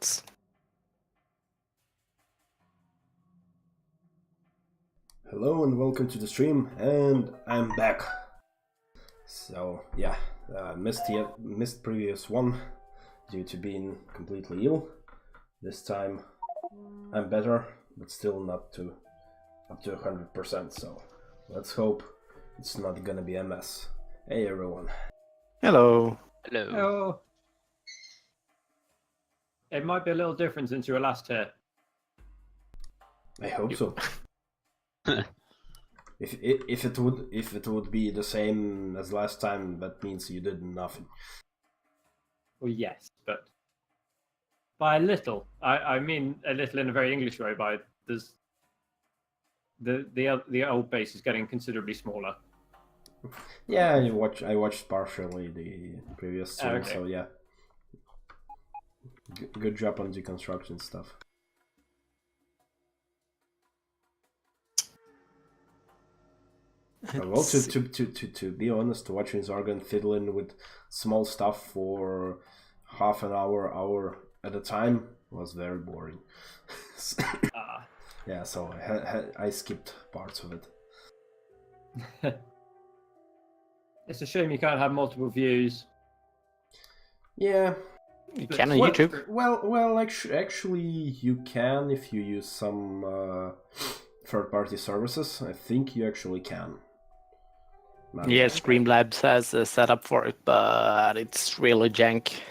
outposts. Hello and welcome to the stream, and I'm back. So yeah, missed previous one due to being completely ill. This time I'm better, but still not up to 100%. So let's hope it's not gonna be a mess. Hey everyone. Hello. Hello. Oh. It might be a little different since you were last here. I hope so. If it would be the same as last time, that means you did nothing. Well, yes, but by a little. I mean a little in a very English way. By there's the old base is getting considerably smaller. Yeah, I watched partially the previous stream, Okay. so yeah. Good job on deconstruction stuff. Well, to be honest, watching Zargan fiddling with small stuff for half an hour at a time was very boring. Yeah, so I skipped parts of it. It's a shame you can't have multiple views. Yeah. You can on YouTube. Well, actually, you can if you use some third-party services. I think you actually can. Yeah, Streamlabs has a setup for it, but it's really jank.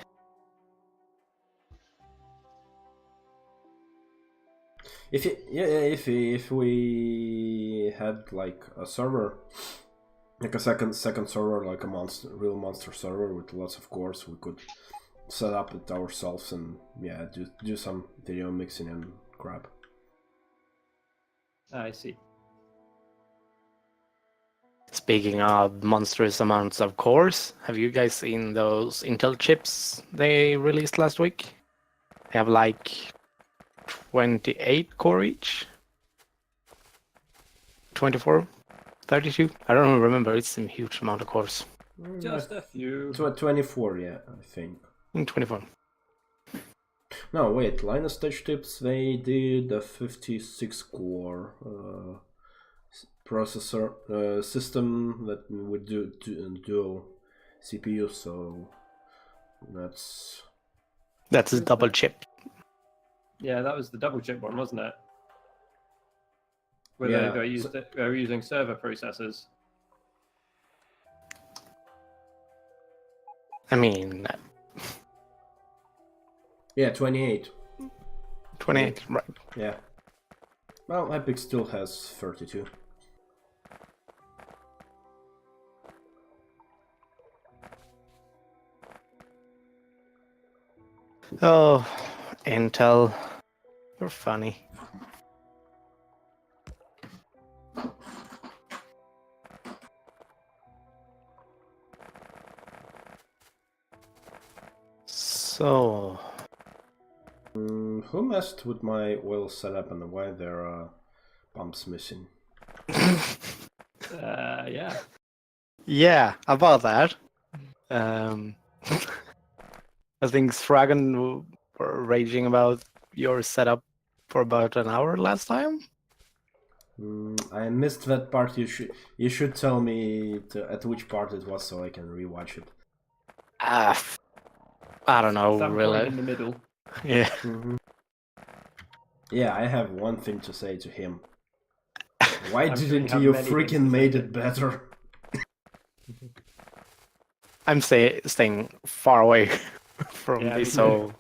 If we had like a server, like a second server, like a real monster server with lots of cores, we could set up it ourselves and yeah, do some video mixing and crap. I see. Speaking of monstrous amounts of cores, have you guys seen those Intel chips they released last week? They have like 28 core each. 24, 32. I don't remember. It's a huge amount of cores. Just a few. 24, yeah, I think. 24. No, wait, Linus Tech Tips, they did a 56 core processor system that would do dual CPU, so that's a double chip. Yeah, that was the double chip one, wasn't it? Where Yeah, they were using server processors. I mean, yeah, 28. 28, right? Yeah. Well, Epic still has 32. Oh, Intel, you're funny. So, who messed with my oil setup and why there are pumps missing? Yeah. yeah, about that. I think Thragon were raging about your setup for about an hour last time. I missed that part. You should tell me at which part it was so I can rewatch it. I don't know, Some really. point in the middle. Yeah. Yeah, I have one thing to say to him. Why I'm sure you didn't have you many things freaking to made say. it better? I'm staying far away from Yeah, this me too. whole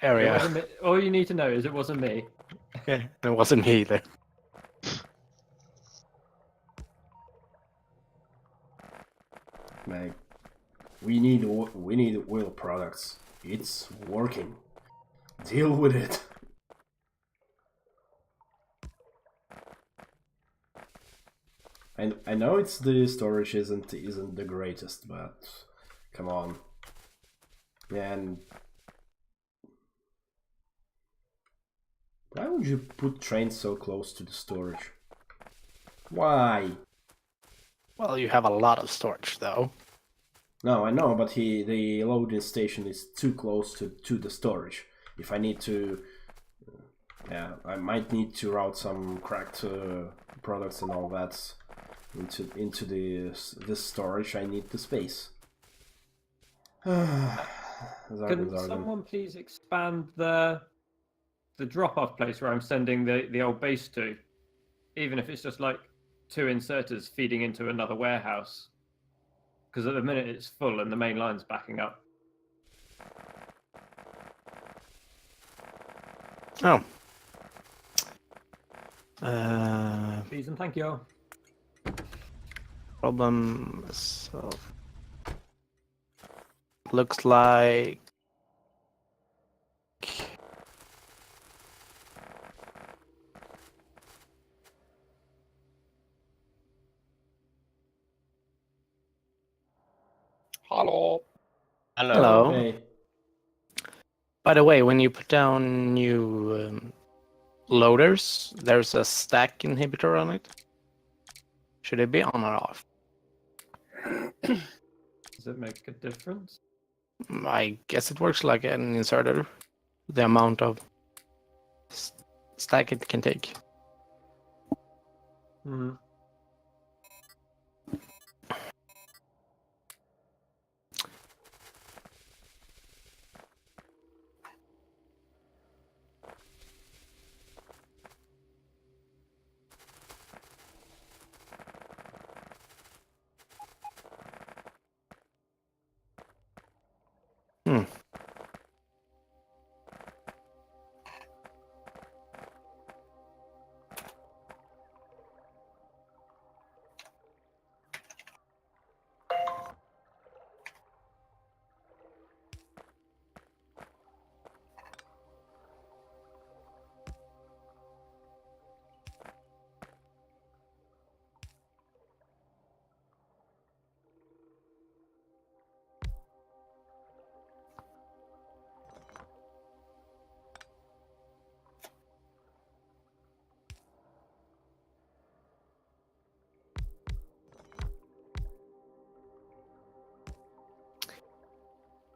area. It wasn't me. All you need to know is it wasn't me. Yeah, it wasn't me either. Like, we need oil products. It's working. Deal with it. I know it's the storage isn't the greatest, but come on. And why would you put trains so close to the storage? Why? Well, you have a lot of storage, though. No, I know, but the loading station is too close to the storage. if I need to, yeah, I might need to route some cracked products and all that into this storage. I need the space. Can someone please expand the drop-off place where I'm sending the old base to, even if it's just like 2 inserters feeding into another warehouse? Because at the minute it's full and the main line's backing up. Oh. Please and thank you. Problem. So looks like. Hello. Hello. Hey. By the way, when you put down new loaders, there's a stack inhibitor on it. Should it be on or off? Does it make a difference? I guess it works like an inserter. The amount of stack it can take. Hmm. Hmm.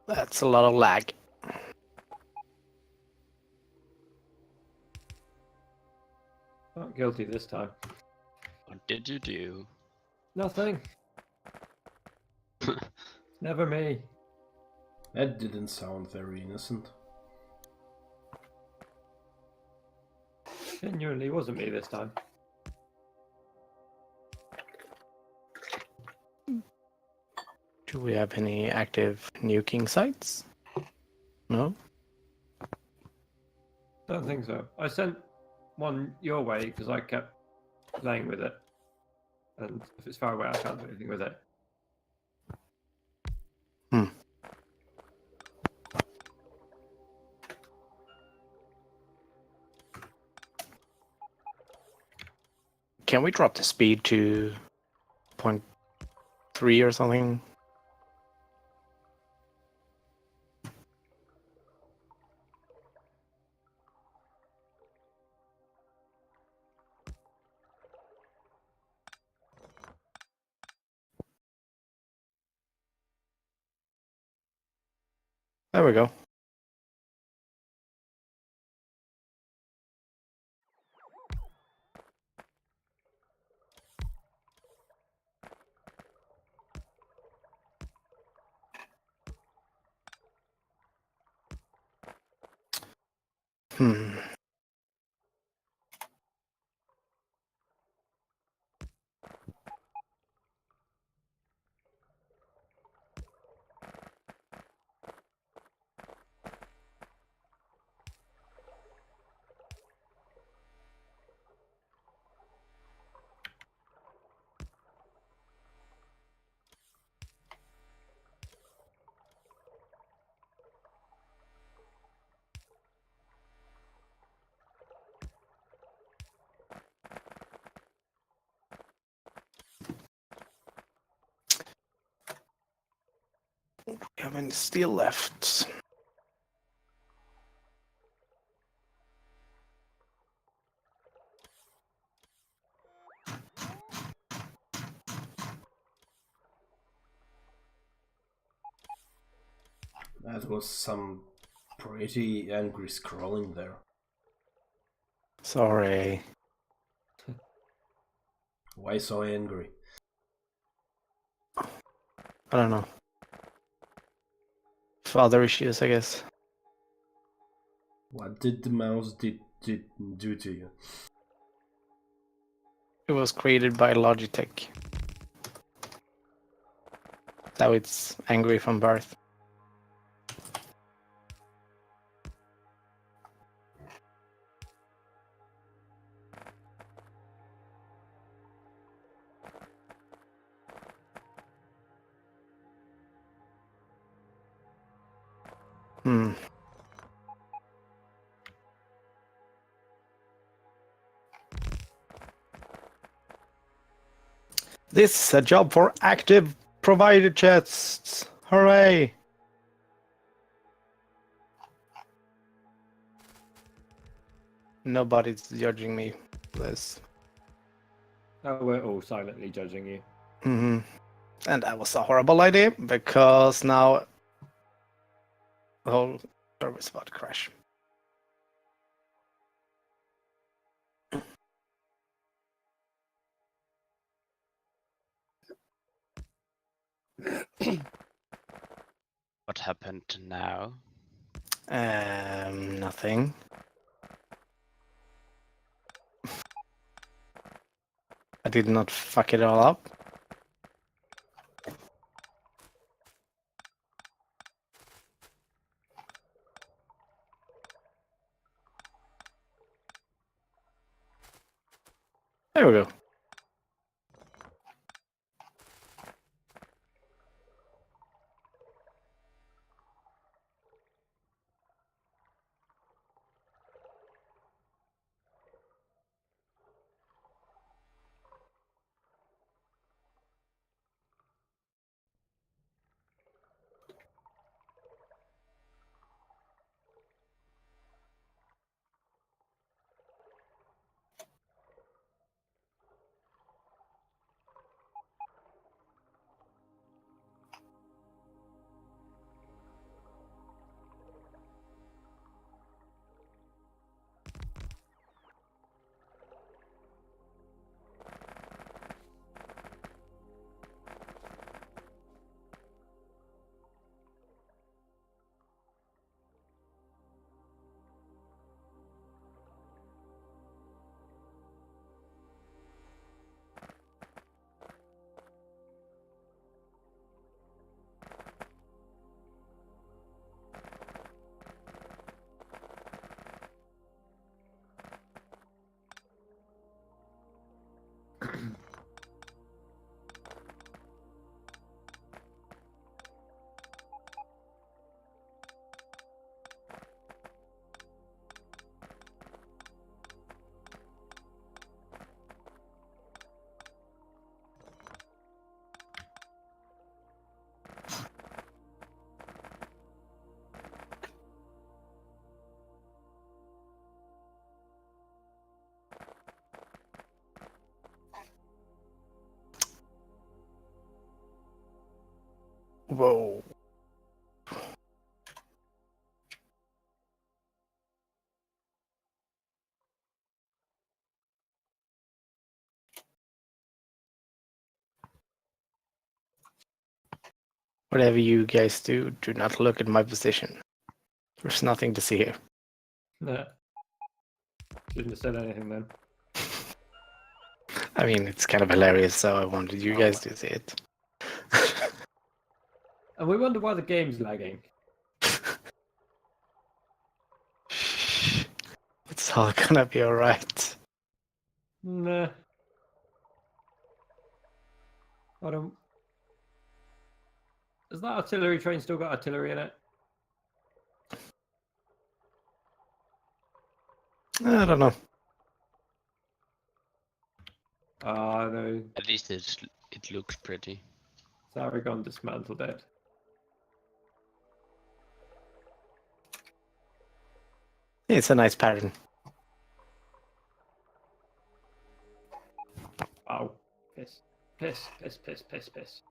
That's a lot of lag. Not guilty this time. What did you do? Nothing. Never me. That didn't sound very innocent. Genuinely wasn't me this time. Do we have any active nuking sites? No? Don't think so. I sent one your way because I kept playing with it. And if it's far away, I can't do anything with it. Hmm. Can we drop the speed to 0.3 or something? There we go. Hmm. We have any steel left? That was some pretty angry scrolling there. Sorry. Why so angry? I don't know. Father issues, I guess. What did the mouse do to you? It was created by Logitech. So it's angry from birth. This is a job for active provider chests. Hooray! Nobody's judging me for this. Oh, we're all silently judging you. And that was a horrible idea because now the whole server is about to crash. What happened now? Nothing. I did not fuck it all up. There we go. Whoa. Whatever you guys do, do not look at my position. There's nothing to see here. Nah. Shouldn't have said anything then. I mean, it's kind of hilarious, so I wanted you guys to see it. And we wonder why the game's lagging. It's all gonna be alright. Nah. I don't... Has that artillery train still got artillery in it? I don't know. No. At least it looks pretty. Saragon dismantled it. It's a nice pattern. Oh. Piss. Piss, piss, piss, piss, piss.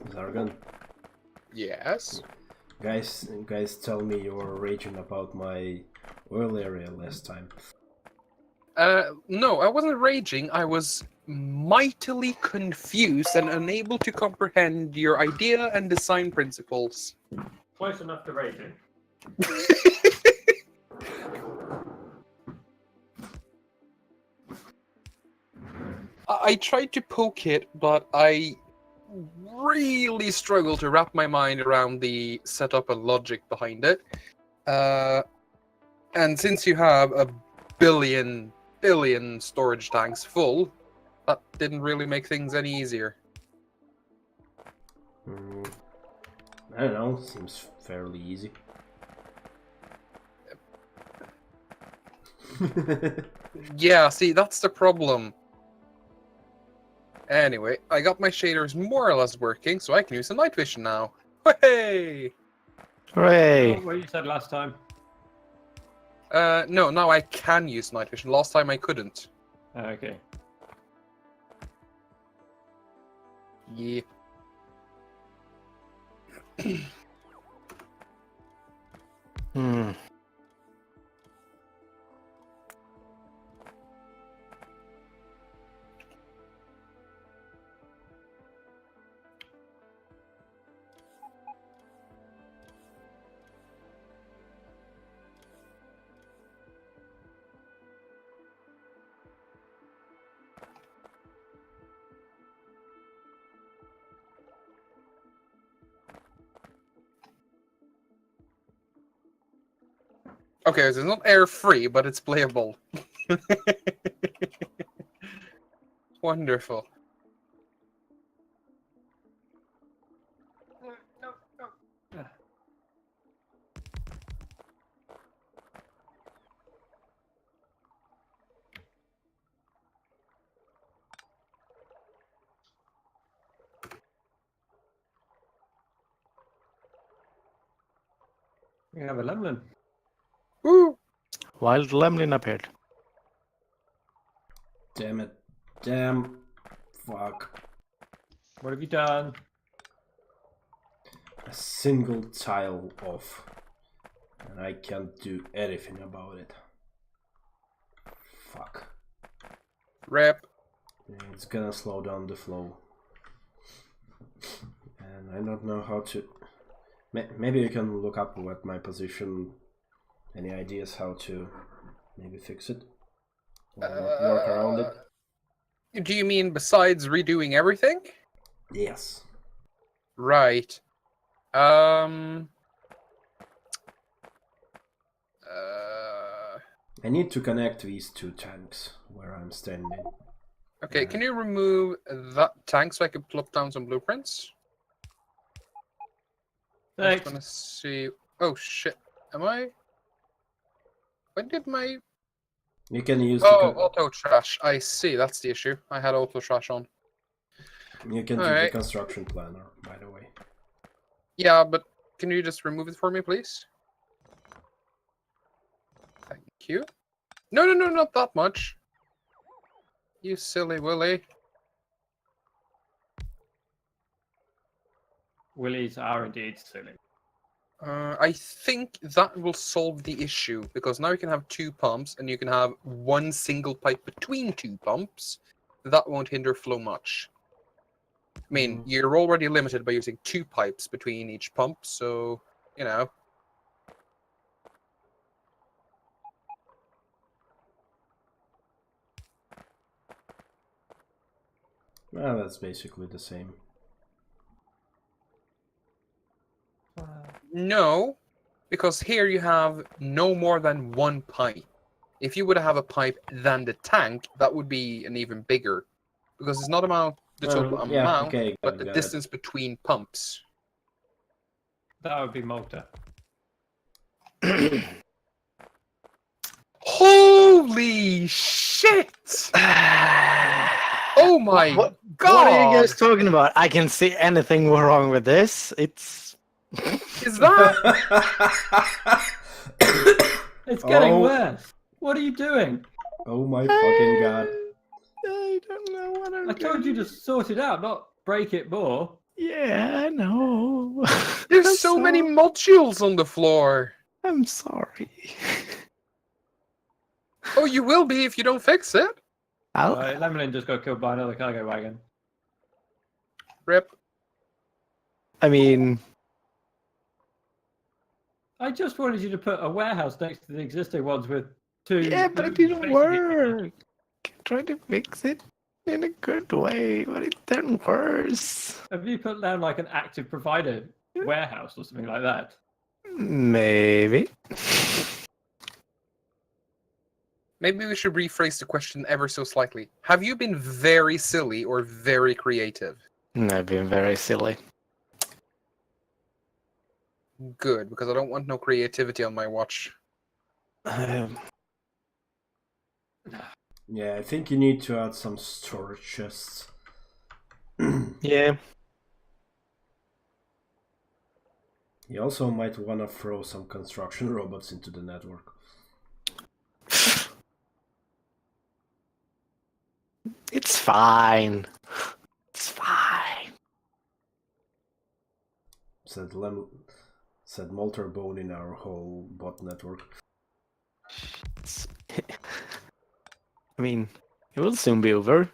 Zargan, Yes. guys, tell me you were raging about my oil area last time. No, I wasn't raging. I was mightily confused and unable to comprehend your idea and design principles. Close enough to raging. I tried to poke it, but I really struggled to wrap my mind around the setup and logic behind it. And since you have a billion storage tanks full, that didn't really make things any easier. I don't know, seems fairly easy. Yeah, see, that's the problem. Anyway, I got my shaders more or less working, so I can use the night vision now. Hey! Hooray! What you said last time. No, now I can use night vision. Last time I couldn't. Okay. Yeah. Hmm. Okay, so it's not air free, but it's playable. Wonderful. We have a lemon. Woo! Wild lemon appeared. Damn it. Damn. Fuck. What have you done? A single tile off. And I can't do anything about it. Fuck. Rep. It's gonna slow down the flow. And I don't know how to... Maybe you can look up what my position... Any ideas how to maybe fix it? Or work around it? Do you mean besides redoing everything? Yes. Right. I need to connect these two tanks where I'm standing. Okay, can you remove that tank so I can plop down some blueprints? I Thanks. just want to see... Oh, shit. Am I... When did my... You can use Oh, auto trash. I see, that's the issue. I had auto trash on. you can do Alright. the construction planner, by the way. Yeah, but can you just remove it for me, please? Thank you. No, not that much. You silly Willy. Willies are indeed silly. I think that will solve the issue, because now you can have two pumps, and you can have one single pipe between two pumps. That won't hinder flow much. I mean, you're already limited by using two pipes between each pump, so, you know. Well, that's basically the same. No, because here you have no more than one pipe. If you would have a pipe than the tank, that would be an even bigger. Because it's not about the total amount, okay, but the got distance between pumps. That would be Malta. Holy shit! Oh my What god! are you guys talking about? I can see anything wrong with this. It's Is that? It's getting Oh. worse. What are you doing? Oh my fucking god. I don't know what I'm I told you to sort it out, not break it more. Yeah, I know. There's I'm so many sorry. modules on the floor. I'm sorry. Oh, you will be if you don't fix it. Lemelin just got killed by another cargo wagon. Rip. I mean, I just wanted you to put a warehouse next to the existing ones with two. yeah, but it didn't work. Try to fix it in a good way, but it turned worse. Have you put down like an active provider warehouse or something like that? Maybe. Maybe we should rephrase the question ever so slightly. Have you been very silly or very creative? I've been very silly. Good, because I don't want no creativity on my watch. Yeah, I think you need to add some storage chests. Yeah. You also might want to throw some construction robots into the network. It's fine. It's fine. Said Molterbone in our whole bot network. I mean, it will soon be over.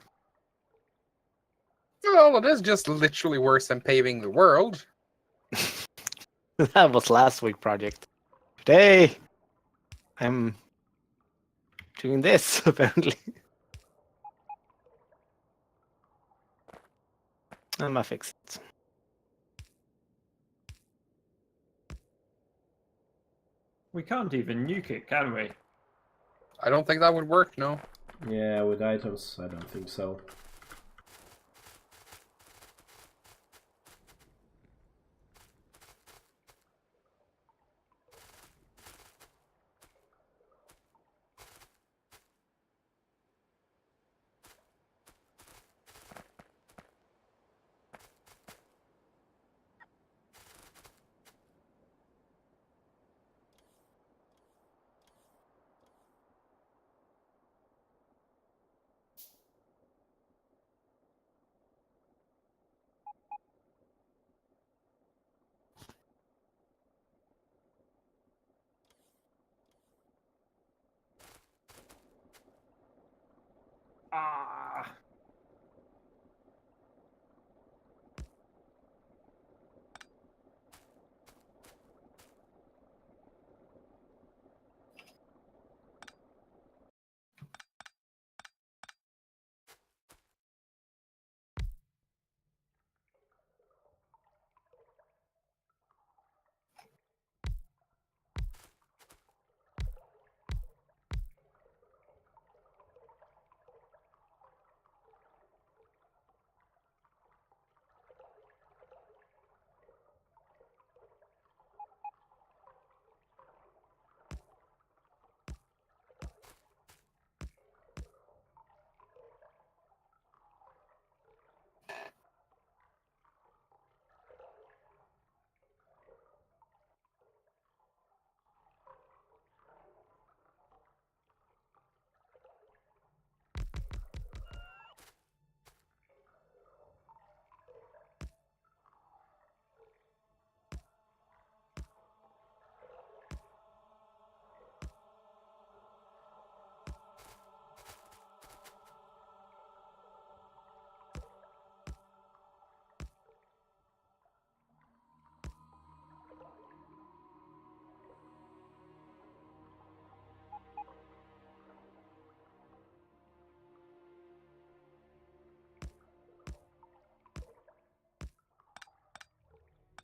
Well, it is just literally worse than paving the world. That was last week's project. Today, I'm doing this, apparently. I'm gonna fix it. We can't even nuke it, can we? I don't think that would work, no. Yeah, with items, I don't think so. Ah.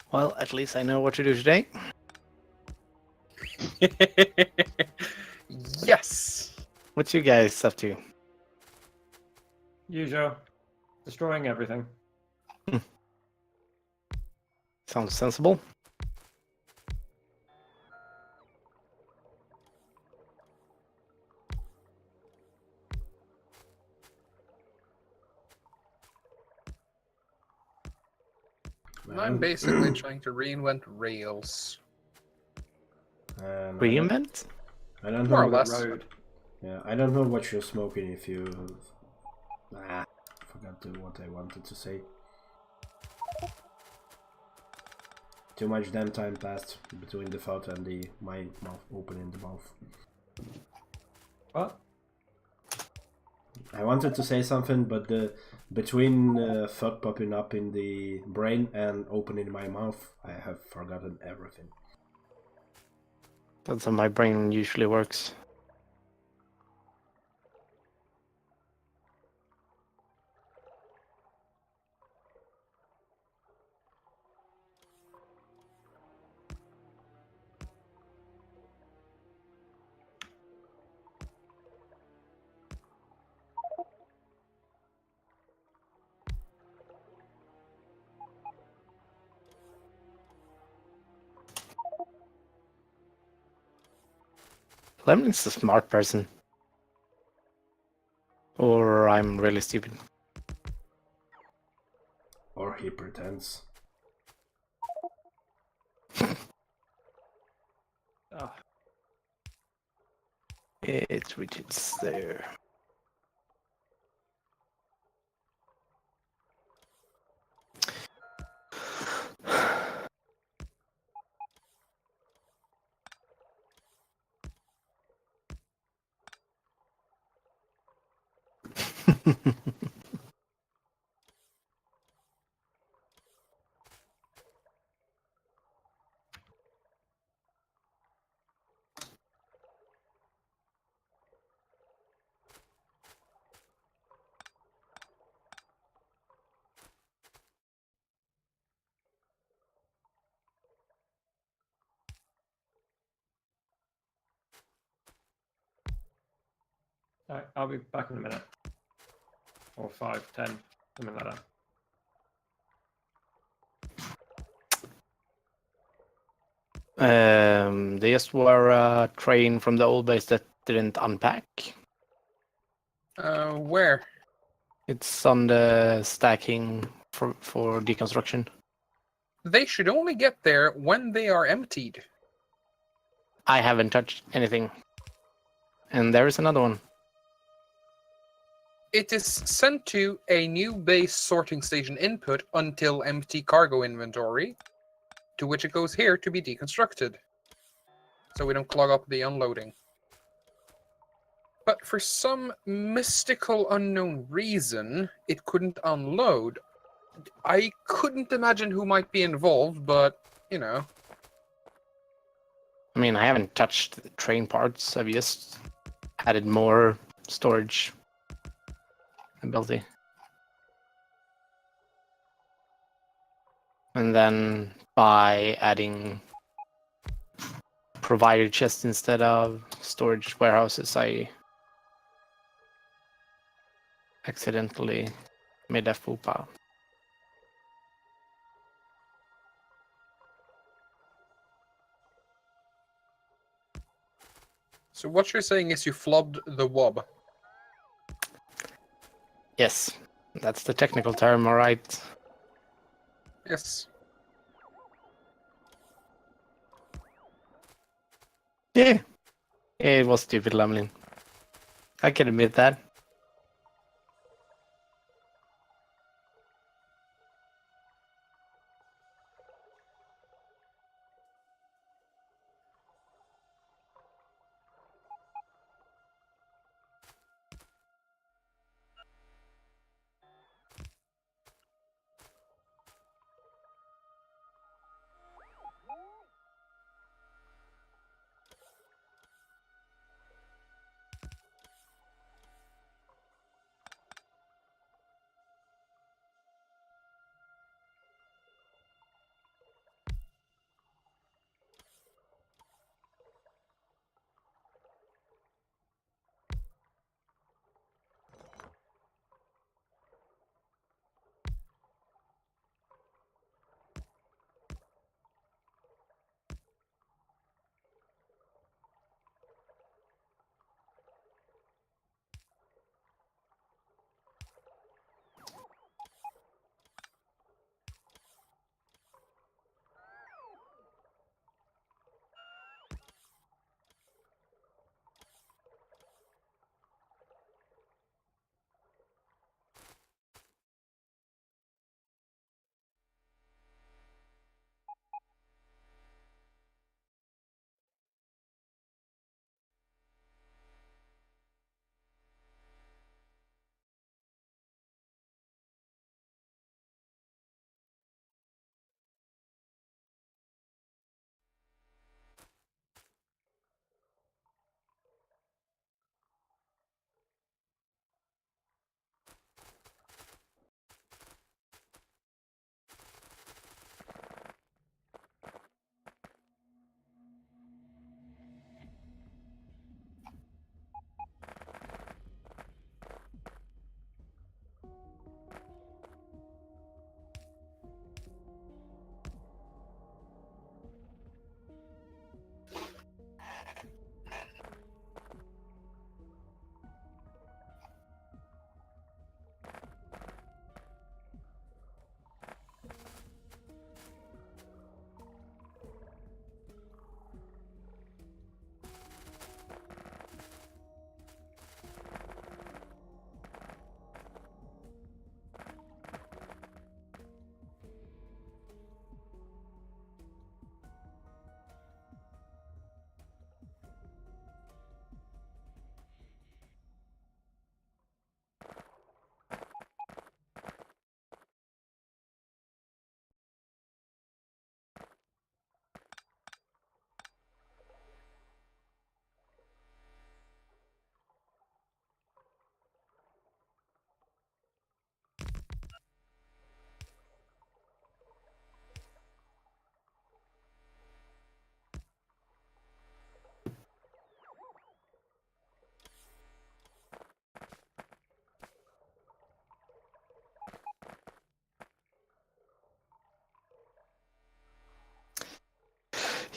Well, at least I know what to do today. Yes! What you guys up to? Usual. Destroying everything. Sounds sensible. And I'm basically trying to reinvent rails. And Reinvent? I don't More or know. less. Road. Yeah, I don't know what you're smoking. If you, forgot what I wanted to say. Too much damn time passed between the thought and my mouth opening the mouth. What? I wanted to say something, but between thought popping up in the brain and opening my mouth, I have forgotten everything. That's how my brain usually works. Lemlin's a smart person. Or I'm really stupid. Or he pretends. Oh, It's Richard's there. alright, I'll be back in a minute. Or 5, 10, something like that. They just were a train from the old base that didn't unpack. Where? It's on the stacking for deconstruction. They should only get there when they are emptied. I haven't touched anything. And there is another one. It is sent to a new base sorting station input until empty cargo inventory, to which it goes here to be deconstructed, so we don't clog up the unloading. But for some mystical unknown reason, it couldn't unload. I couldn't imagine who might be involved, but, you know. I mean, I haven't touched the train parts. I've just added more storage ability. And then by adding provider chests instead of storage warehouses, I accidentally made a faux pas. So what you're saying is you flubbed the wob. Yes, that's the technical term, alright. Yes. Yeah, it was stupid, Lemlin. I can admit that.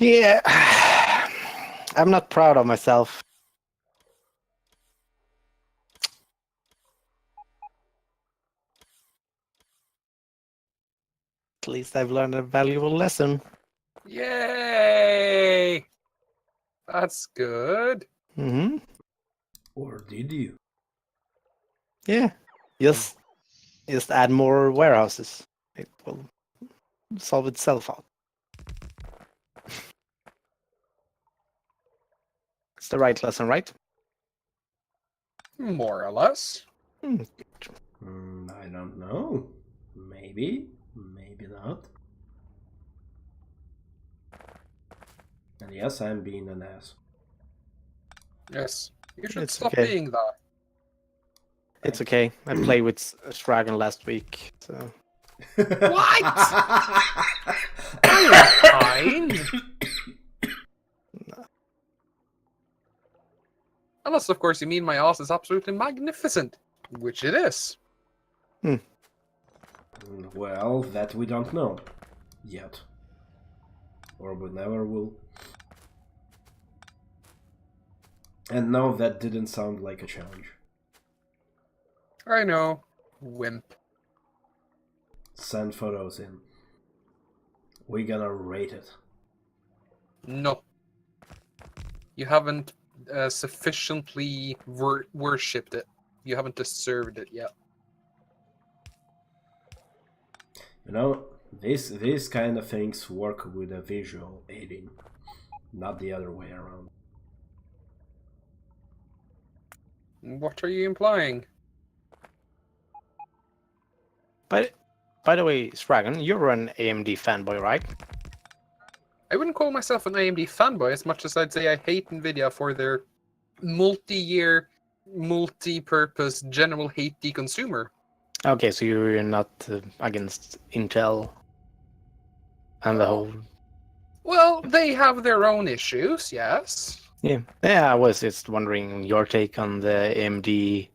Yeah, I'm not proud of myself. At least I've learned a valuable lesson. Yay! That's good. Mm-hmm. Or did you? Yeah, just add more warehouses. It will solve itself out. It's the right lesson, right? More or less. Hmm. I don't know. Maybe. Maybe not. And yes, I'm being an ass. Yes. You should It's stop okay. being that. It's okay. I played with Dragon last week, so What? I am fine. Unless, of course, you mean my ass is absolutely magnificent. Which it is. Well, that we don't know. Yet. Or we never will. And no, that didn't sound like a challenge. I know. Wimp. Send photos in. We're gonna rate it. No. You haven't sufficiently worshipped it. You haven't deserved it yet. You know, these kind of things work with a visual aiding, not the other way around. What are you implying? But by the way, Dragon, you're an AMD fanboy, right? I wouldn't call myself an AMD fanboy as much as I'd say I hate Nvidia for their multi-year, multi-purpose general hate deconsumer. Okay, so you're not against Intel and the whole. Well, they have their own issues, yes. Yeah, I was just wondering your take on the AMD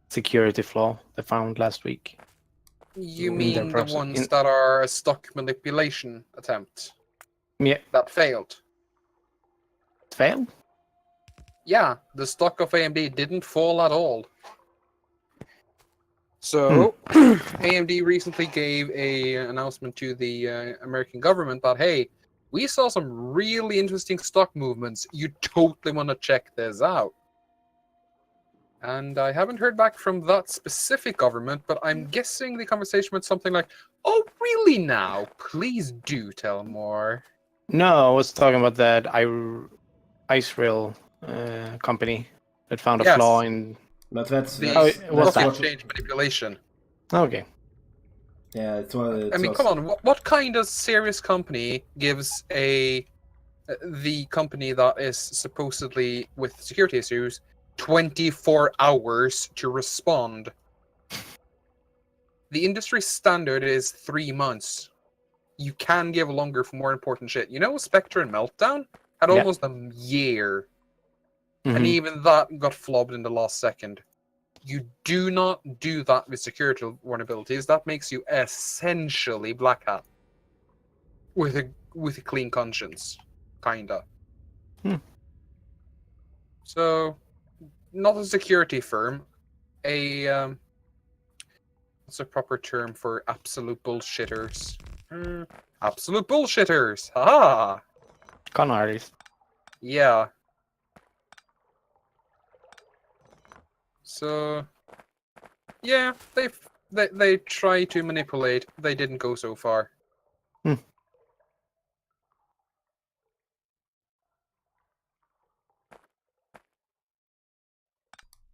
security flaw they found last week. You In mean their the process- ones in- that are a stock manipulation attempt Yeah, that failed? fail? Yeah, the stock of AMD didn't fall at all. So, AMD recently gave an announcement to the American government that, hey, we saw some really interesting stock movements. You totally want to check this out. And I haven't heard back from that specific government, but I'm guessing the conversation went something like, oh, really now? Please do tell more. No, I was talking about that Israel company that found a Yes. flaw in. But that's The what's that's that? what. blockchain manipulation. Okay. Yeah, it's what. I mean, come on. What kind of serious company gives the company that is supposedly with security issues 24 hours to respond? The industry standard is 3 months. You can give longer for more important shit. You know, Spectre and Meltdown had Yeah. almost a year, and Mhm. even that got flobbed in the last second. You do not do that with security vulnerabilities. That makes you essentially black hat with a clean conscience, kinda. Hmm. So, not a security firm, a what's a proper term for absolute bullshitters? Absolute bullshitters. Haha. Con artist. Yeah. So, yeah, they try to manipulate. They didn't go so far.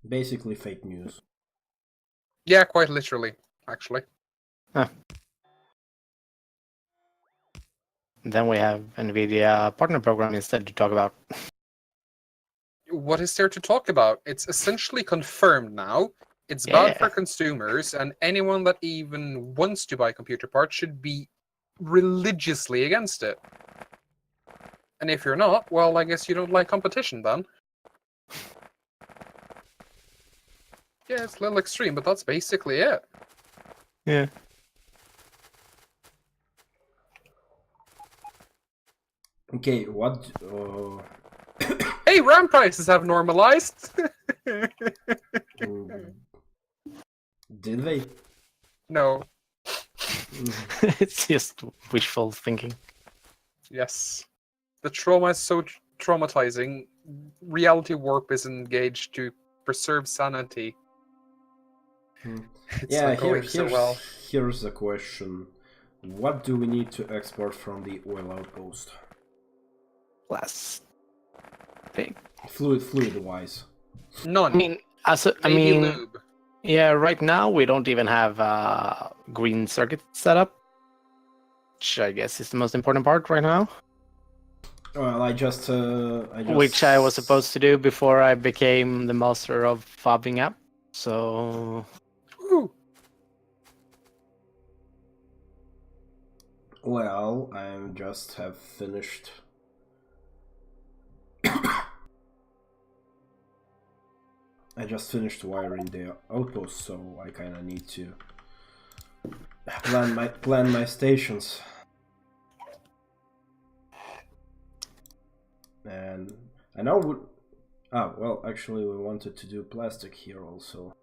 basically fake news. Yeah, quite literally, actually. Then we have NVIDIA partner program instead to talk about. What is there to talk about? It's essentially confirmed now. It's bad for consumers, and anyone that even wants to buy computer parts should be religiously against it. And if you're not, well, I guess you don't like competition then. Yeah, it's a little extreme, but that's basically it. Yeah. Okay, what? Hey, RAM prices have normalized. Did they? No. It's just wishful thinking. Yes. The trauma is so traumatizing. Reality warp is engaged to preserve sanity. It's Yeah, not going so well. here's the question. What do we need to export from the oil outpost? Last thing. Fluid-wise. None. I mean, Maybe lube. yeah, right now we don't even have green circuit set up, which I guess is the most important part right now. Well, I just Which I was supposed to do before I became the master of fobbing up. So Woo. Well, I just have finished. I just finished wiring the outpost, so I kind of need to plan my stations. And I know. Well, actually, we wanted to do plastic here also.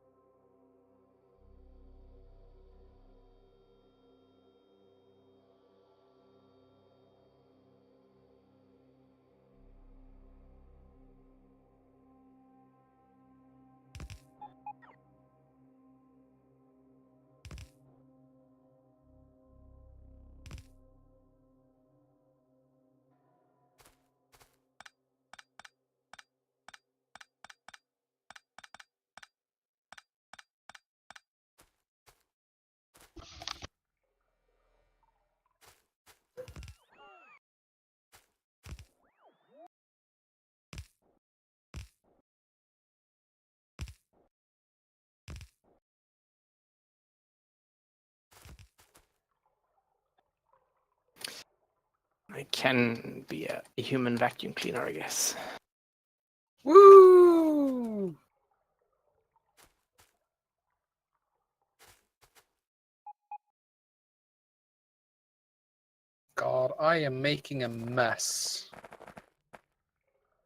I can be a human vacuum cleaner, I guess. Woo! God, I am making a mess.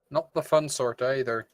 Not the fun sort either.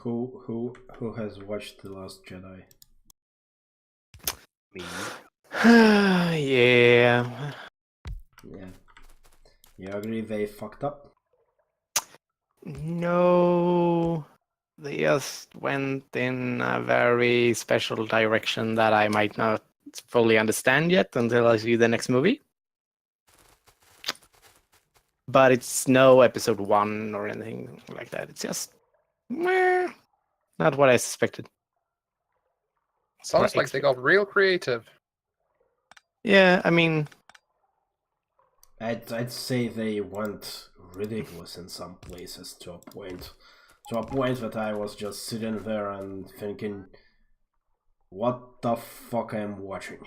Who has watched The Last Jedi? Me. Yeah. Yeah. You agree they fucked up? No. They just went in a very special direction that I might not fully understand yet until I see the next movie. But it's no episode 1 or anything like that. It's just meh, not what I suspected. Sounds like they got real creative. Yeah, I mean, I'd say they went ridiculous in some places to a point. To a point that I was just sitting there and thinking, what the fuck I'm watching?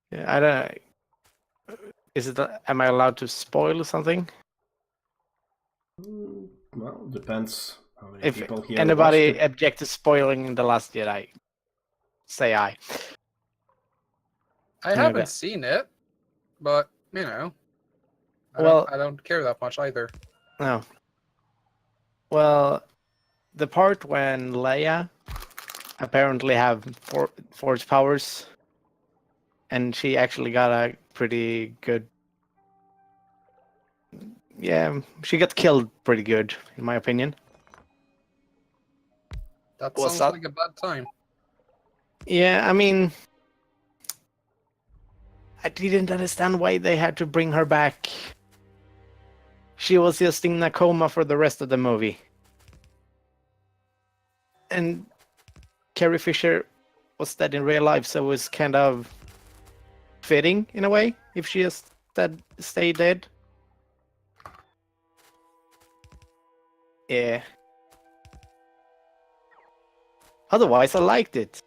yeah, I don't. is it? Am I allowed to spoil something? Well, depends how many If people here anybody watched it. object to spoiling The Last Jedi, say aye. I Okay. haven't seen it, but you know, Well- I don't care that much either. No. Well, the part when Leia apparently have force powers, and she actually got a pretty good. Yeah, she got killed pretty good, in my opinion. That What's sounds that? like a bad time. Yeah, I mean, I didn't understand why they had to bring her back. She was just in a coma for the rest of the movie. And Carrie Fisher was dead in real life, so it was kind of fitting in a way if she just stayed dead. Yeah. Otherwise, I liked it.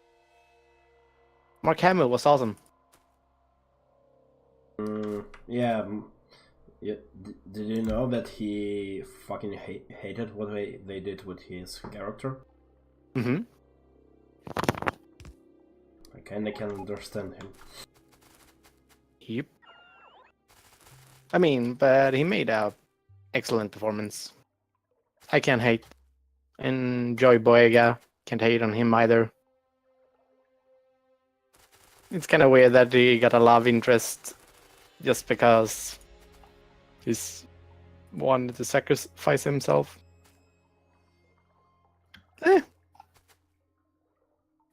Mark Hamill was awesome. Yeah. Yeah. Did you know that he fucking hated what they did with his character? Mm-hmm. I kinda can understand him. Yep. I mean, but he made a excellent performance. I can't hate. And Joy Boyega, can't hate on him either. It's kind of weird that he got a love interest just because he's wanted to sacrifice himself.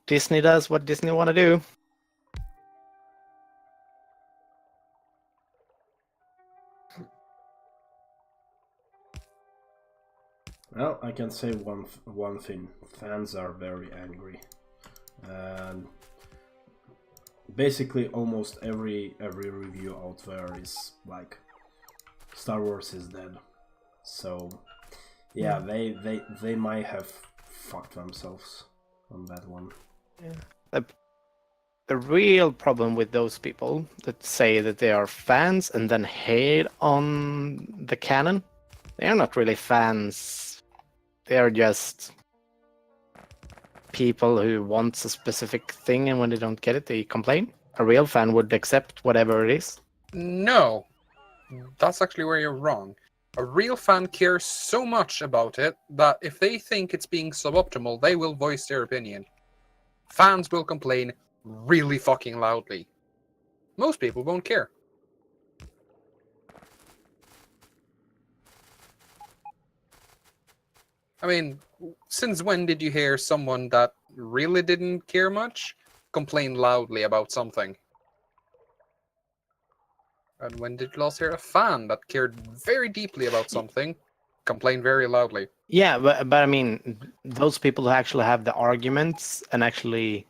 Disney does what Disney want to do. Well, I can say one thing: fans are very angry, and basically almost every review out there is like, Star Wars is dead. So yeah, they might have fucked themselves on that one. Yeah. The real problem with those people that say that they are fans and then hate on the canon, they are not really fans. They are just people who want a specific thing, and when they don't get it, they complain. A real fan would accept whatever it is. No, that's actually where you're wrong. A real fan cares so much about it that if they think it's being suboptimal, they will voice their opinion. Fans will complain really fucking loudly. Most people won't care. I mean, since when did you hear someone that really didn't care much complain loudly about something? And when did you last hear a fan that cared very deeply about something complain very loudly? Yeah, but I mean, those people who actually have the arguments and actually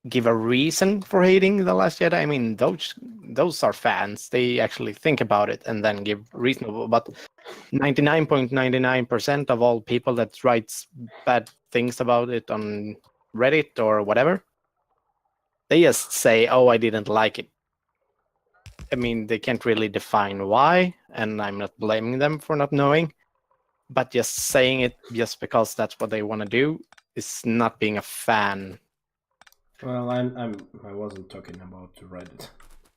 give a reason for hating The Last Jedi, I mean, those are fans. They actually think about it and then give reasonable. But 99.99% of all people that writes bad things about it on Reddit or whatever, they just say, "Oh, I didn't like it." I mean, they can't really define why, and I'm not blaming them for not knowing. But just saying it just because that's what they want to do is not being a fan. Well, I wasn't talking about Reddit.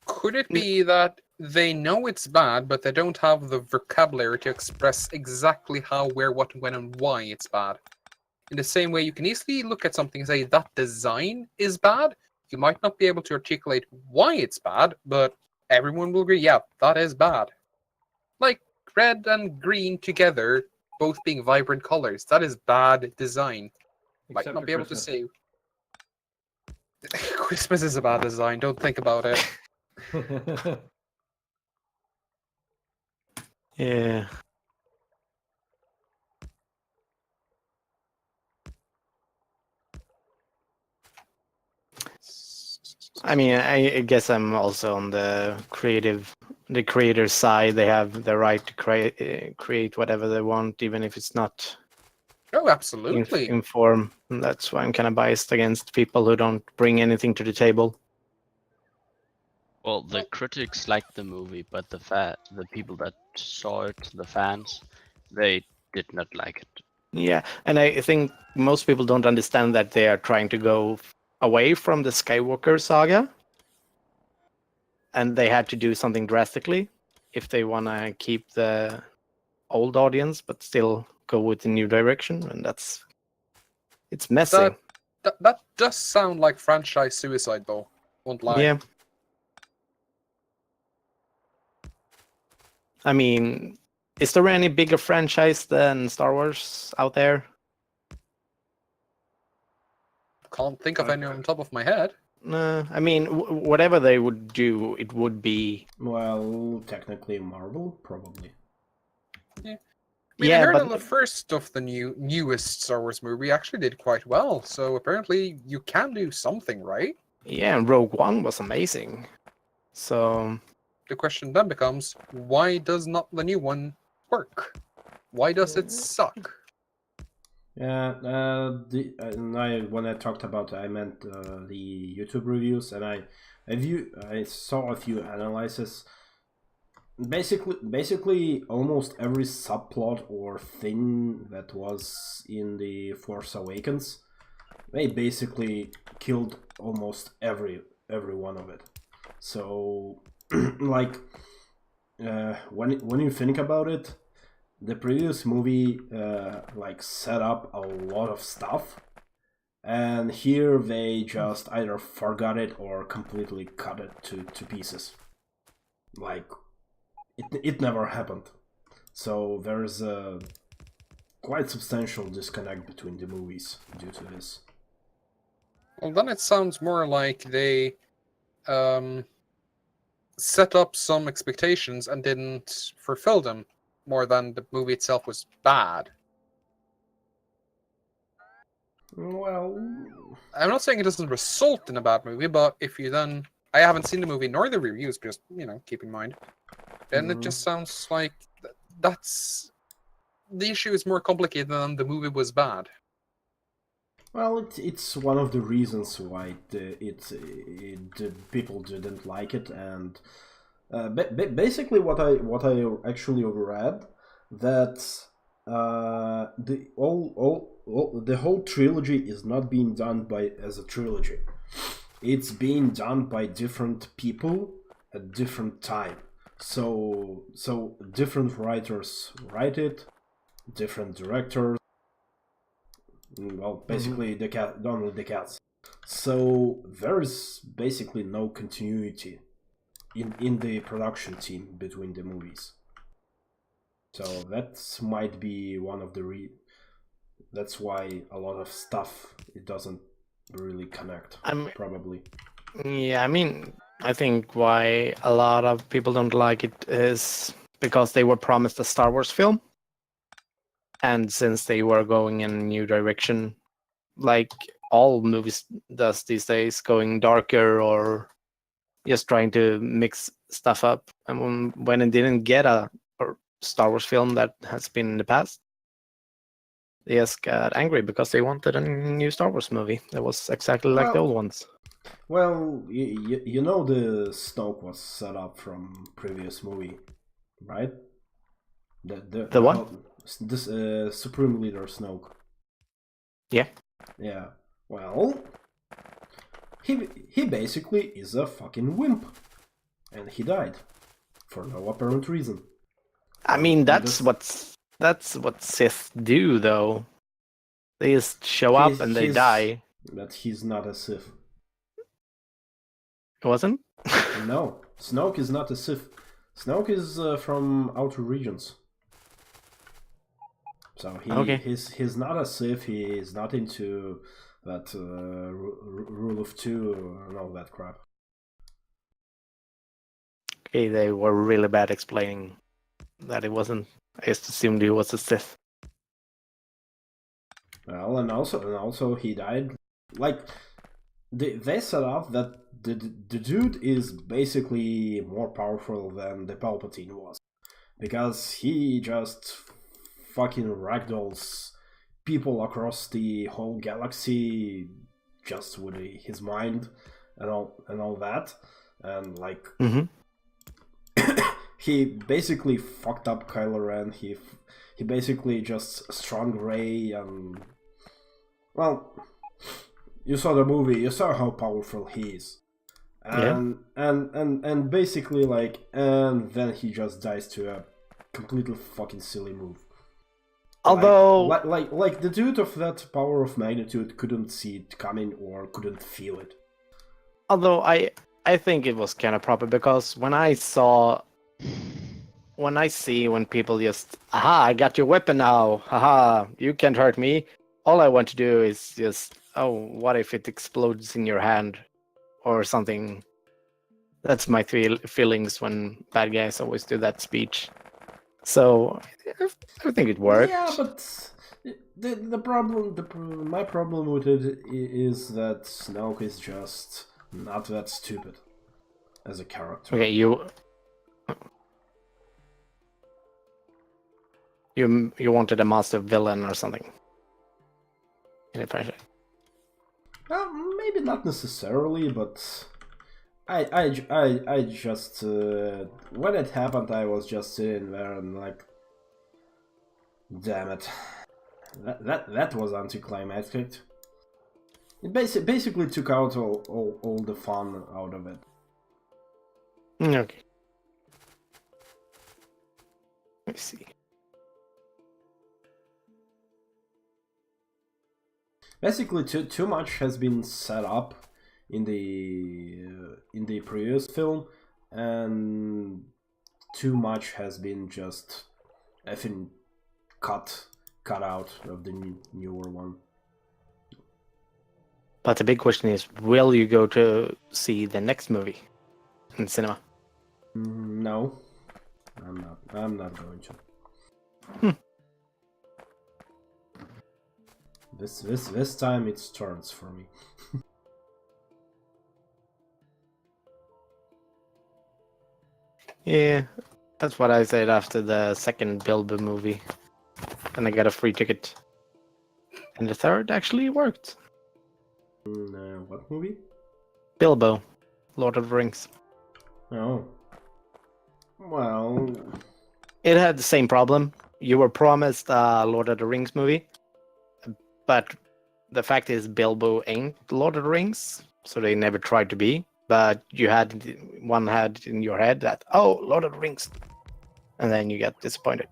Could it be that they know it's bad, but they don't have the vocabulary to express exactly how, where, what, when, and why it's bad? In the same way, you can easily look at something and say that design is bad. You might not be able to articulate why it's bad, but everyone will agree, yeah, that is bad. Like red and green together, both being vibrant colors, that is bad design. Might Except not for be able Christmas. to say. Christmas is a bad design, don't think about it. Yeah. I mean, I guess I'm also on the creator side. They have the right to create whatever they want, even if it's not Oh, absolutely. in form. And that's why I'm kind of biased against people who don't bring anything to the table. Well, the critics liked the movie, but the people that saw it, the fans, they did not like it. Yeah, and I think most people don't understand that they are trying to go away from the Skywalker saga, and they had to do something drastically if they want to keep the old audience, but still go with a new direction, and it's messy. That does sound like franchise suicide, though. Won't lie. Yeah. I mean, is there any bigger franchise than Star Wars out there? Can't think of any on top of my head. I mean, whatever they would do, it would be. Well, technically Marvel, probably. I mean, I Yeah, heard but that the first of the newest Star Wars movie actually did quite well, so apparently you can do something, right? yeah, and Rogue One was amazing. So The question then becomes, why does not the new one work? Why does it suck? Yeah, when I talked about it, I meant the YouTube reviews, and I saw a few analyses. Basically, almost every subplot or thing that was in the Force Awakens, they basically killed almost every one of it. So, like, when you think about it, the previous movie like set up a lot of stuff, and here they just either forgot it or completely cut it to pieces. Like, it never happened. So there's a quite substantial disconnect between the movies due to this. Well, then it sounds more like they set up some expectations and didn't fulfill them, more than the movie itself was bad. Well, I'm not saying it doesn't result in a bad movie, but if you then... I haven't seen the movie nor the reviews, just, keep in mind. Then it just sounds like that's... The issue is more complicated than the movie was bad. well, it's one of the reasons why people didn't like it, and basically what I actually read, that the whole trilogy is not being done as a trilogy. It's being done by different people at different time. So different writers write it, different directors. Well, basically only the cats. So there's basically no continuity in the production team between the movies. So that might be one of the that's why a lot of stuff, it doesn't really connect. Probably. Yeah, I mean, I think why a lot of people don't like it is because they were promised a Star Wars film, and since they were going in a new direction, like all movies does these days, going darker or just trying to mix stuff up, and when it didn't get a Star Wars film that has been in the past, they just got angry because they wanted a new Star Wars movie that was exactly like the old ones. Well, you know the Snoke was set up from previous movie, right? The what? This Supreme Leader Snoke. Yeah. Yeah. Well, he basically is a fucking wimp, and he died for no apparent reason. I mean, that's what Sith do, though. They just show up and they die. But he's not a Sith. It wasn't? No, Snoke is not a Sith. Snoke is from Outer Regions. So he's not a Sith. He is not into that rule of two and all that crap. Okay, they were really bad explaining that it wasn't. I just assumed he was a Sith. Well, and also he died. Like, they set up that the dude is basically more powerful than the Palpatine was, because he just fucking ragdolls people across the whole galaxy just with his mind and all that. and like Mm-hmm. he basically fucked up Kylo Ren. He basically just strong Rey, and well, you saw the movie. You saw how powerful he is, and and basically like, and then he just dies to a completely fucking silly move. Although, Like the dude of that power of magnitude couldn't see it coming or couldn't feel it. although I think it was kind of proper because when I see when people just, aha, I got your weapon now, haha, you can't hurt me. All I want to do is just, oh, what if it explodes in your hand or something? That's my feelings when bad guys always do that speech. So I think it worked. Yeah, but the problem, my problem with it is that Snoke is just not that stupid as a character. Okay, you wanted a master villain or something. Maybe not necessarily, but I just when it happened, I was just sitting there and like, damn it, that was anticlimactic. It basically took out all the fun out of it. Okay. Let me see. Basically, too much has been set up in the previous film, and too much has been just effing cut out of the newer one. But the big question is, will you go to see the next movie in cinema? No, I'm not going to. This time it turns for me. Yeah, that's what I said after the second Bilbo movie. And I got a free ticket. And the third actually worked. What movie? Bilbo, Lord of the Rings. Oh. Well... It had the same problem. You were promised a Lord of the Rings movie. But the fact is Bilbo ain't Lord of the Rings. So they never tried to be. But you had in your head that, oh, Lord of the Rings. And then you get disappointed.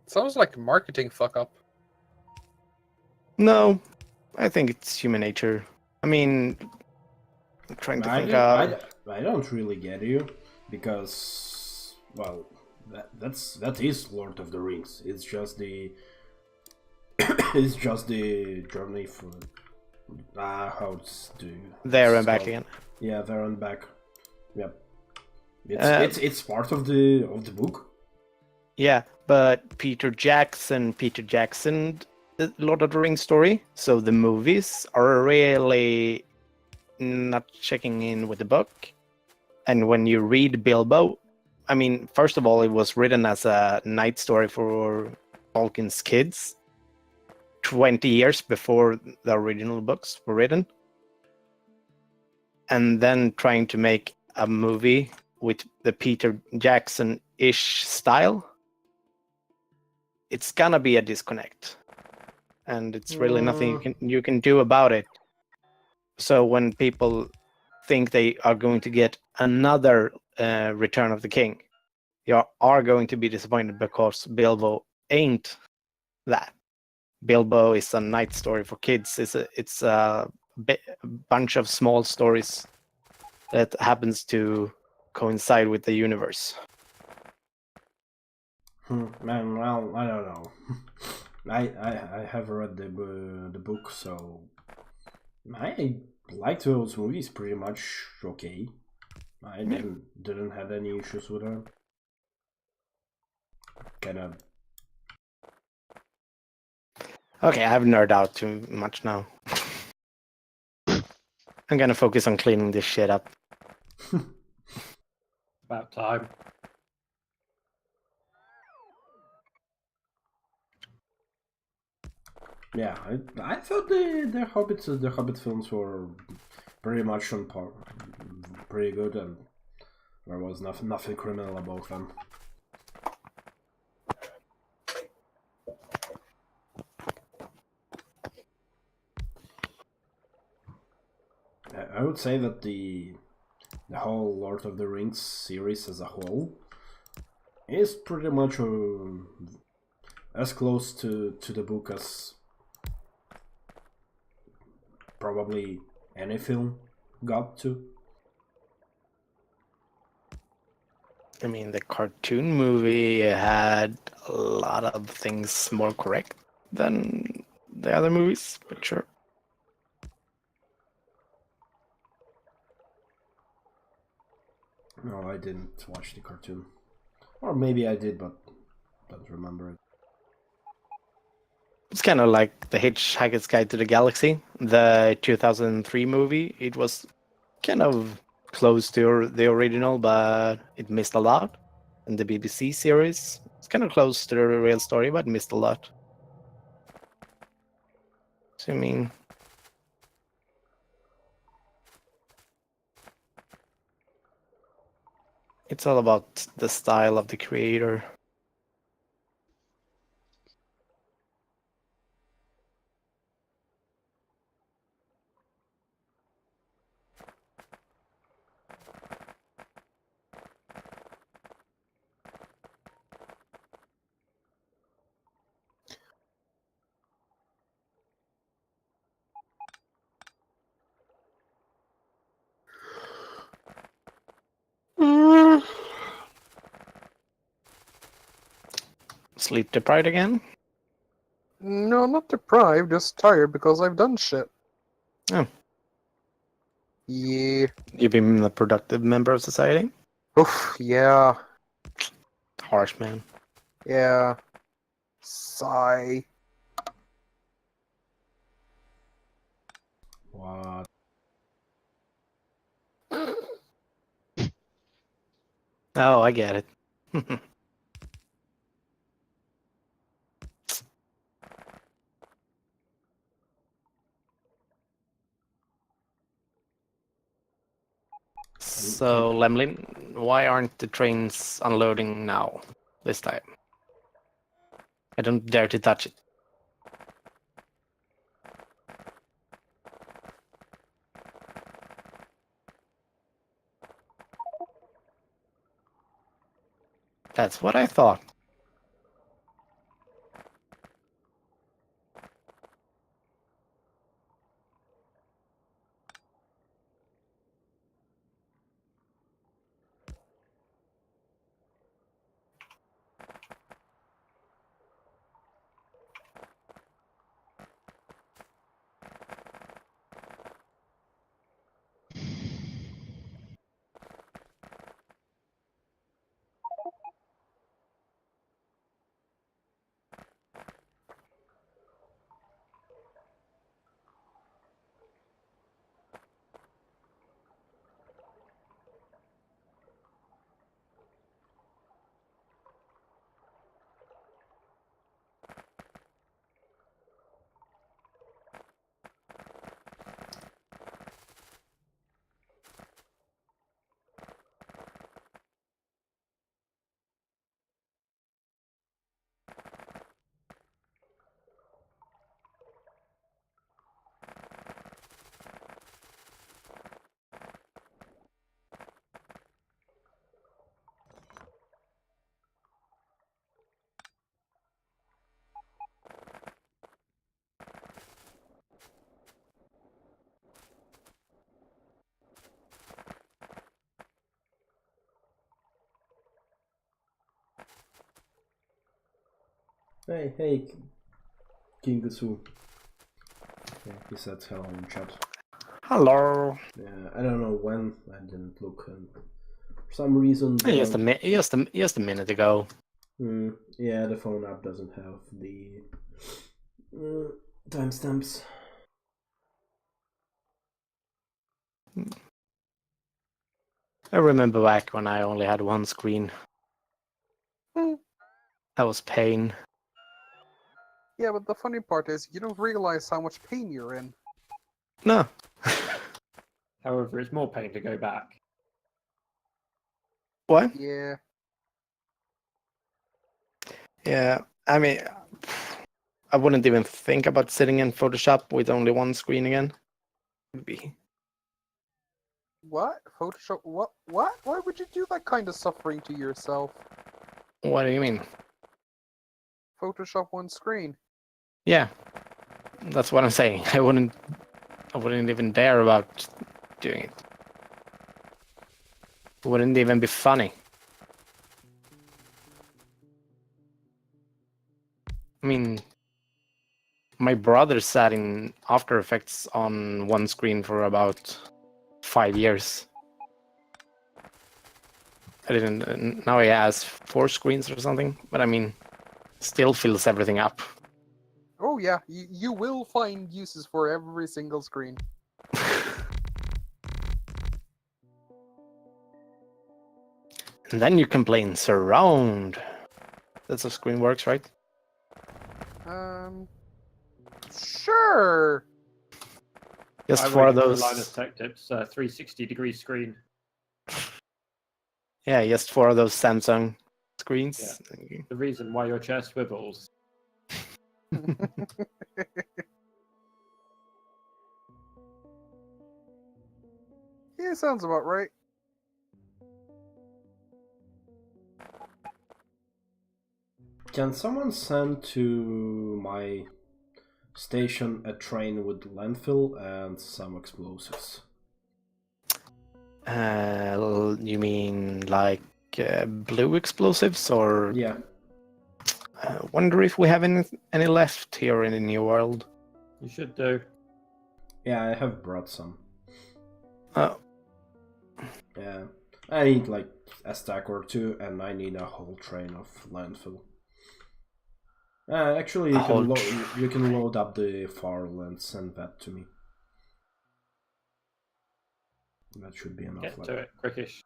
Sounds like a marketing fuck up. No, I think it's human nature. I mean, I'm trying to think I don't really get you, because, well, that is Lord of the Rings. It's just the it's just the journey for how it's do there and back again. Yeah, there and back. Yep. It's part of the book. Yeah, but Peter Jackson, the Lord of the Rings story. So the movies are really not checking in with the book. And when you read Bilbo, I mean, first of all, it was written as a night story for Tolkien's kids 20 years before the original books were written. And then trying to make a movie with the Peter Jackson-ish style, it's gonna be a disconnect. And it's really nothing you can do about it. So when people think they are going to get another Return of the King, you are going to be disappointed, because Bilbo ain't that. Bilbo is a night story for kids. It's a bunch of small stories that happens to coincide with the universe. Man, well, I don't know. I have read the book, so I liked those movies pretty much okay. I didn't have any issues with them. Kind of. Okay, I've nerded out too much now. I'm gonna focus on cleaning this shit up. About time. Yeah, I thought the Hobbit films were pretty much on par, pretty good, and there was nothing criminal about them. I would say that the whole Lord of the Rings series as a whole is pretty much as close to the book as probably any film got to. I mean, the cartoon movie had a lot of things more correct than the other movies, but sure. No, I didn't watch the cartoon. Or maybe I did, but don't remember it. It's kind of like The Hitchhiker's Guide to the Galaxy, the 2003 movie. It was kind of close to the original, but it missed a lot. And the BBC series, it's kind of close to the real story, but missed a lot. So, I mean, it's all about the style of the creator. Sleep deprived again? No, not deprived, just tired because I've done shit. Oh. Yeah. You've been a productive member of society? Oof, yeah. Harsh, man. Yeah. Sigh. What? Oh, I get it. So, Lemlin, why aren't the trains unloading now, this time? I don't dare to touch it. That's what I thought. Hey, Kingusu. Yeah, he said hello in chat. Hello. Yeah, I don't know when. I didn't look, and for some reason. Just a minute ago. Yeah, the phone app doesn't have the timestamps. I remember back when I only had one screen. That was pain. Yeah, but the funny part is you don't realize how much pain you're in. No. However, it's more pain to go back. What? Yeah. Yeah, I mean, I wouldn't even think about sitting in Photoshop with only one screen again. Would be What? Photoshop? What? What? Why would you do that kind of suffering to yourself? What do you mean? Photoshop one screen. Yeah, that's what I'm saying. I wouldn't even dare about doing it. It wouldn't even be funny. I mean, my brother sat in After Effects on one screen for about 5 years. I didn't. Now he has 4 screens or something. But I mean, still fills everything up. Oh yeah, you will find uses for every single screen. And then you complain surround. That's how screen works, right? Sure. Just I for waited for those. Linus Tech Tips 360-degree screen. Yeah, just for those Samsung screens. The reason why your chair swivels. Yeah, sounds about right. Can someone send to my station a train with landfill and some explosives? You mean like blue explosives, or? Yeah. Wonder if we have any left here in the New World. You should do. Yeah, I have brought some. Oh, Yeah. I need like a stack or two, and I need a whole train of landfill. Actually, you can load up the file and send that to me. That should be enough. Get to it, quickish.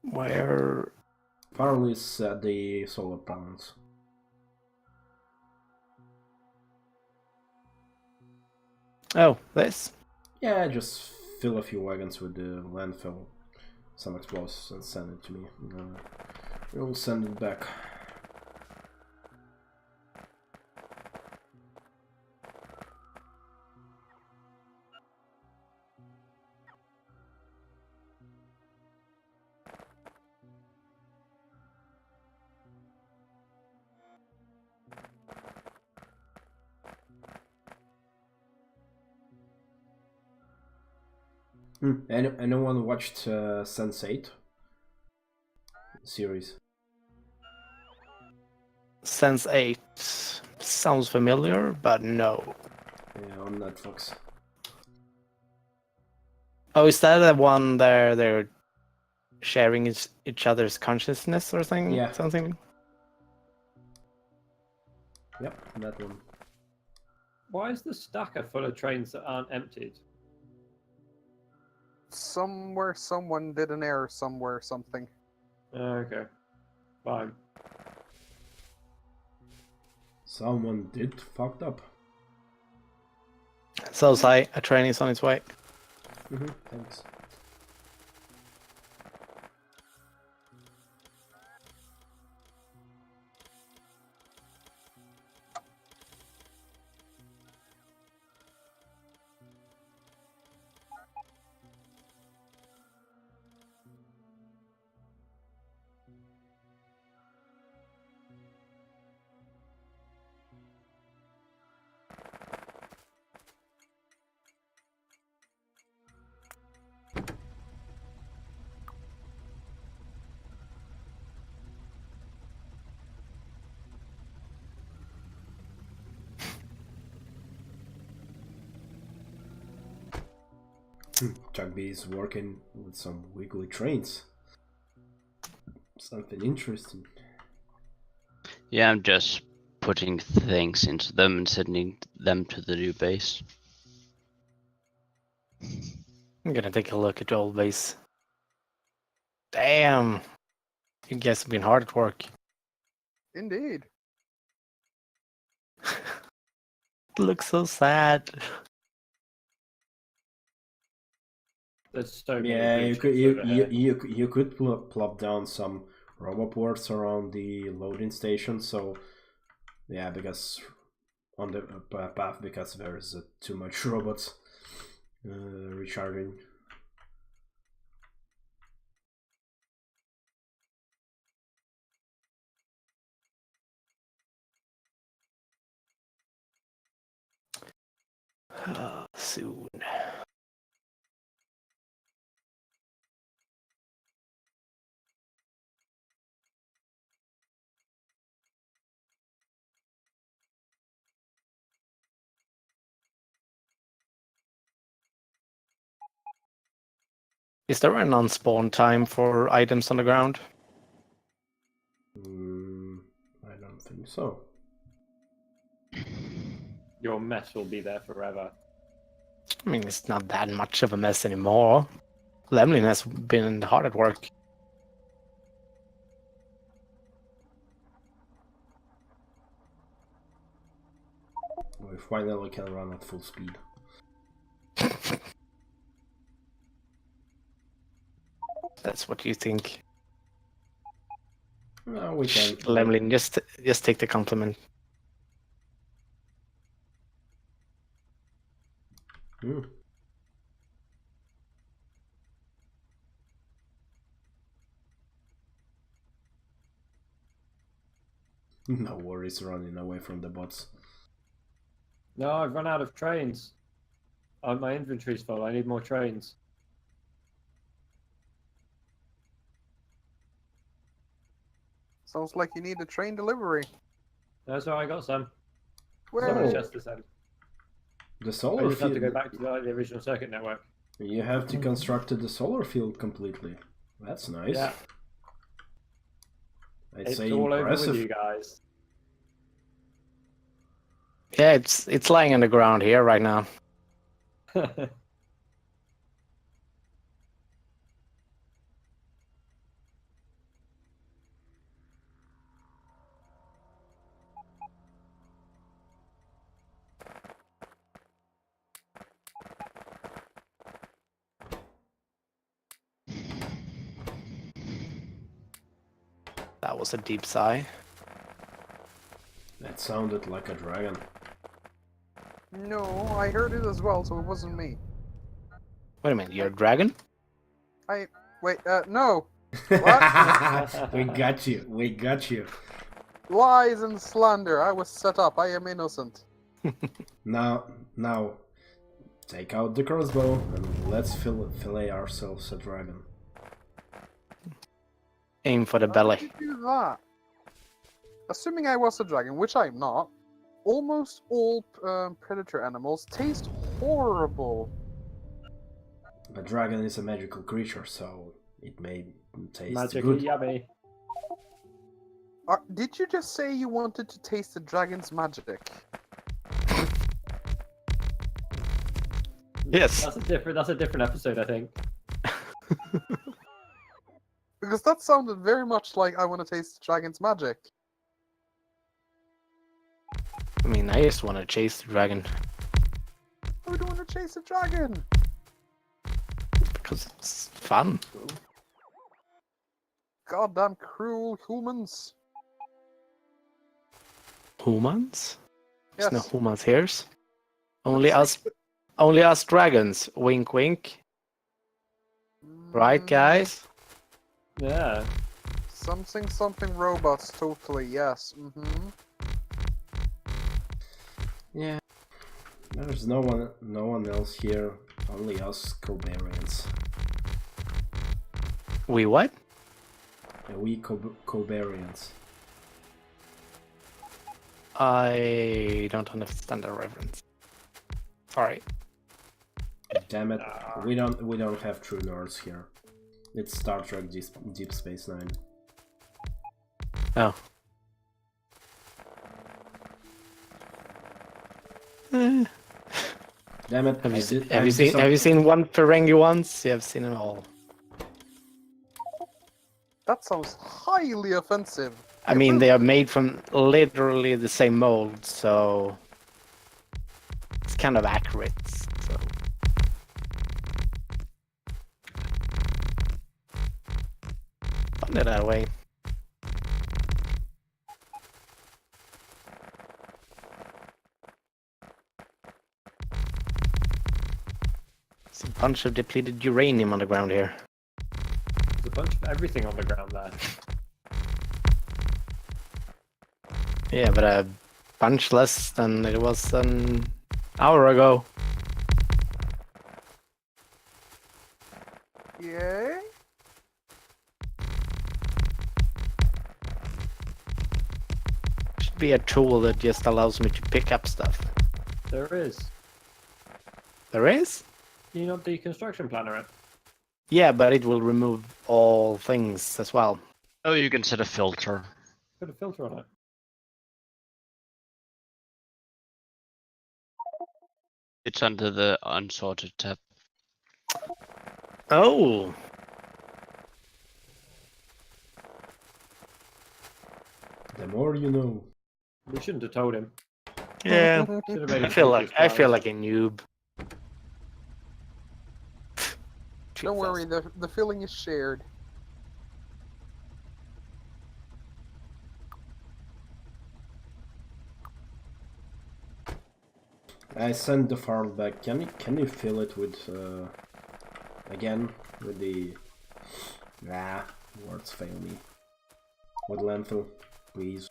where? Farl is the solar panels. Oh, this. Yeah, just fill a few wagons with the landfill, some explosives, and send it to me. We'll send it back. Anyone watched Sense8 series? Sense8 sounds familiar, but no. Yeah, on Netflix. Oh, is that the one there they're sharing each other's consciousness or something? Yeah. Something? Yep, that one. Why is the stacker full of trains that aren't emptied? Somewhere someone did an error somewhere something. Okay. Fine. Someone did fucked up. So, Sai, a train is on its way. Thanks. Chuck B is working with some wiggly trains. Something interesting. Yeah, I'm just putting things into them and sending them to the new base. I'm gonna take a look at the old base. Damn! You guys have been hard at work. Indeed. It looks so sad. There's so many. Yeah, you breaches could over here. you could plop down some roboports around the loading station. So yeah, because on the path, because there's too much robots recharging. Soon. Is there an unspawn time for items on the ground? I don't think so. Your mess will be there forever. I mean, it's not that much of a mess anymore. Lemlin has been hard at work. We finally can run at full speed. That's what you think. No, we can. Lemlin, just take the compliment. Hmm. No worries running away from the bots. No, I've run out of trains. My inventory's full. I need more trains. Sounds like you need a train delivery. That's why I got some. Where? Some on Oh. Chester said. The I solar just have to go field. back to the original circuit network. You have to construct the solar field completely. That's nice. Yeah, I'd it's say all over with impressive. you guys. Yeah, it's lying on the ground here right now. That was a deep sigh. That sounded like a dragon. No, I heard it as well, so it wasn't me. Wait a minute, you're a dragon? Wait, no. We got you. We got you. Lies and slander. I was set up. I am innocent. Now, take out the crossbow and let's fillet ourselves a dragon. Aim for the How belly. did you do that? Assuming I was a dragon, which I'm not, almost all predator animals taste horrible. The dragon is a magical creature, so it may taste Magically good. yummy. Did you just say you wanted to taste the dragon's magic? Yes. That's a different episode, I think. Because that sounded very much like I want to taste the dragon's magic. I mean, I just want to chase the dragon Why would you want to chase a dragon? because it's fun. Goddamn cruel humans. Humans? There's Yes. no humans here. Only us dragons. Wink, wink. Right, guys? Yeah. Something robots, totally, yes. Yeah. There's no one else here. Only us Cobarians. We what? We Cobarians. I don't understand the reference. Sorry. Damn it! We don't have true nerds here. It's Star Trek Deep Space Nine. Oh. Eh. Damn it! Have you seen one Ferengi once? You have seen it all. That sounds highly offensive. I mean, they are made from literally the same mold, so it's kind of accurate. So They're that way. There's a bunch of depleted uranium on the ground here. There's a bunch of everything on the ground there. Yeah, but a bunch less than it was an hour ago. Yay? Should be a tool that just allows me to pick up stuff. There is. There is? You know the construction planner it? Yeah, but it will remove all things as well. Oh, you can set a filter. Put a filter on it. It's under the unsorted tab. Oh! The more you know. We shouldn't have told him. Yeah. Should have made I him feel take his like plan. a noob. Don't worry, the feeling is shared. I sent the farm back. Can you fill it with again with the words fail me. With landfill, please.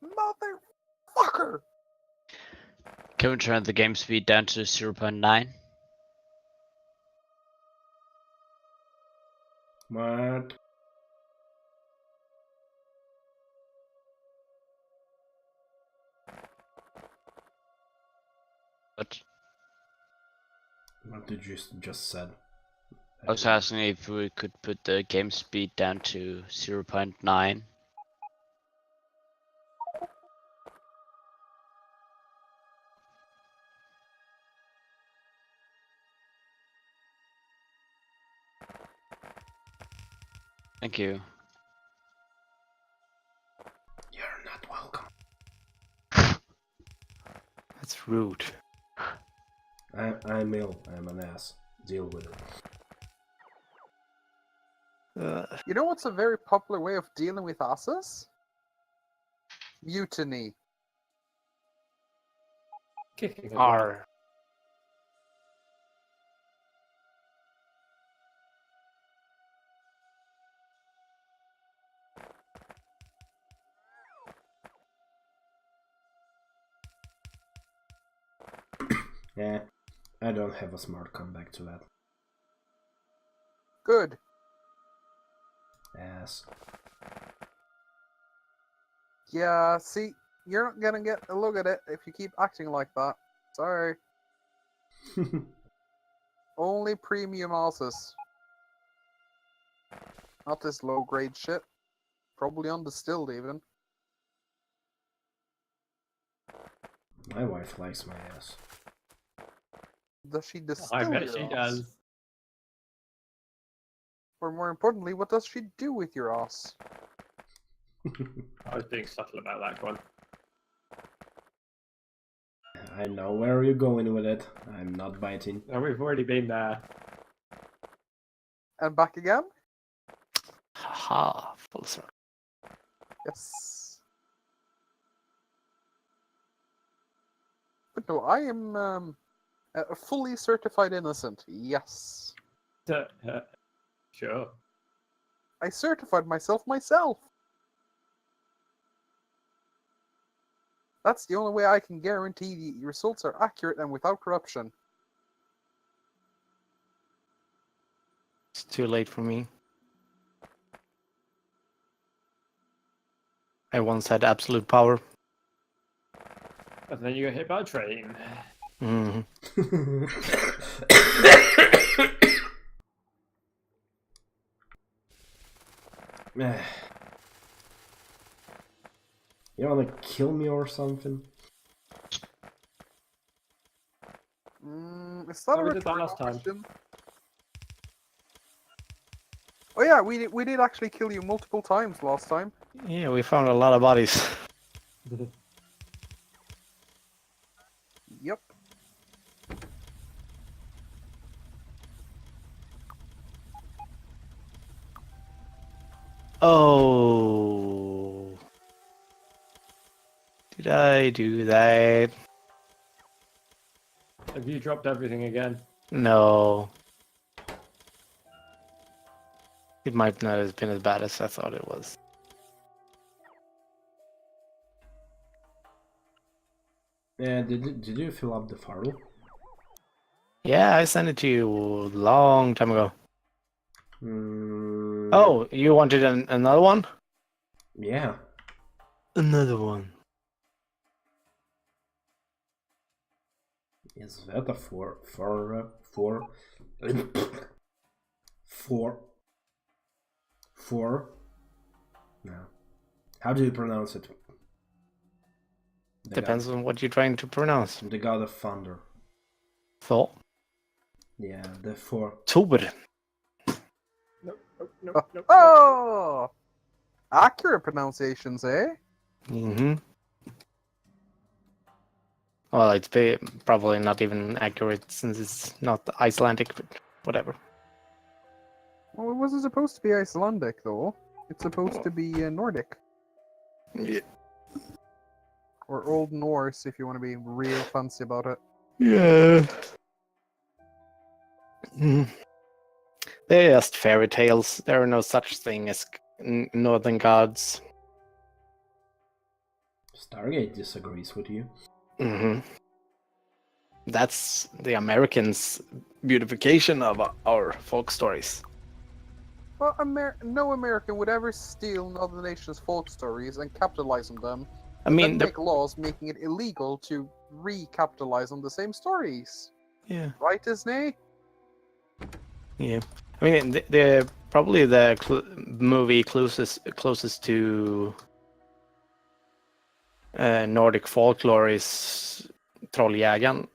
Motherfucker! Can we turn the game speed down to 0.9? What? What did you just said? I was asking if we could put the game speed down to 0.9. Thank you. You're not welcome. That's rude. I'm ill. I'm an ass. Deal with it. You know what's a very popular way of dealing with asses? Mutiny. Kicking as well. R. Yeah, I don't have a smart comeback to that. Good. Ass. Yeah, see, you're not gonna get a look at it if you keep acting like that. Sorry. Only premium asses. Not this low grade shit. Probably undistilled even. My wife likes my ass. Does she distill I bet your she ass? does. Or more importantly, what does she do with your ass? I was being subtle about that one. I know where you're going with it. I'm not biting. And we've already been there. And back again? Haha, full circle. Yes. But no, I am a fully certified innocent. Yes. Sure. I certified myself myself. That's the only way I can guarantee the results are accurate and without corruption. It's too late for me. I once had absolute power. And then you get hit by a train. Mm. You wanna kill me or something? Is that Oh, a we did that rhetorical last time. question? Oh yeah, we did actually kill you multiple times last time. Yeah, we found a lot of bodies. Yep. Oh. Did I do that? Have you dropped everything again? No. It might not have been as bad as I thought it was. Yeah, did you fill up the funnel? Yeah, I sent it to you a long time ago. Mm, Oh, you wanted another one? yeah. Another one. Is that a four? No. How do you pronounce it? Depends on what you're trying to pronounce. The god of thunder. Thor? Yeah, the four. Tober. Oh! Accurate pronunciations, eh? Mm-hmm. Well, it's probably not even accurate since it's not Icelandic, but whatever. Well, it wasn't supposed to be Icelandic, though. It's supposed to be Nordic. Yeah. Or Old Norse, if you want to be real fancy about it. Yeah. They're just fairy tales. There are no such thing as northern gods. Stargate disagrees with you. Mm-hmm. That's the Americans' beautification of our folk stories. Well, no American would ever steal another nation's folk stories and capitalize on them. I And mean, then make laws making it illegal to recapitalize on the same stories. yeah, Right, Disney? yeah. I mean, the probably the movie closest to Nordic folklore is Trolljägaren.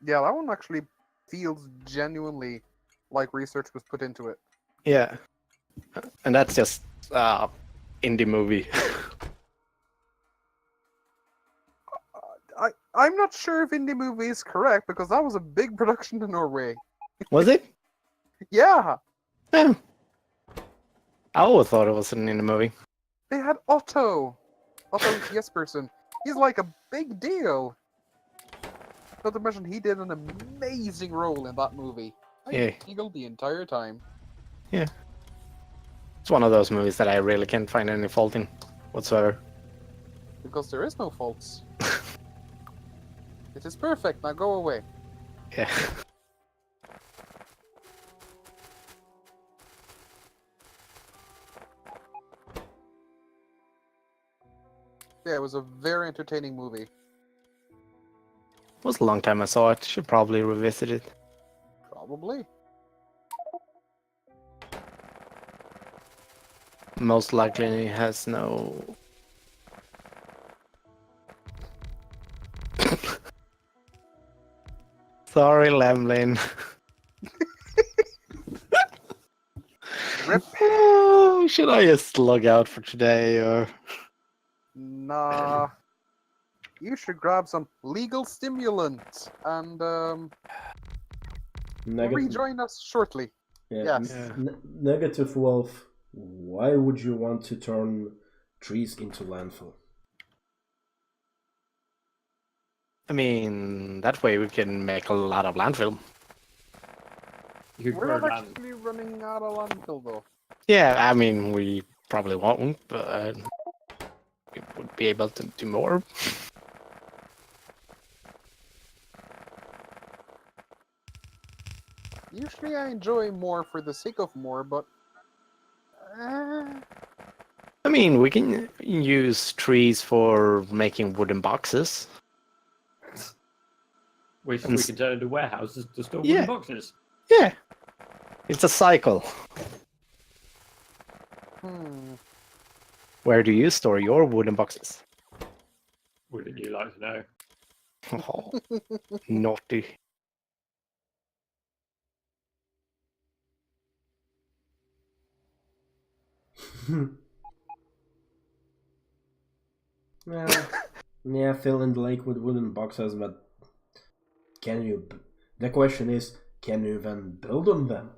Yeah, that one actually feels genuinely like research was put into it. Yeah, and that's just indie movie. I'm not sure if indie movie is correct because that was a big production in Norway. Was it? Yeah, Yeah. I always thought it was an indie movie. they had Otto Yes Person. He's like a big deal. Not to mention he did an amazing role in that movie. I Yeah. giggled the entire time. It's one of those movies that I really can't find any fault in whatsoever. Because there is no faults. It is perfect, now go away. Yeah. Yeah, it was a very entertaining movie. It was a long time I saw it. Should probably revisit it. Probably. Most likely it has no... Sorry, Lemlin. Rip. Oh, should I just log out for today, or... Nah. You should grab some legal stimulant and rejoin us shortly. Yeah. Yes. Yeah. Negative Wolf. Why would you want to turn trees into landfill? I mean, that way we can make a lot of landfill. You could We're grow not land. actually running out of landfill though. Yeah, I mean, we probably won't, but we would be able to do more. Usually I enjoy more for the sake of more, but I mean, we can use trees for making wooden boxes. We can turn into warehouses to store Yeah. wooden boxes. Yeah, it's a cycle. Where do you store your wooden boxes? Wouldn't you like to know? Oh, naughty. Yeah, fill in the lake with wooden boxes, but can you... The question is, can you then build on them?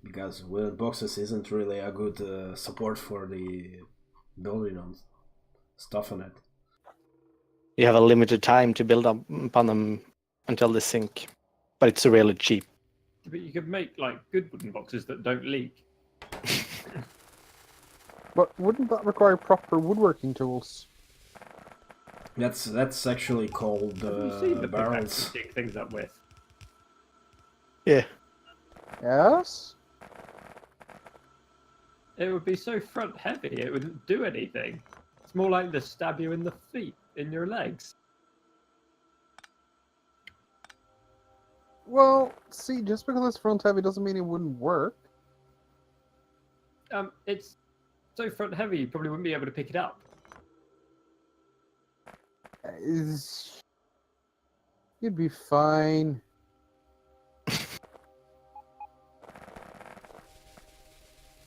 Because wooden boxes isn't really a good support for the building on stuff on it. You have a limited time to build up upon them until they sink, but it's really cheap. But you could make like good wooden boxes that don't leak. But wouldn't that require proper woodworking tools? That's actually called Have you seen the pickaxe you barrels. dig things up with? Yeah. Yes? It would be so front heavy, it wouldn't do anything. It's more like to stab you in the feet, in your legs. Well, see, just because it's front heavy doesn't mean it wouldn't work. It's so front heavy, you probably wouldn't be able to pick it up. You'd be fine.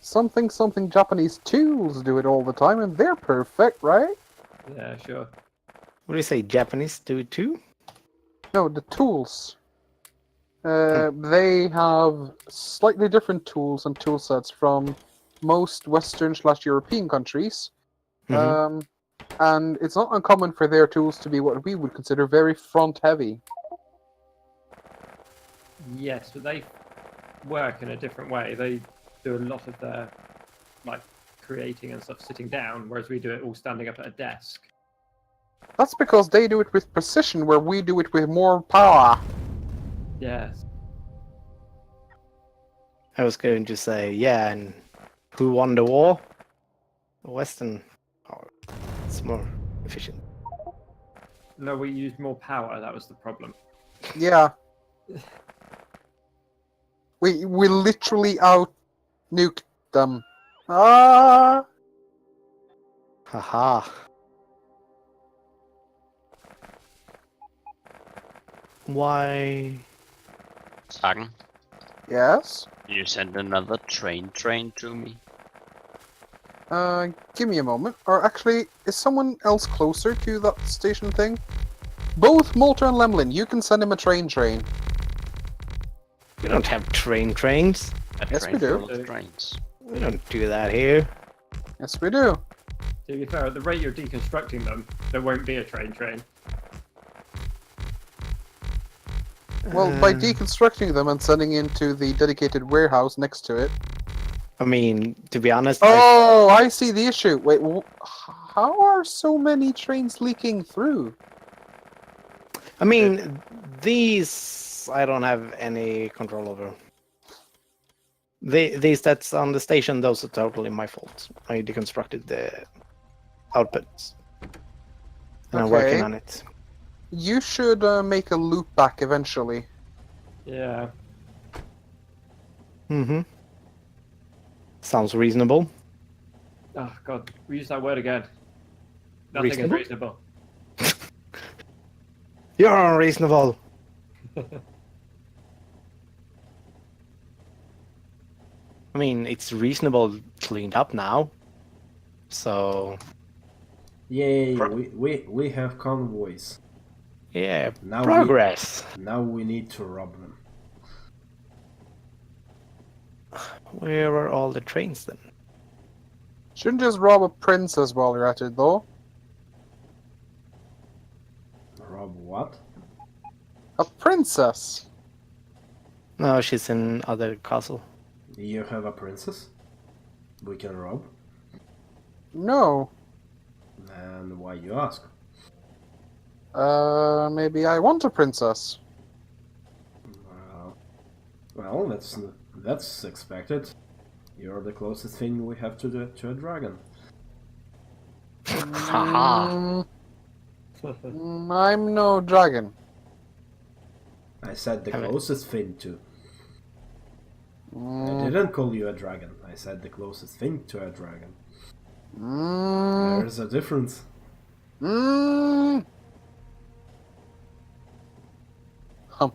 Something Japanese tools do it all the time, and they're perfect, right? Yeah, sure. What do you say, Japanese do it too? No, the tools. They have slightly different tools and tool sets from most Western/European countries. Mhm. And it's not uncommon for their tools to be what we would consider very front-heavy. Yes, but they work in a different way. They do a lot of their like creating and stuff sitting down, whereas we do it all standing up at a desk. That's because they do it with precision, where we do it with more power. Yes. I was going to say, yeah, and who won the war? The Western. Oh, it's more efficient. No, we used more power. That was the problem. Yeah. We literally out-nuked them. Ah! Haha. Why? Sagen, Yes? you send another train to me. Give me a moment. Or actually, is someone else closer to that station thing? Both Molter and Lemlin, you can send him a train. We don't have trains. A Yes, train we do. full of trains. We don't do that here. Yes, we do. To be fair, at the rate you're deconstructing them, there won't be a train. Well, by Uh, deconstructing them and sending into the dedicated warehouse next to it. I mean, to be honest, Oh, I see the issue. Wait, how are so many trains leaking through? I mean, these I don't have any control over. These that's on the station, those are totally my fault. I deconstructed the outputs. And I'm working Okay. on it. You should make a loop back eventually. Yeah. Mm-hmm. Sounds reasonable. Oh god, we use that word again. Nothing Reasonable? is reasonable. You're unreasonable. I mean, it's reasonable cleaned up now. So, Yay, we have convoys. yeah, Now progress. Now we need to rob them. Where are all the trains then? Shouldn't just rob a princess while you're at it, though. Rob what? A princess? No, she's in other castle. You have a princess? We can rob? No. And why you ask? Maybe I want a princess. Well, that's expected. You're the closest thing we have to a dragon. Haha. I'm no dragon. I said the Have it. closest thing to. I didn't call you a dragon. I said the closest thing to a dragon. There's a difference. Hump.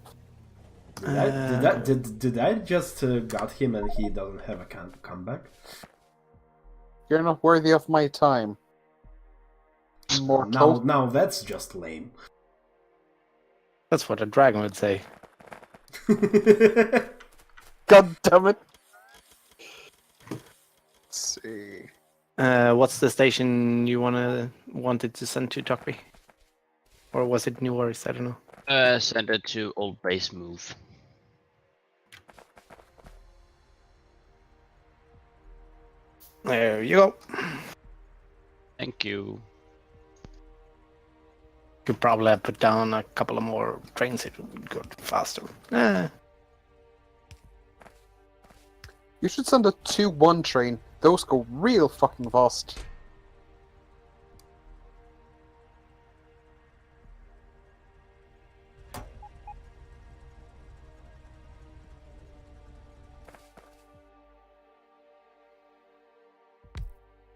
Did I just got him and he doesn't have a comeback? You're not worthy of my time. Mortal. Now that's just lame. That's what a dragon would say. God damn it. Let's see. What's the station you wanted to send to Tuckby? Or was it New Orleans? I don't know. Send it to old base move. There you go. Thank you. Could probably have put down a couple of more trains. It would go faster. You should send a 2-1 train. Those go real fucking fast.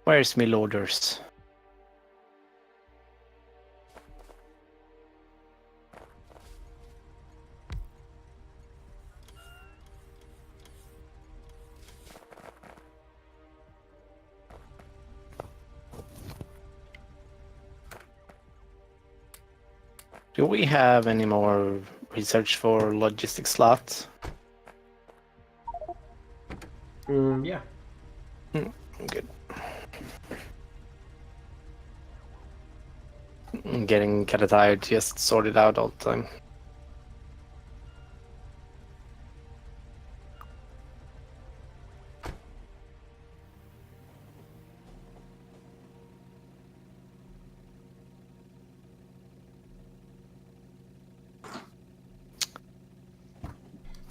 Where's me loaders? Do we have any more research for logistics slots? Yeah. Good. I'm getting kinda tired, just sort it out all the time.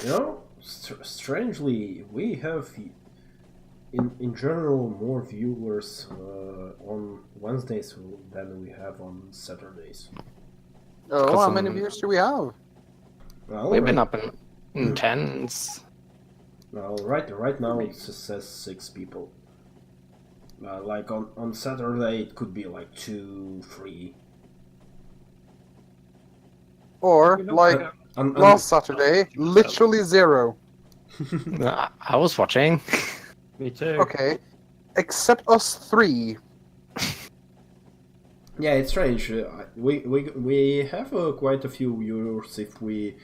You know, strangely, we have, in general, more viewers on Wednesdays than we have on Saturdays. Oh, how Cause many viewers do we have? Well, We've been up in tens. Well, right now it says 6 people. Like on Saturday, it could be like 2, 3. Or, like, last Saturday, literally 0. I was watching. Me too. Okay. Except us 3. Yeah, it's strange. We have quite a few viewers if we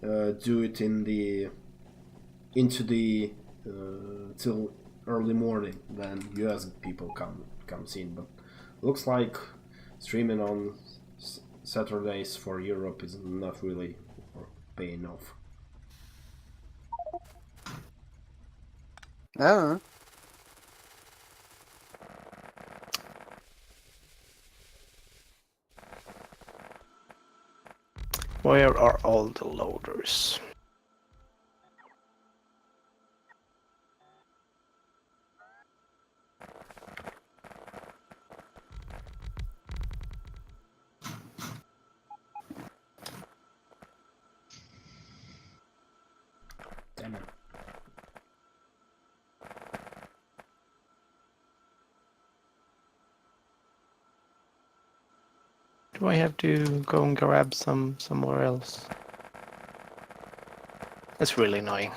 do it into the till early morning. Then US people comes in, but looks like streaming on Saturdays for Europe is not really paying off. Yeah. Where are all the loaders? Damn it. Do I have to go and grab somewhere else? That's really annoying.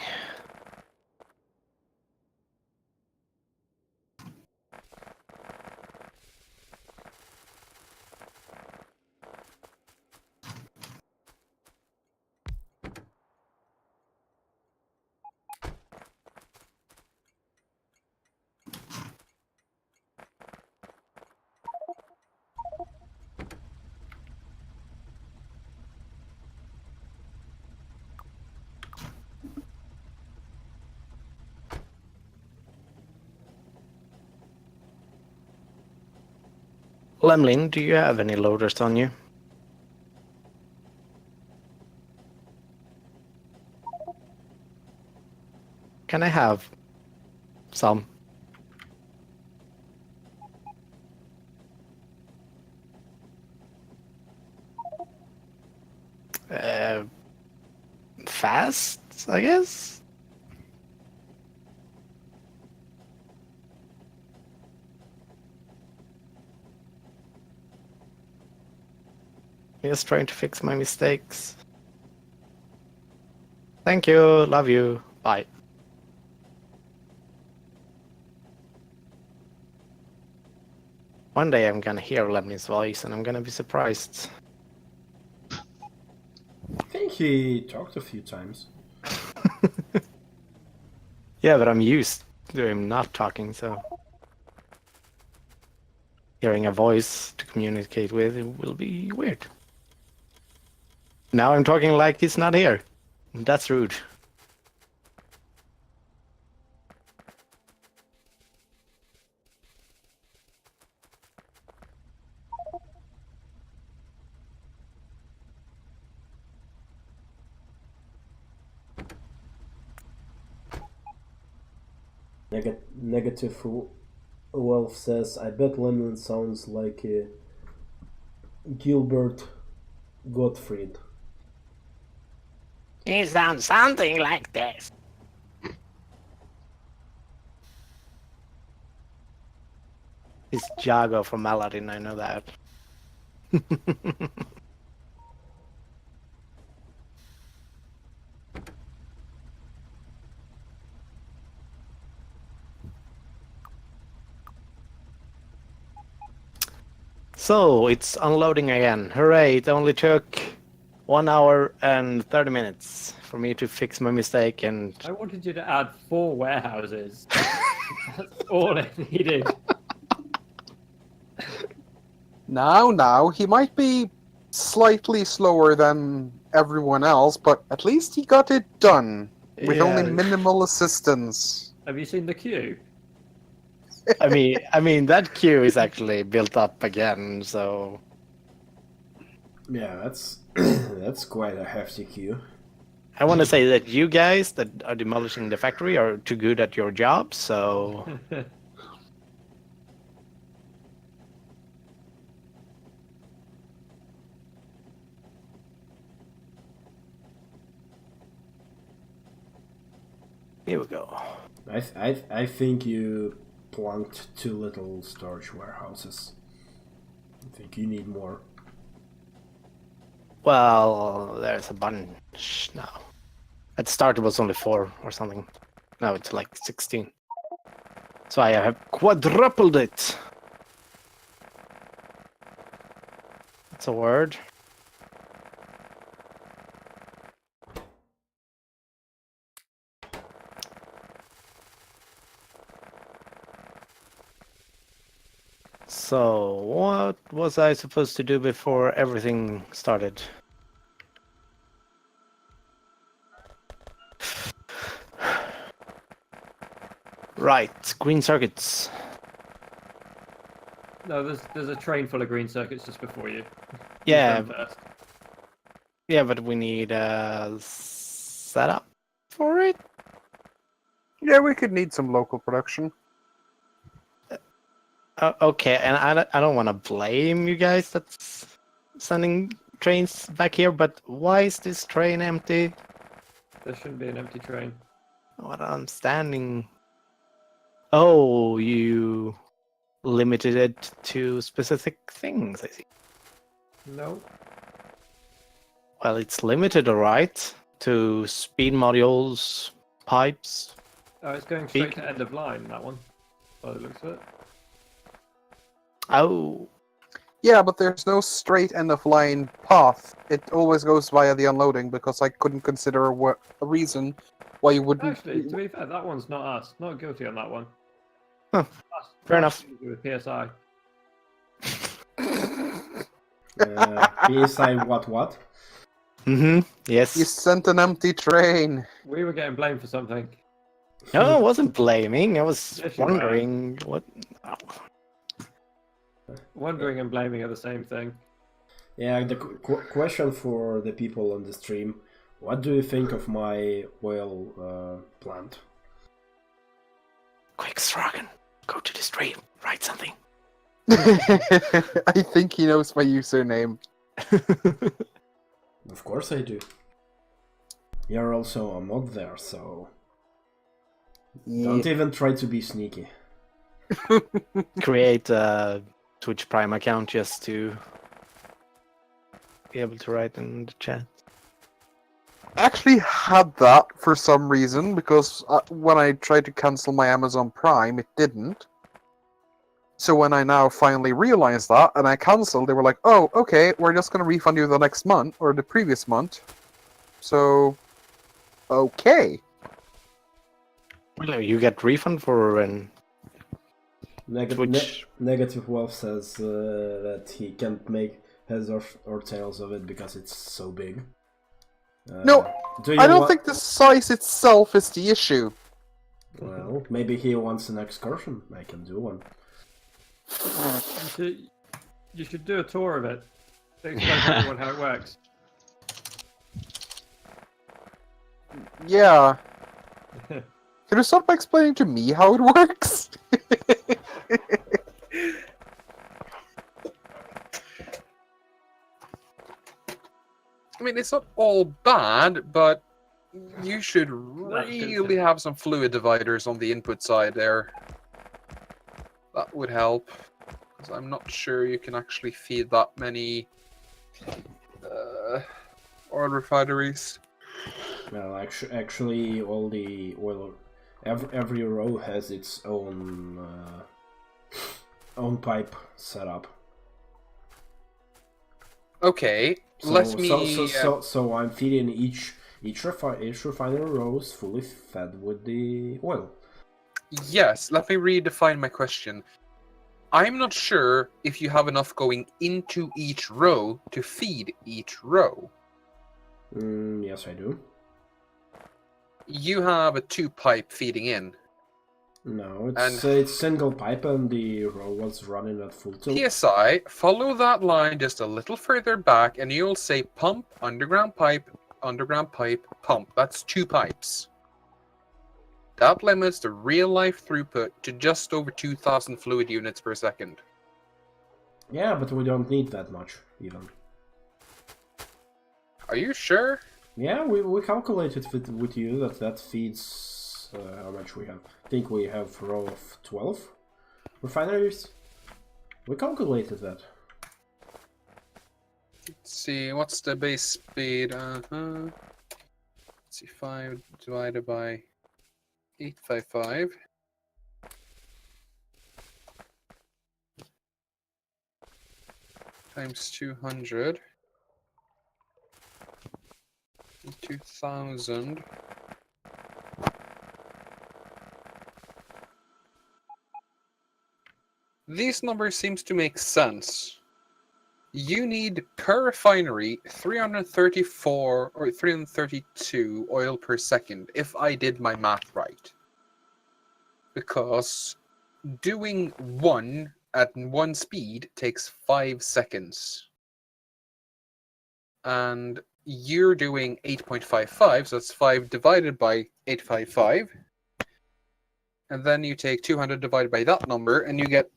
Lemlin, do you have any loaders on you? Can I have some? Fast, I guess? Just trying to fix my mistakes. Thank you, love you, bye. One day I'm gonna hear Lemny's voice and I'm gonna be surprised. I think he talked a few times. Yeah, but I'm used to him not talking, so hearing a voice to communicate with it will be weird. Now I'm talking like he's not here. That's rude. Negative Wolf says, I bet Lemon sounds like Gilbert Gottfried. He sounds something like this. It's Jago from Aladdin, I know that. So, it's unloading again. Hooray, it only took 1 hour and 30 minutes for me to fix my mistake and... I wanted you to add 4 warehouses. That's all it needed. Now, he might be slightly slower than everyone else, but at least he got it done with only minimal assistance. Have you seen the queue? I mean that queue is actually built up again, so... Yeah, that's that's quite a hefty queue. I want to say that you guys that are demolishing the factory are too good at your job, so... Here we go. I think you plunked 2 little storage warehouses. I think you need more. Well, there's a bunch now. At the start it was only 4 or something. Now it's like 16. So I have quadrupled it. That's a word. So, what was I supposed to do before everything started? Right, green circuits. No, there's a train full of green circuits just before you. Yeah, Use them first. yeah, but we need a setup for it. Yeah, we could need some local production. Okay, and I don't want to blame you guys that's sending trains back here, but why is this train empty? There shouldn't be an empty train. What I'm standing. Oh, you limited it to specific things, I see. No. Well, it's limited, alright, to speed modules, pipes. Oh, it's going straight to end of line, that one. By the looks of it. Oh, Yeah, but there's no straight end-of-line path. It always goes via the unloading because I couldn't consider a reason why you wouldn't... Actually, to be fair, that one's not us. Not guilty on that one. Huh. That's Fair enough. With PSI. PSI what? Mm-hmm. Yes. You sent an empty train. We were getting blamed for something. No, I wasn't blaming. I was Yes, you were. wondering what. Oh. Wondering and blaming are the same thing. Yeah, the question for the people on the stream: what do you think of my oil plant? Quick, Sragen, go to the stream. Write something. I think he knows my username. Of course I do. You're also a mod there, so don't even try to be sneaky. Create a Twitch Prime account just to be able to write in the chat. I actually had that for some reason because when I tried to cancel my Amazon Prime, it didn't. So when I now finally realized that and I cancelled, they were like, "Oh, okay, we're just going to refund you the next month or the previous month." So, okay. Well, you get refund for an Negative Wolf says that he can't make heads or tails of it because it's so big. No, I don't want... think the size itself is the issue. Well, maybe he wants an excursion. I can do one. You should do a tour of it. Explain to everyone how it works. Yeah. Can you start by explaining to me how it works? I mean, it's not all bad, but you should really have some fluid dividers on the input side there. That would help, because I'm not sure you can actually feed that many oil refineries. Well, actually, all the oil, every row has its own pipe setup. Okay, so I'm feeding each refinery rows fully fed with the oil. Yes, let me redefine my question. I'm not sure if you have enough going into each row to feed each row. Yes, I do. You have a 2-pipe feeding in. No, it's single pipe and the row was running at full tilt. PSI, follow that line just a little further back and you'll say pump, underground pipe, pump. That's 2 pipes. That limits the real-life throughput to just over 2,000 fluid units per second. Yeah, but we don't need that much, even. Are you sure? Yeah, we calculated with you that feeds how much we have. I think we have a row of 12 refineries. We calculated that. Let's see, what's the base speed? Let's see, 5 divided by 855. Times 200. 2,000. These numbers seems to make sense. You need per refinery 334 or 332 oil per second, if I did my math right. Because doing one at one speed takes 5 seconds. And you're doing 8.55, so that's 5 divided by 855. And then you take 200 divided by that number, and you get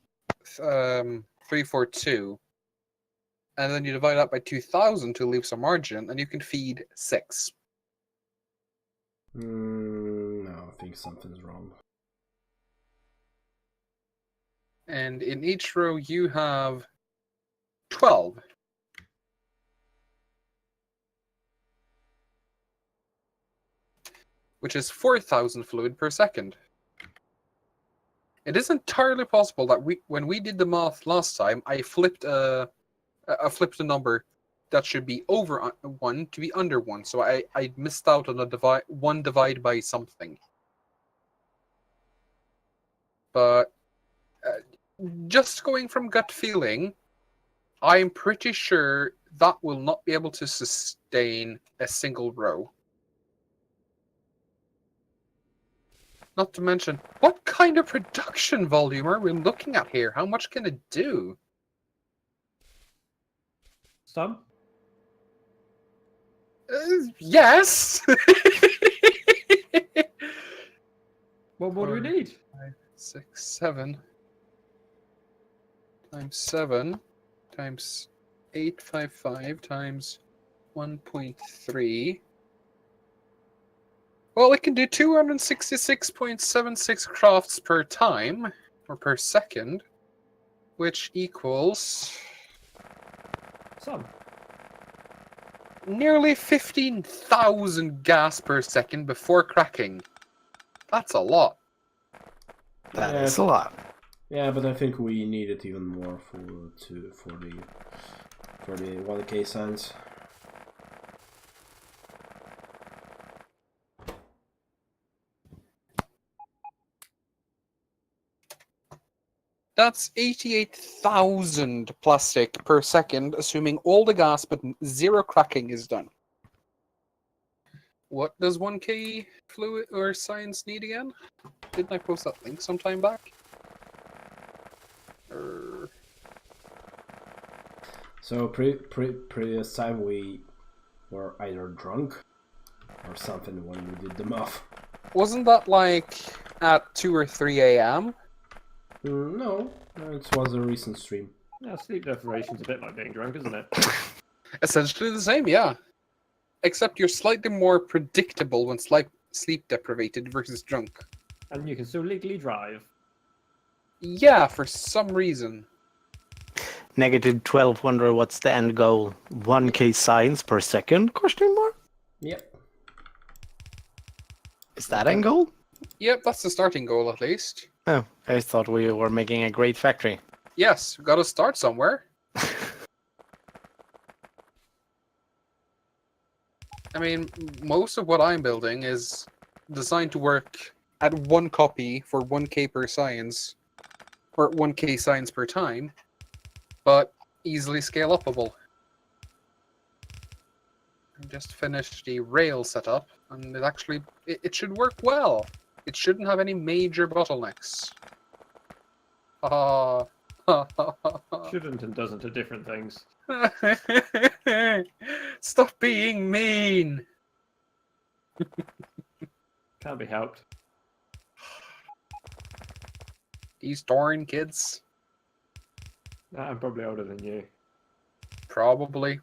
342. And then you divide that by 2,000 to leave some margin, and you can feed 6. No, I think something's wrong. And in each row you have 12. Which is 4,000 fluid per second. It is entirely possible that when we did the math last time, I flipped a number that should be over 1 to be under 1. So I missed out on a one divide by something. But just going from gut feeling, I'm pretty sure that will not be able to sustain a single row. Not to mention, what kind of production volume are we looking at here? How much can it do? Some? Yes! Well, what do we need? 5, 6, 7. Times 7. Times 855 times 1.3. Well, it can do 266.76 crafts per time, or per second, which equals Some. nearly 15,000 gas per second before cracking. That's a lot. That is a lot. Yeah, but I think we need it even more for the 1K signs. That's 88,000 plastic per second, assuming all the gas but zero cracking is done. What does 1K fluid or science need again? Didn't I post that link sometime back? So previous time we were either drunk or something when we did the math. Wasn't that like at 2 or 3 a.m.? No, it was a recent stream. Yeah, sleep deprivation's a bit like being drunk, isn't it? Essentially the same, yeah. Except you're slightly more predictable when sleep deprivated versus drunk. And you can still legally drive. Yeah, for some reason. Negative 12, wonder what's the end goal? 1K signs per second? Question mark? Yep. Is that end goal? Yep, that's the starting goal at least. Oh, I thought we were making a great factory. Yes, we gotta start somewhere. I mean, most of what I'm building is designed to work at 1 copy for 1K per science, or 1K science per time, but easily scale upable. I just finished the rail setup, and it should work well. It shouldn't have any major bottlenecks. Ha Shouldn't and doesn't are different things. Stop being mean! Can't be helped. These darn kids. I'm probably older than you. Probably.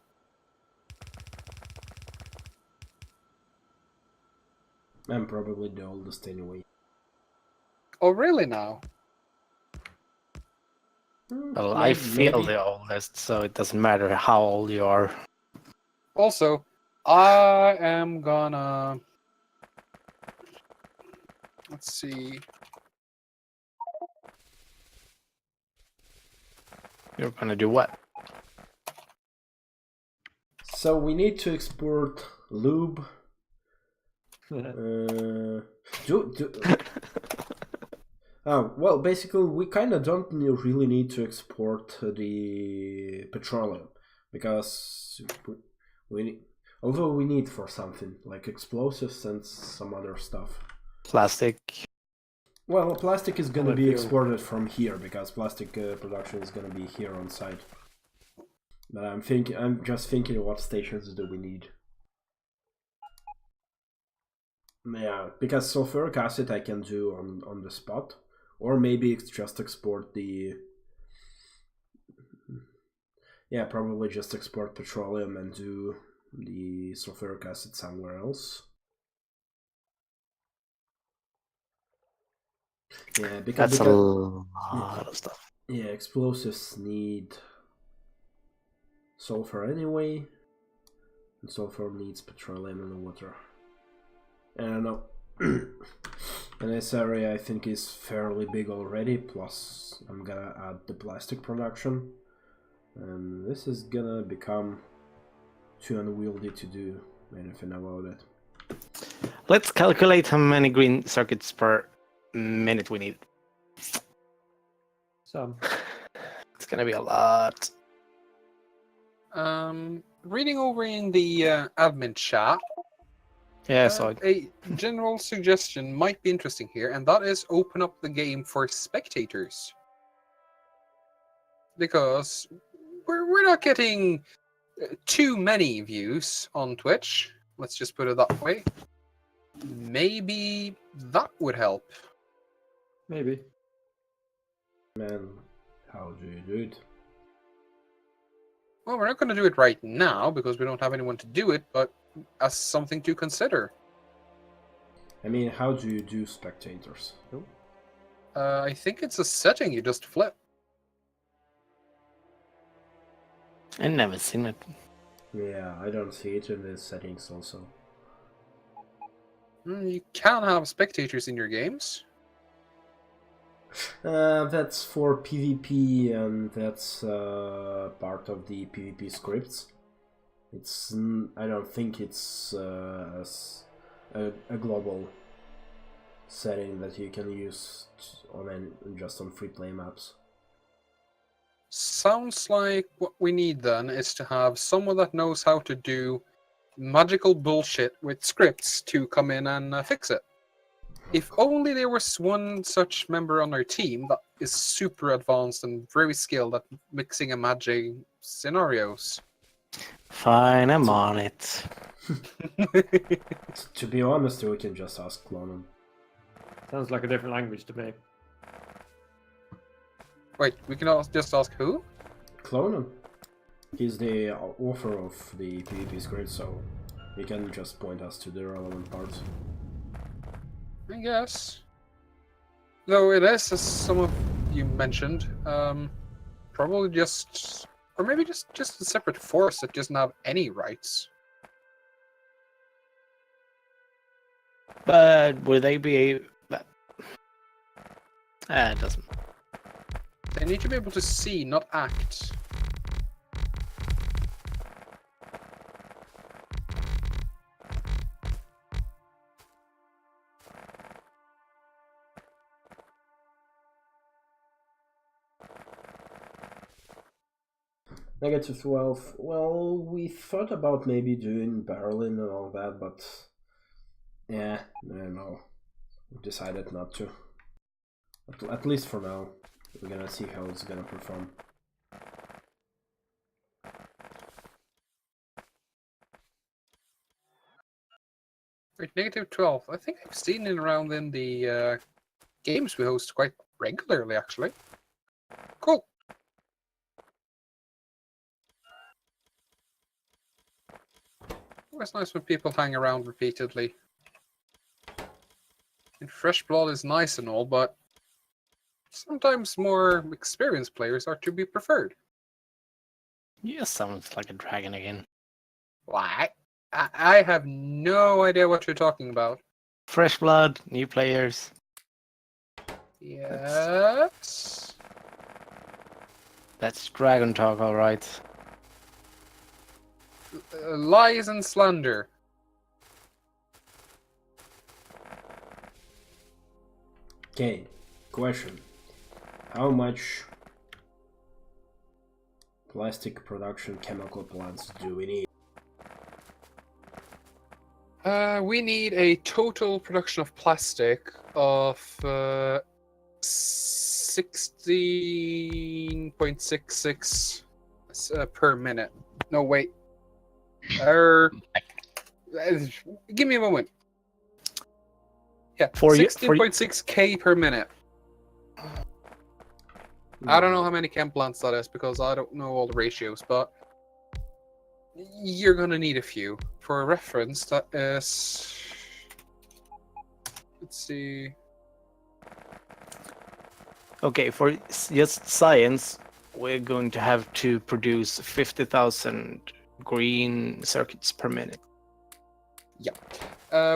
I'm probably the oldest anyway. Oh, really now? Well, I feel the oldest, so it doesn't matter how old you are. Also, I am gonna... Let's see. You're gonna do what? So we need to export lube. Oh, well, basically we kind of don't really need to export the petroleum because although we need for something like explosives and some other stuff. Plastic. Well, plastic is gonna Well, be if you- exported from here because plastic production is gonna be here on site. But I'm just thinking what stations do we need. Yeah, because sulfuric acid I can do on the spot, or maybe it's just export the. Yeah, probably just export petroleum and do the sulfuric acid somewhere else. Yeah, because That's a lot of stuff. yeah, explosives need sulfur anyway, and sulfur needs petroleum and water. I don't know. And this area I think is fairly big already, plus I'm gonna add the plastic production. And this is gonna become too unwieldy to do anything about it. Let's calculate how many green circuits per minute we need. Some. It's gonna be a lot. Reading over in the admin chat, Yeah, so a general suggestion might be interesting here, and that is open up the game for spectators. Because we're not getting too many views on Twitch. Let's just put it that way. Maybe that would help. Maybe. Man, how do you do it? Well, we're not going to do it right now because we don't have anyone to do it, but as something to consider. I mean, how do you do spectators? I think it's a setting you just flip. I've never seen it. Yeah, I don't see it in the settings also. You can have spectators in your games. That's for PvP, and that's part of the PvP scripts. I don't think it's a global setting that you can use just on free play maps. Sounds like what we need then is to have someone that knows how to do magical bullshit with scripts to come in and fix it. If only there was one such member on our team that is super advanced and very skilled at mixing and matching scenarios. Fine, I'm on it. To be honest, we can just ask Clonon. Sounds like a different language to me. Wait, we can just ask who? Clonon. He's the author of the PvP script, so he can just point us to the relevant parts. I guess. Though it is, as some of you mentioned, probably just, or maybe just a separate force that doesn't have any rights. But will they be? It doesn't. They need to be able to see, not act. -12. Well, we thought about maybe doing barreling and all that, but yeah, no. We decided not to. At least for now. We're gonna see how it's gonna perform. Wait, -12. I think I've seen it around in the games we host quite regularly, actually. Cool. It's nice when people hang around repeatedly. And fresh blood is nice and all, but sometimes more experienced players are to be preferred. Yeah, sounds like a dragon again. What? I have no idea what you're talking about. Fresh blood, new players. Yes. That's dragon talk, all right. Lies and slander. Okay, question. How much plastic production chemical plants do we need? We need a total production of plastic of 16.66 per minute. No, wait. Give me a moment. Yeah, 16.6k per minute. I don't know how many chem plants that is because I don't know all the ratios, but you're gonna need a few. For reference, that is... Let's see... Okay, for just science, we're going to have to produce 50,000 green circuits per minute. Yeah.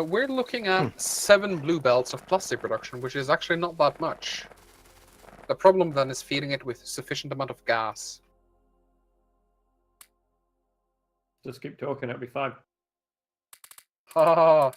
We're looking at 7 blue belts of plastic production, which is actually not that much. The problem then is feeding it with sufficient amount of gas. Just keep talking, it'll be fine. Ha!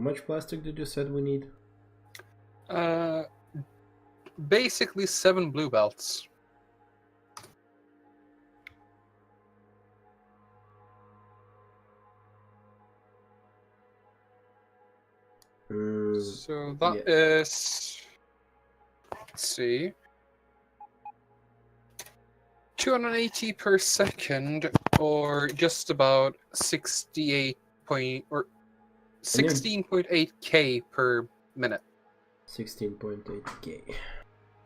much plastic did you said we need? Basically 7 blue belts. So that is, let's see, 280 per second, or just about 16.8k per minute. 16.8k.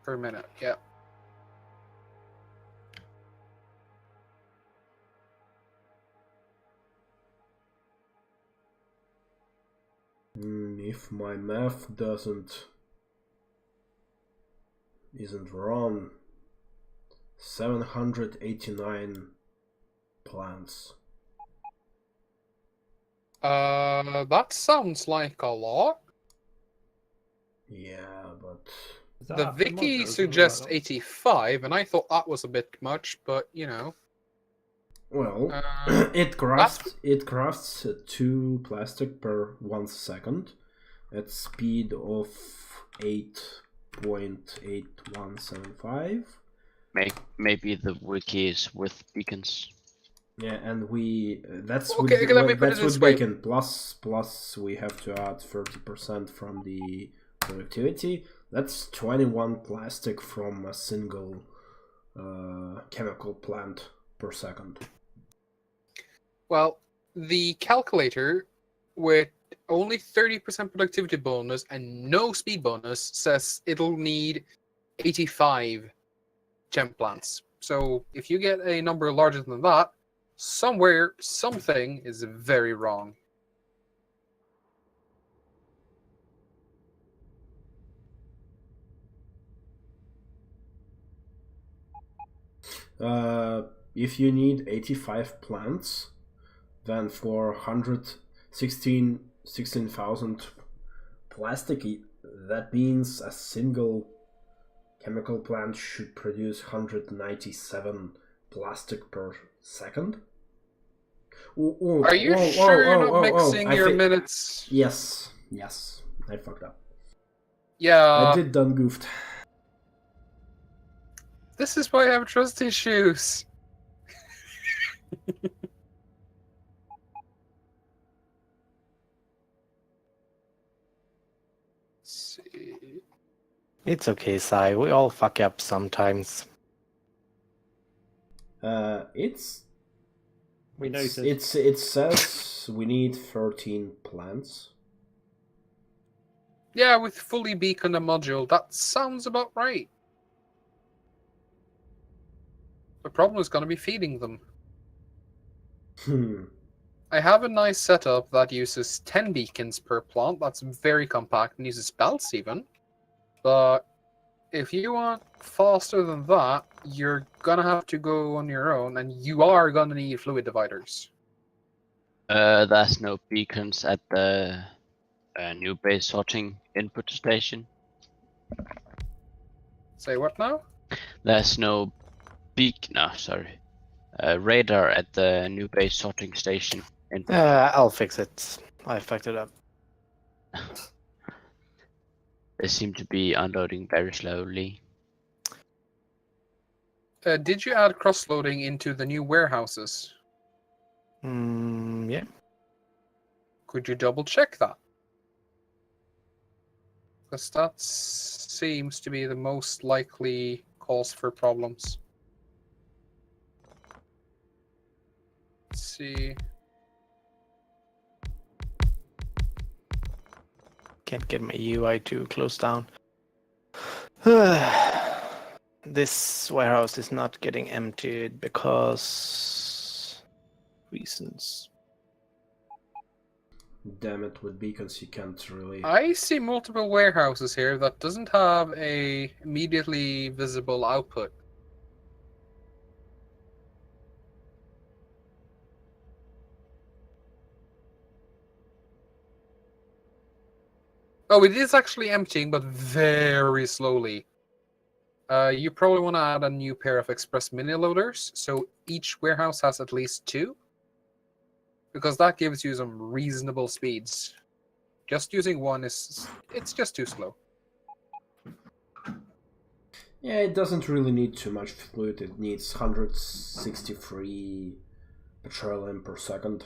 Per minute, yeah. If my math isn't wrong, 789 plants. That sounds like a lot. Yeah, but The wiki suggests 85, and I thought that was a bit much, but you know. well, it crafts 2 plastic per 1 second at speed of 8.8175. Maybe the wiki is with beacons. Yeah, and that's okay, let me put it this way. beacon plus we have to add 30% from the productivity. That's 21 plastic from a single chemical plant per second. Well, the calculator with only 30% productivity bonus and no speed bonus says it'll need 85 gem plants. So if you get a number larger than that, somewhere something is very wrong. If you need 85 plants, then for 16,000 plastic, that means a single chemical plant should produce 197 plastic per second. Are you sure you're not mixing your minutes? Yes, I fucked up. Yeah. I did done goofed. This is why I have trust issues. Let's see. It's okay, Sai. We all fuck up sometimes. We noticed. It says we need 13 plants. Yeah, with fully beacon a module, that sounds about right. The problem is going to be feeding them. I have a nice setup that uses 10 beacons per plant. That's very compact and uses belts even. But if you want faster than that, you're going to have to go on your own, and you are going to need fluid dividers. There's no beacons at the new base sorting input station. Say what now? There's no radar at the new base sorting station. I'll fix it. I fucked it up. They seem to be unloading very slowly. Did you add cross-loading into the new warehouses? Yeah. Could you double-check that? Because that seems to be the most likely cause for problems. Let's see. Can't get my UI to close down. This warehouse is not getting emptied because reasons. Damn it, with beacons you can't really... I see multiple warehouses here that doesn't have a immediately visible output. Oh, it is actually emptying, but very slowly. You probably want to add a new pair of express mini loaders, so each warehouse has at least 2. Because that gives you some reasonable speeds. Just using one it's just too slow. Yeah, it doesn't really need too much fluid. It needs 163 petroleum per second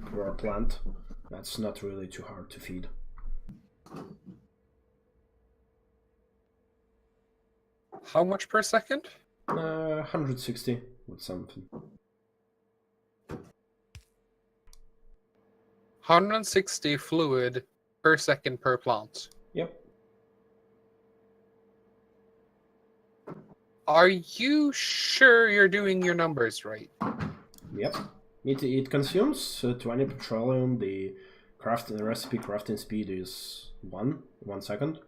per plant. That's not really too hard to feed. How much per second? 160 with something. 160 fluid per second per plant. Yep. Are you sure you're doing your numbers right? Yep. It consumes 20 petroleum. The recipe crafting speed is 1 second.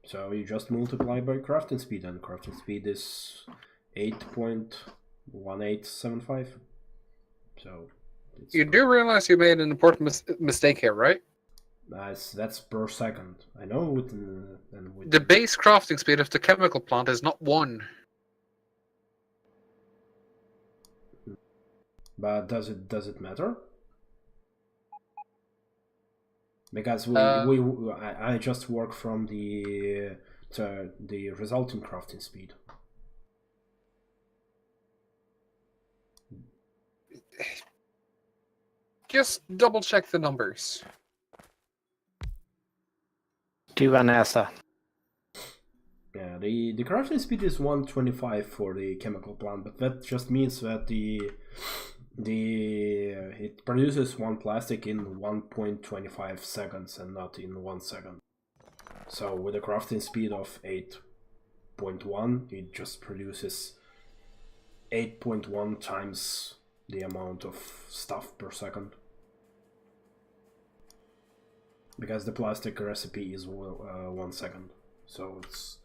So you just multiply by crafting speed, and crafting speed is 8.1875. So You do realize you made an important mistake here, right? that's per second. I know with The base crafting speed of the chemical plant is not 1. But does it matter? Because I just work from the resulting crafting speed. Just double check the numbers. To Vanessa. Yeah, the crafting speed is 125 for the chemical plant, but that just means that it produces one plastic in 1.25 seconds and not in 1 second. So with a crafting speed of 8.1, it just produces 8.1 times the amount of stuff per second. Because the plastic recipe is 1 second, so it's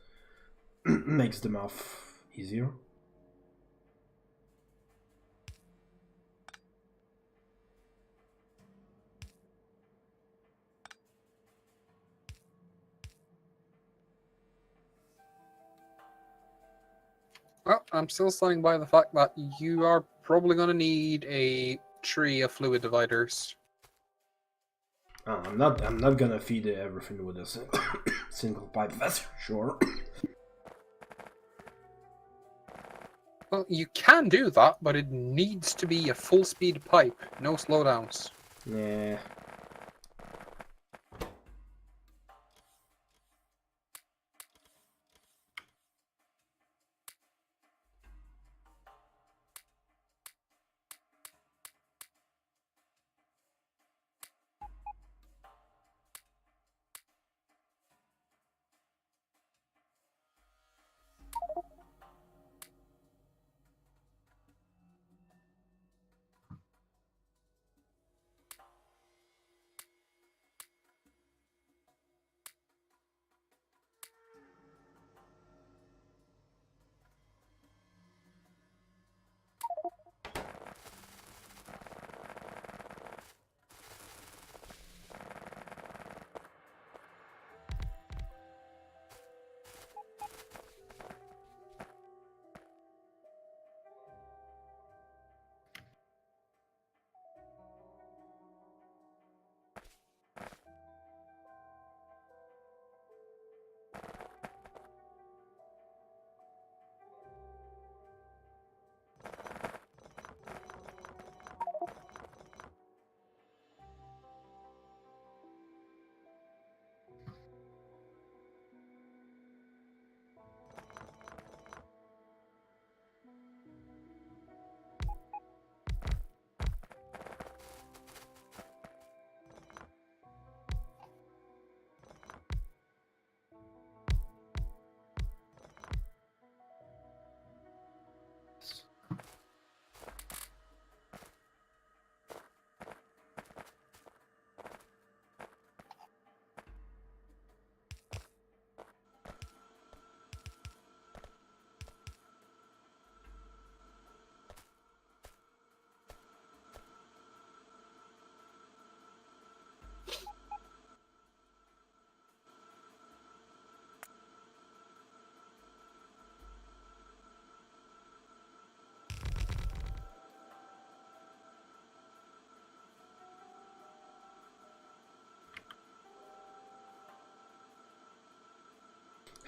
makes the math easier. Well, I'm still standing by the fact that you are probably going to need a tree of fluid dividers. I'm not gonna feed everything with a single pipe, that's for sure. Well, you can do that, but it needs to be a full-speed pipe, no slowdowns. Yeah.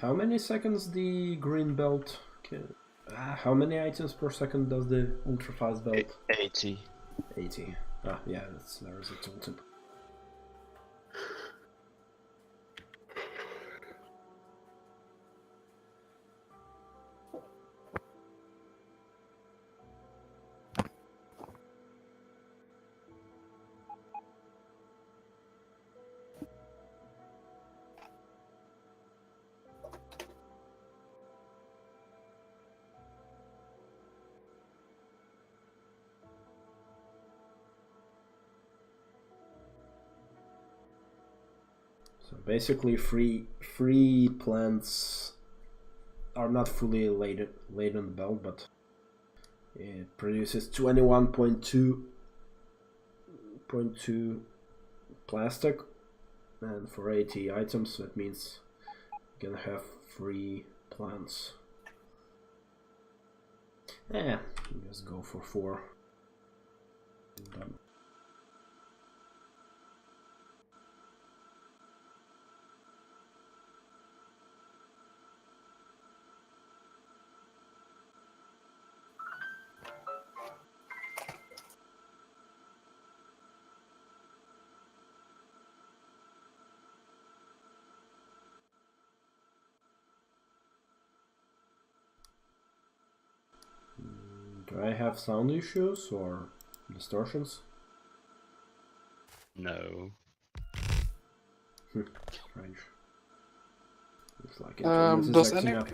How many seconds the green belt can... how many items per second does the ultra fast belt? 80. 80. Ah, yeah, there's a tooltip. So basically, free plants are not fully laid on the belt, but it produces 21.2 plastic, and for 80 items, that means you can have free plants. Yeah, just go for 4. Done. Do I have sound issues or distortions? No. Strange. Looks like internet is acting up.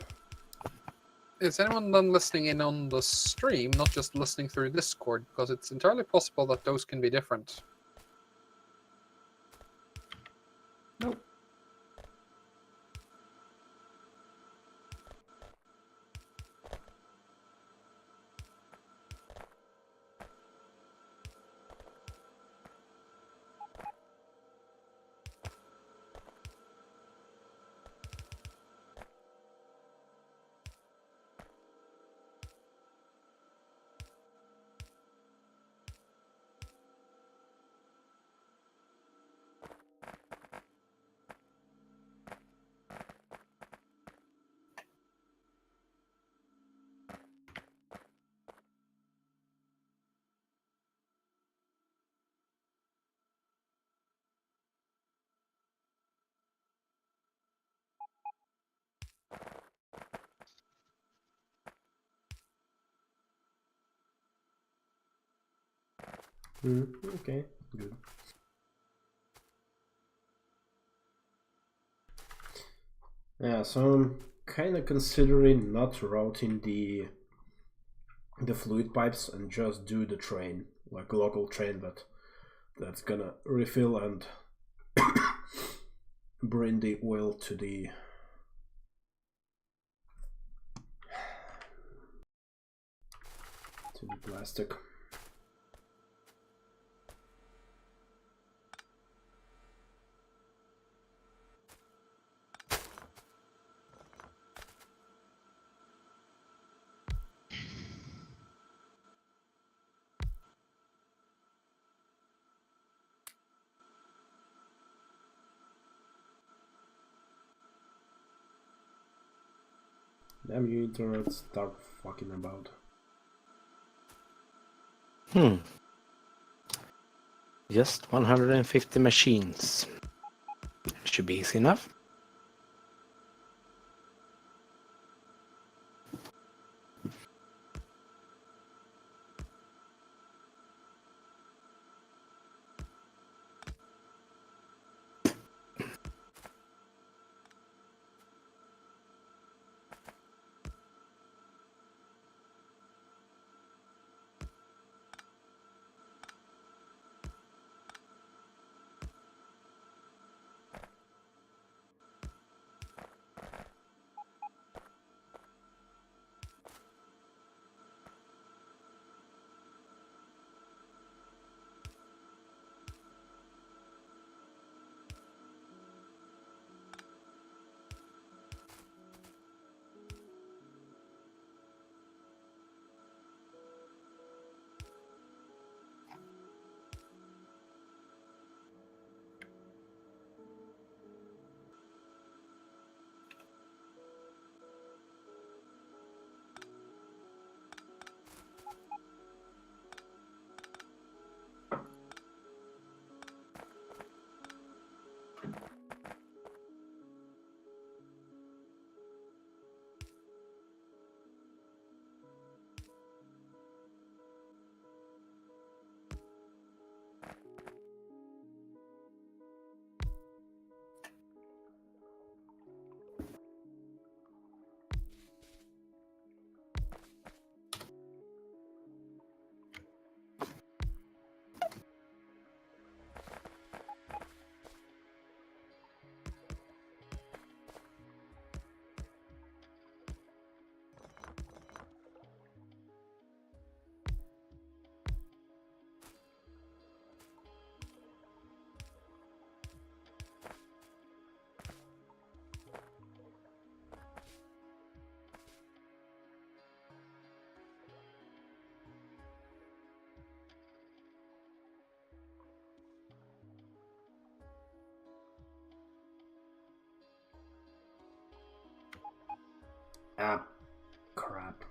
Is anyone then listening in on the stream, not just listening through Discord? Because it's entirely possible that those can be different. Nope. Okay, good. Yeah, so I'm kind of considering not routing the fluid pipes and just do the train, like a local train that's gonna refill and bring the oil to the plastic. Damn you, internet, stop fucking about. Just 150 machines. Should be easy enough. Ah, crap.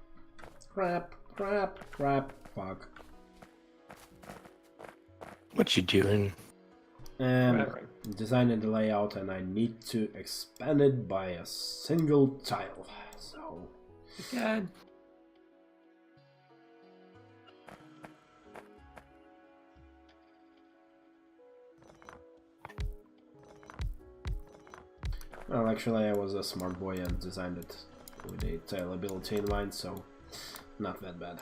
Fuck. What you doing? Raring. Designing the layout, and I need to expand it by a single tile. So Again. well, actually, I was a smart boy and designed it with a tile ability in mind, so not that bad.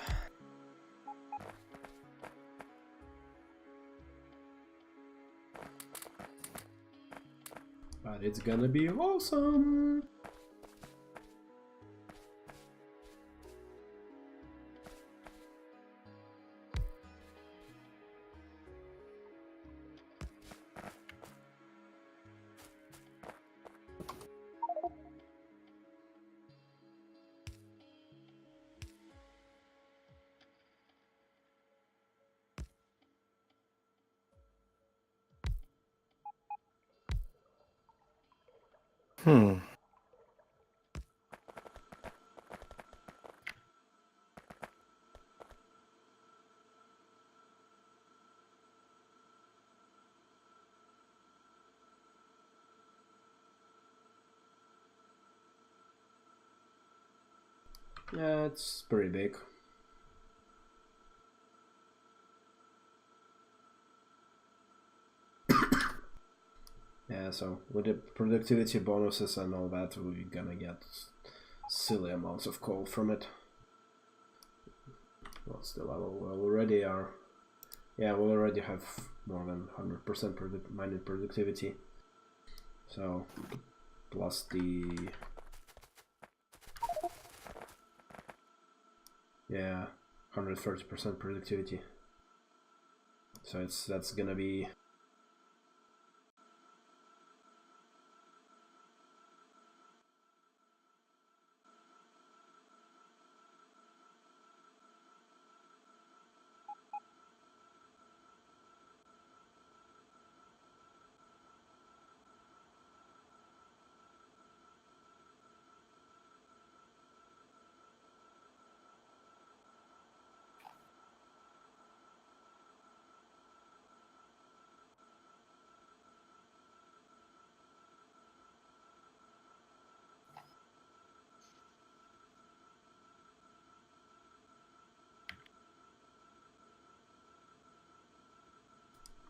But it's gonna be awesome! Hmm. Yeah, it's pretty big. Yeah, so with the productivity bonuses and all that, we're gonna get silly amounts of coal from it. Well, still, we already are. Yeah, we already have more than 100% mining productivity. So, plus the. Yeah, 130% productivity. So that's gonna be.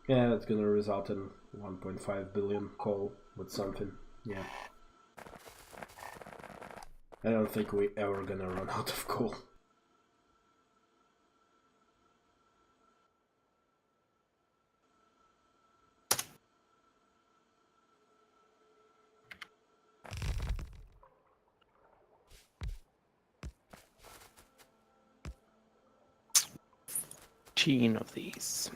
Yeah, it's gonna result in 1.5 billion coal with something. Yeah. I don't think we ever gonna run out of coal. Of these.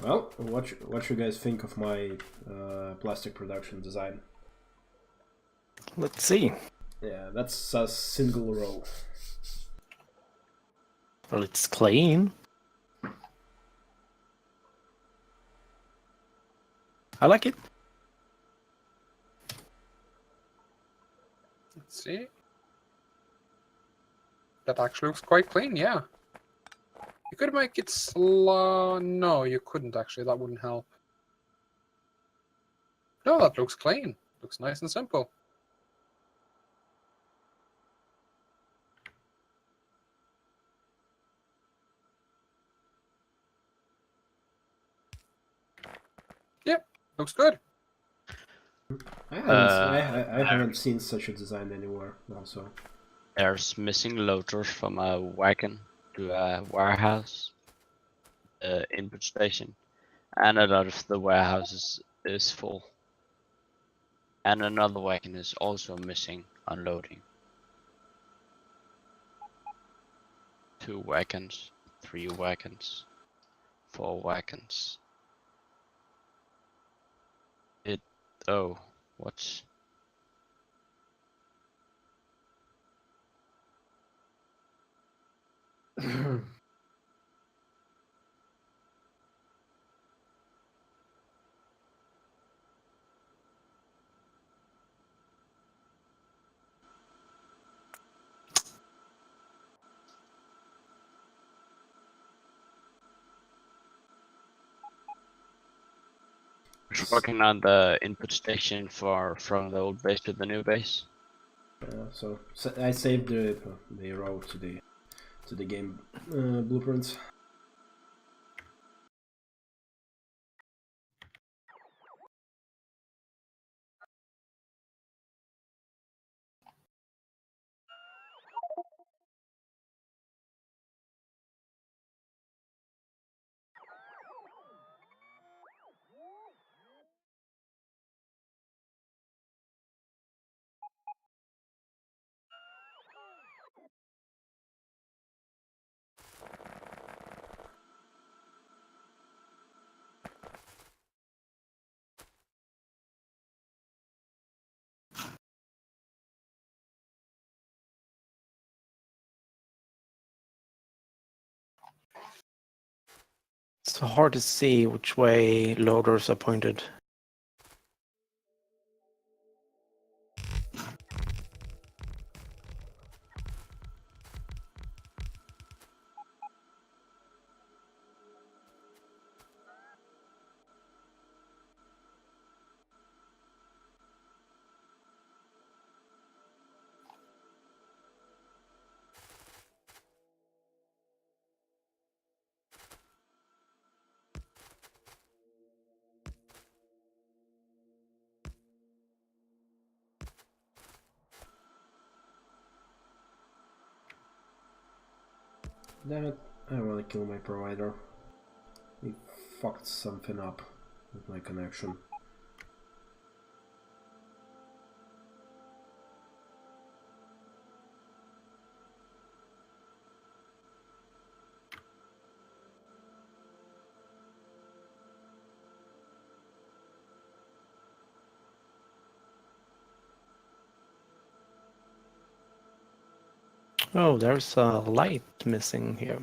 Well, what you guys think of my plastic production design? Let's see. Yeah, that's a single row. Well, it's clean. I like it. Let's see. That actually looks quite clean, yeah. You could make it slow. No, you couldn't actually. That wouldn't help. No, that looks clean. Looks nice and simple. Looks good. I haven't seen such a design anywhere also. There's missing loaders from a wagon to a warehouse, input station, and a lot of the warehouses is full. And another wagon is also missing unloading. 2 wagons, 3 wagons, 4 wagons. Oh, what's... Working on the input station from the old base to the new base. So I saved the row to the game blueprints. It's hard to see which way loaders are pointed. Damn it, I want to kill my provider. He fucked something up with my connection. Oh, there's a light missing here.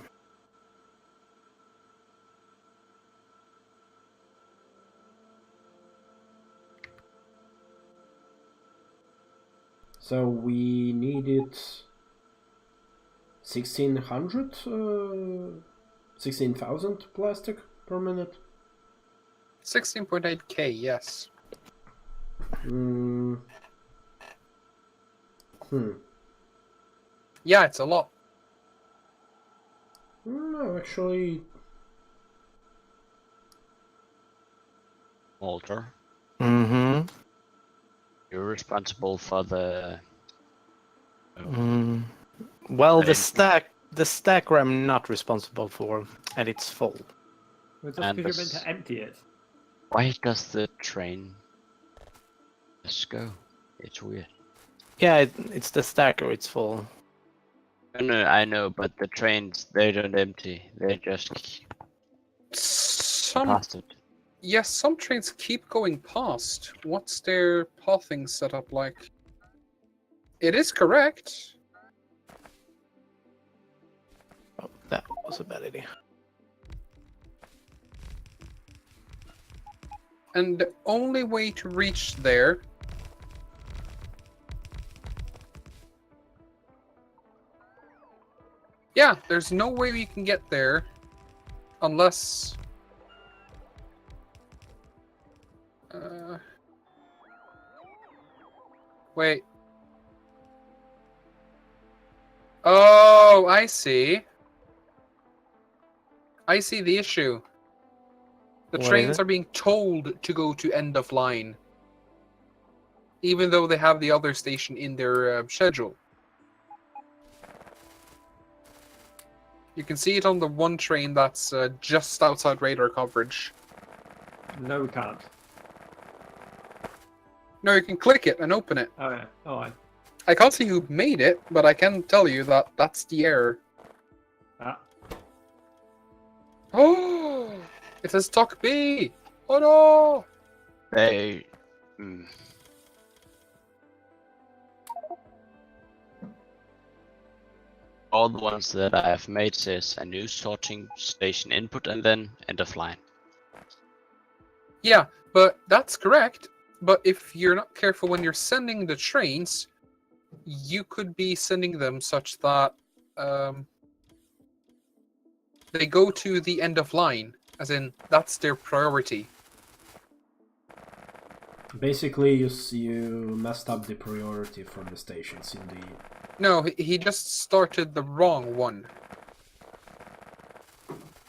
So we needed 1600, 16,000 plastic per minute. 16.8k, yes. Yeah, it's a lot. No, actually, Walter, Mm-hmm. you're responsible for the... Well, I didn't- the stack I'm not responsible for, and it's full. Well, just And because you're meant this- to empty it. Why does the train just go? It's weird. Yeah, it's the stacker, it's full. No, I know, but the trains, they don't empty. They just Some, past it. yes, some trains keep going past. What's their pathing setup like? It is correct. Oh, that was a bad idea. And the only way to reach there yeah, there's no way we can get there unless wait. Oh, I see. I see the issue. The What is trains it? are being told to go to end of line, even though they have the other station in their schedule. You can see it on the one train that's just outside radar coverage. No, we can't. No, you can click it and open it. Oh yeah. Oh, I can't see who made it, but I can tell you that that's the error. ah. Oh, it says Talk B. Oh no! They. All the ones that I have made says a new sorting station input and then end of line. Yeah, but that's correct. But if you're not careful when you're sending the trains, you could be sending them such that they go to the end of line, as in that's their priority. Basically, you messed up the priority for the stations in the... No, he just started the wrong one.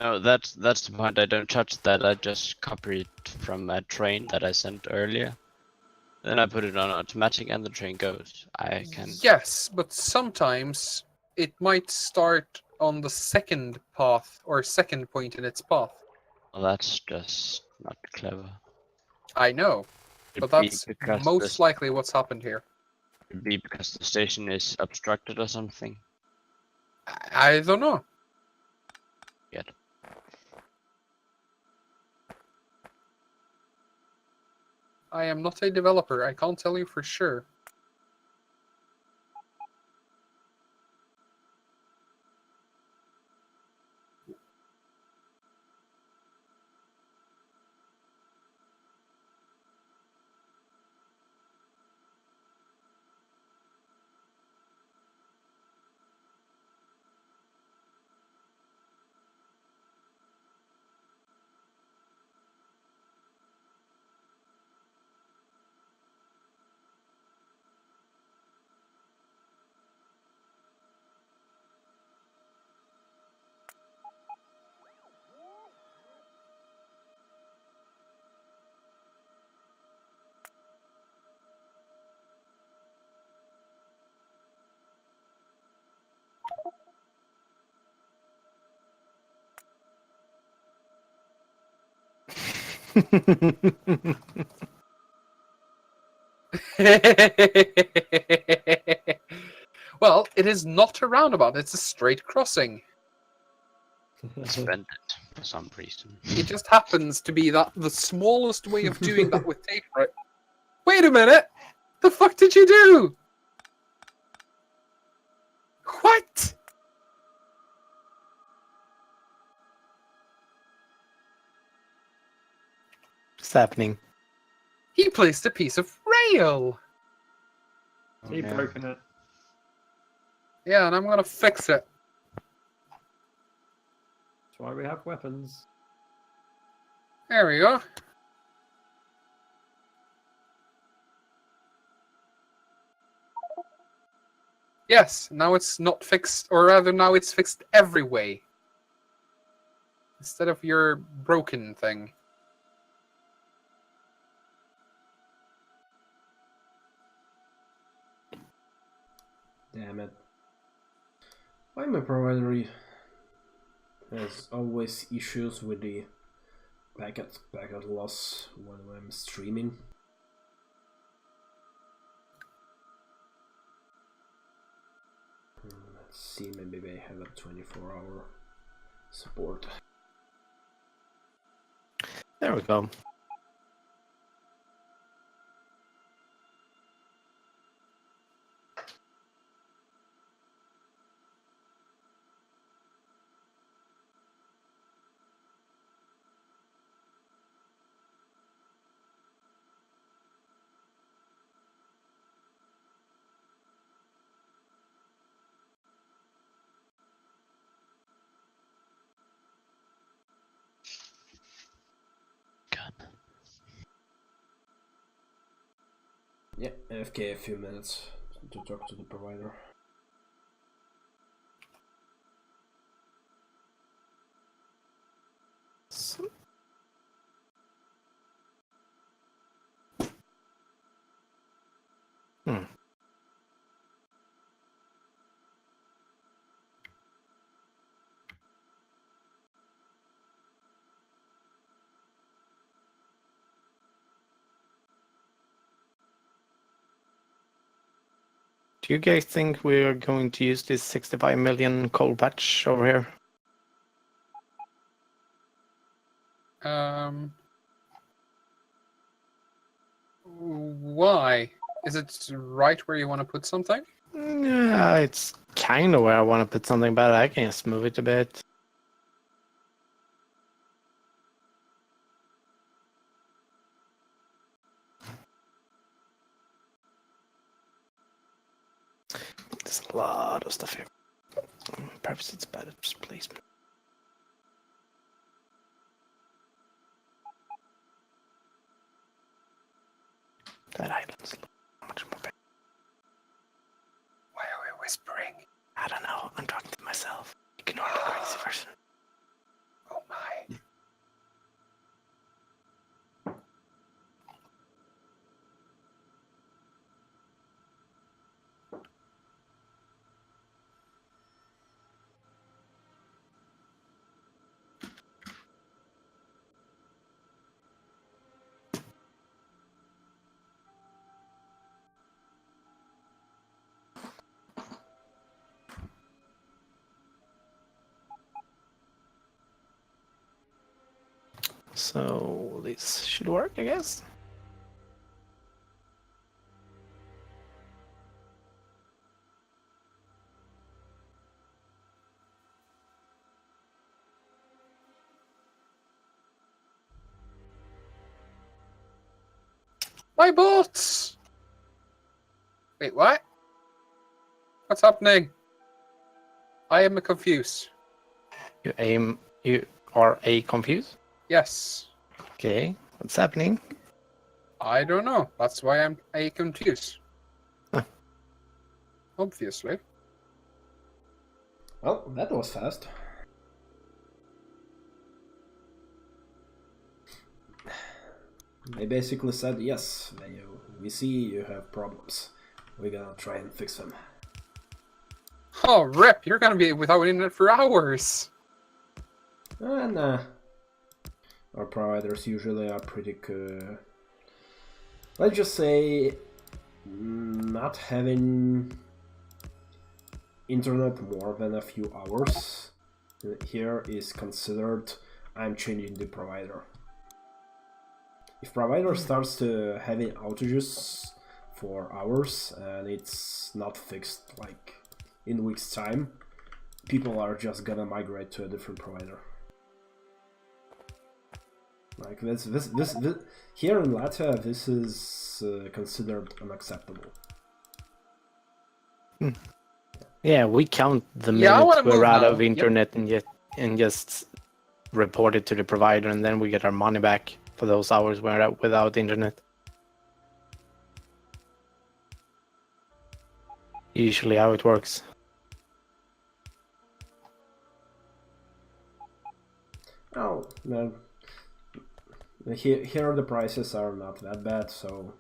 No, that's the point. I don't touch that. I just copy it from a train that I sent earlier. Then I put it on automatic and the train goes. I can. Yes, but sometimes it might start on the second path or second point in its path. Well, that's just not clever. I know, but Could be that's because most likely what's happened here. Could be because the station is obstructed or something. I don't know. Yet. I am not a developer. I can't tell you for sure. Well, it is not a roundabout. It's a straight crossing. It's bent for some reason. It just happens to be that the smallest way of doing that with tape, right? Wait a minute! The fuck did you do? What? What's happening? He placed a piece of rail. Oh, He no. broken it. Yeah, and I'm gonna fix it. That's why we have weapons. There we go. Yes, now it's not fixed, or rather now it's fixed every way. Instead of your broken thing. Damn it. Why my provider has always issues with the packet loss when I'm streaming? Let's see, maybe they have a 24-hour support. There we go. God. Yeah, AFK a few minutes to talk to the provider. Do you guys think we're going to use this 65 million coal patch over here? Why? Is it right where you want to put something? Yeah, it's kind of where I want to put something, but I can just move it a bit. There's a lot of stuff here. Perhaps it's better placement. That island's much more better. Why are we whispering? I don't know. I'm talking to myself. Ignore the crazy version. Oh my. So this should work, I guess. My boats! Wait, what? What's happening? I am confused. You are confused? Yes. Okay, what's happening? I don't know. That's why I'm confused. Huh. Obviously. Well, that was fast. They basically said, yes, we see you have problems. We're gonna try and fix them. Oh, rip! You're gonna be without internet for hours! And our providers usually are pretty let's just say not having internet more than a few hours here is considered I'm changing the provider. If provider starts to having outages for hours and it's not fixed like in weeks time, people are just gonna migrate to a different provider. Like this here in Latvia, this is considered unacceptable. Yeah, we count the Yeah, I wanna minutes we're move out now. of internet and just report it to the provider, and then we get our money back for those hours we're out without internet. Usually how it works. Oh, no. Here the prices are not that bad, so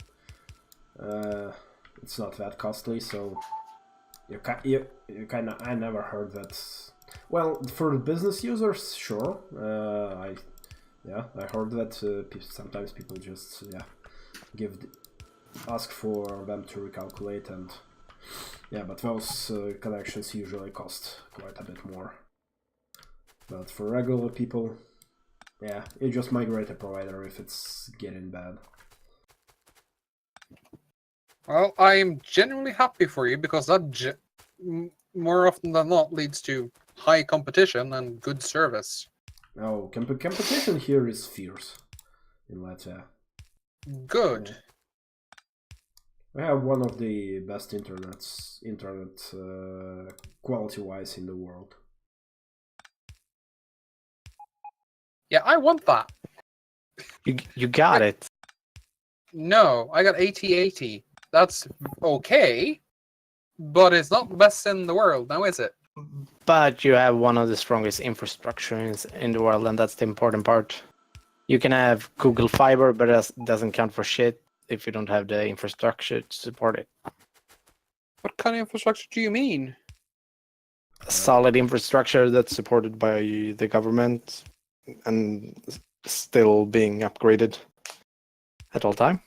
it's not that costly. So you kind of I never heard that. Well, for the business users, sure. I heard that sometimes people just ask for them to recalculate, and but those connections usually cost quite a bit more. But for regular people, yeah, you just migrate a provider if it's getting bad. Well, I am genuinely happy for you because that more often than not leads to high competition and good service. Oh, competition here is fierce in Latvia. Good. We have one of the best internet quality-wise in the world. Yeah, I want that. You got it. No, I got 8080. That's okay, but it's not the best in the world, now is it? But you have one of the strongest infrastructures in the world, and that's the important part. You can have Google Fiber, but it doesn't count for shit if you don't have the infrastructure to support it. What kind of infrastructure do you mean? A solid infrastructure that's supported by the government and still being upgraded at all time.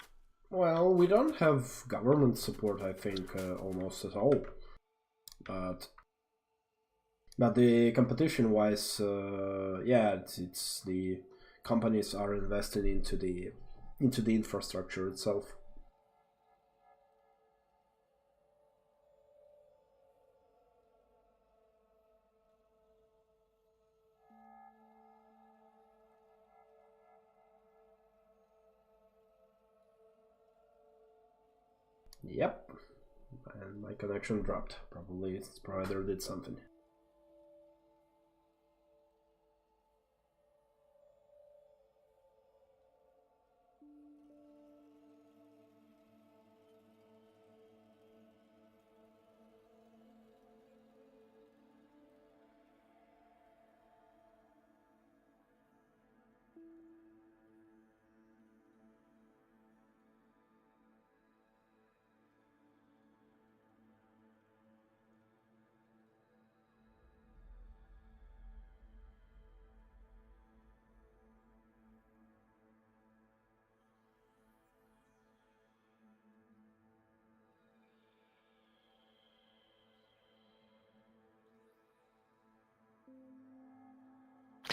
Well, we don't have government support, I think, almost at all. But the competition-wise, yeah, it's the companies are invested into the infrastructure itself. Yep, and my connection dropped. Probably its provider did something.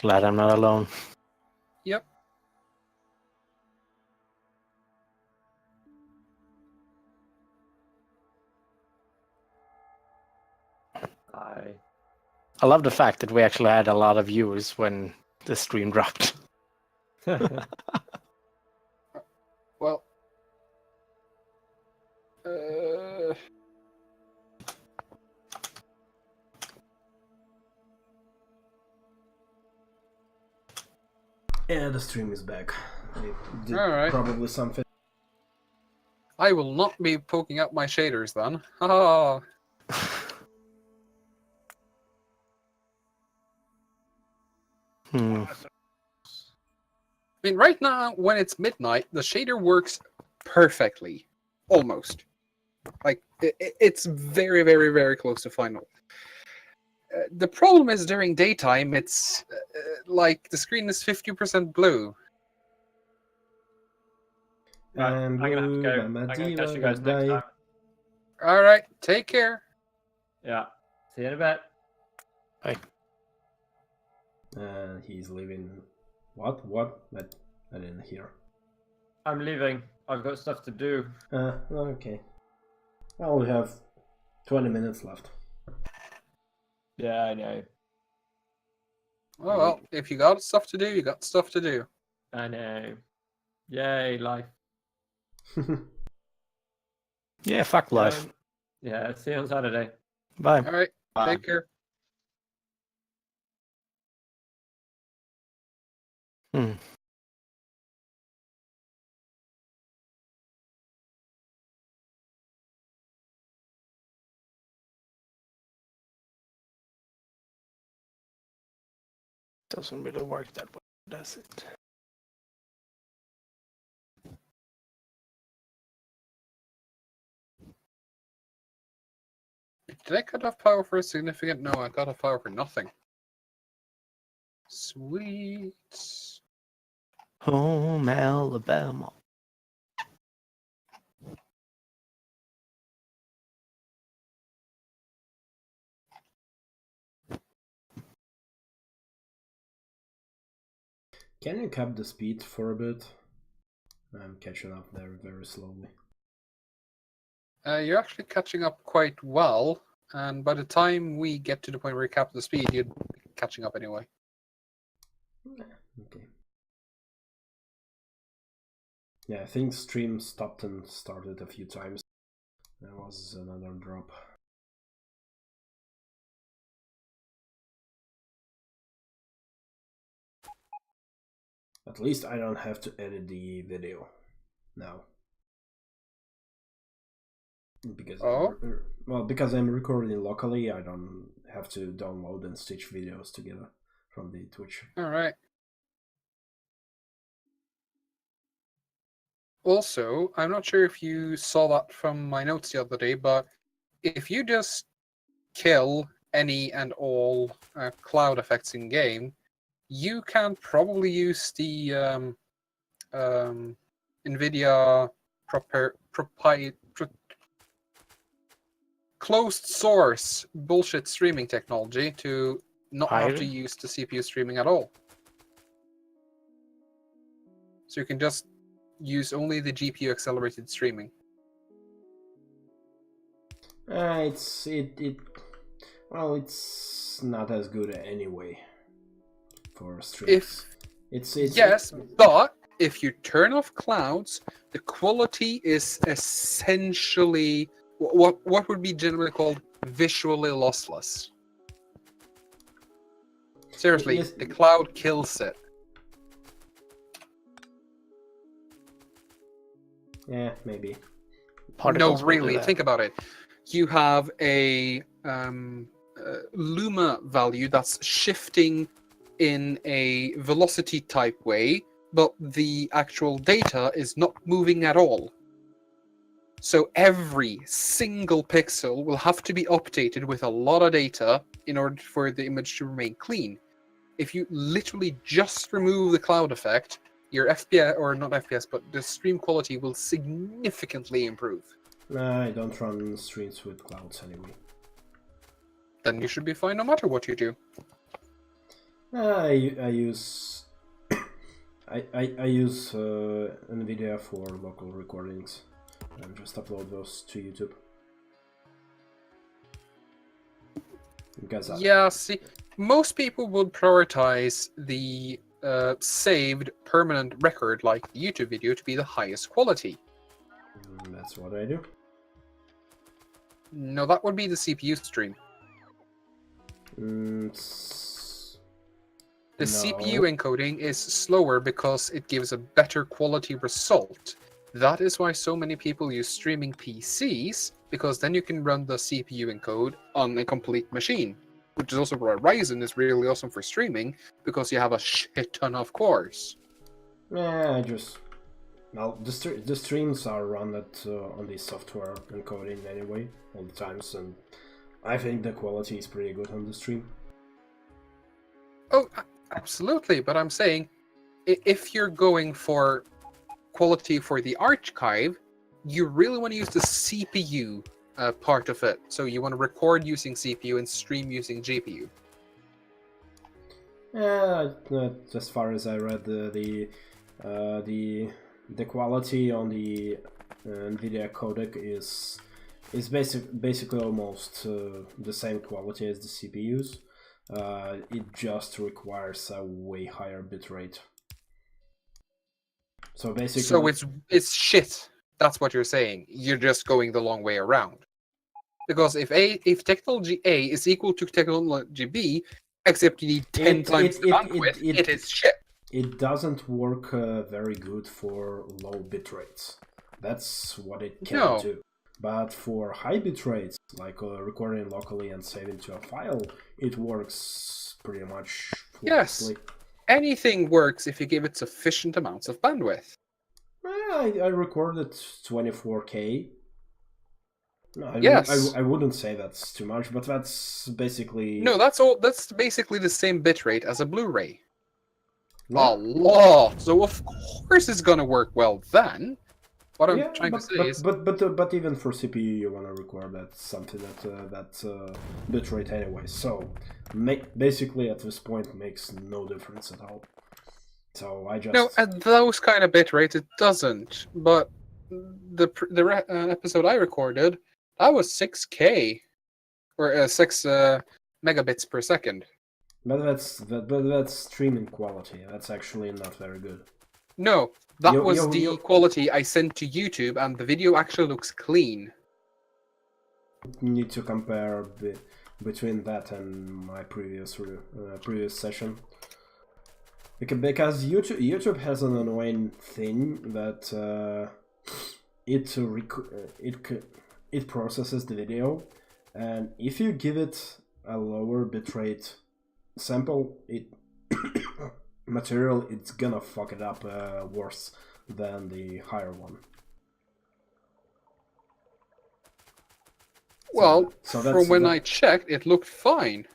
Glad I'm not alone. Yep. I love the fact that we actually had a lot of viewers when the stream dropped. Well. Yeah, the stream is back. It did Alright. probably something. I will not be poking out my shaders then. Ah. Hmm. I mean, right now, when it's midnight, the shader works perfectly. Almost. Like, it's very, very, very close to final. The problem is during daytime, it's like the screen is 50% blue. Right, And I'm gonna have to go. Mama I'm gonna Diva, catch you guys next goodbye. time. Alright, take care. Yeah. See you in a bit. And he's leaving. What? What? I didn't hear. I'm leaving. I've got stuff to do. Okay. Well, we have 20 minutes left. Yeah, I know. Oh, well, if you got stuff to do, you got stuff to do. I know. Yay, life. Yeah, fuck life. Yeah, see you on Saturday. Bye. Alright, take care. Hmm. Doesn't really work that way, does it? Did I cut off power for a significant? No, I cut off power for nothing. Sweet. Home Alabama. Can you cap the speed for a bit? I'm catching up there very slowly. You're actually catching up quite well, and by the time we get to the point where you cap the speed, you're catching up anyway. Okay. Yeah, I think stream stopped and started a few times. There was another drop. At least I don't have to edit the video now. Because because I'm recording locally, I don't have to download and stitch videos together from the Twitch. Alright. Also, I'm not sure if you saw that from my notes the other day, but if you just kill any and all cloud effects in game, you can probably use the NVIDIA closed source bullshit streaming technology to not have to Fire? use the CPU streaming at all. So you can just use only the GPU accelerated streaming. It's not as good anyway for streams. Yes, but if you turn off clouds, the quality is essentially what would be generally called visually lossless. Seriously, Yes. the cloud kills it. Yeah, maybe. Particles No, will do really, that. think about it. You have a luma value that's shifting in a velocity type way, but the actual data is not moving at all. So every single pixel will have to be updated with a lot of data in order for the image to remain clean. If you literally just remove the cloud effect, your FPS, or not FPS, but the stream quality will significantly improve. I don't run streams with clouds anyway. Then you should be fine no matter what you do. I use I use NVIDIA for local recordings and just upload those to YouTube. Because Yeah, see, most people would prioritize the saved permanent record like the YouTube video to be the highest quality. that's what I do. No, that would be the CPU stream. The CPU encoding is slower because it gives a better quality result. That is why so many people use streaming PCs, because then you can run the CPU encode on a complete machine. Which is also why Ryzen is really awesome for streaming, because you have a shit ton of cores. Yeah, the streams are run on the software encoding anyway all the times, and I think the quality is pretty good on the stream. Oh, absolutely, but I'm saying, if you're going for quality for the archive, you really want to use the CPU part of it. So you want to record using CPU and stream using GPU. Yeah, as far as I read, the quality on the NVIDIA codec is basically almost the same quality as the CPUs. It just requires a way higher bitrate. So basically, so it's shit. That's what you're saying. You're just going the long way around. Because if technology A is equal to technology B, except you need 10 times the bandwidth, it is shit. It doesn't work very good for low bit rates. That's what it can do. But for high bit rates, like recording locally and saving to a file, it works pretty much flawlessly. Yes. Anything works if you give it sufficient amounts of bandwidth. I recorded 24K. No, I wouldn't say that's too much, but that's basically... No, that's basically the same bitrate as a Blu-ray. A lot. So of course it's gonna work well then. What I'm trying to say is... But even for CPU, you want to record that something that bitrate anyway. So basically at this point makes no difference at all. So I just... No, at those kind of bitrates it doesn't. But the episode I recorded, that was 6K or 6 megabits per second. But that's streaming quality. That's actually not very good. No, that was the quality I sent to YouTube, and the video actually looks clean. You need to compare between that and my previous session. Because YouTube has an annoying thing that it processes the video, and if you give it a lower bitrate sample, material, it's gonna fuck it up worse than the higher one. Well, from when I checked, it looked fine.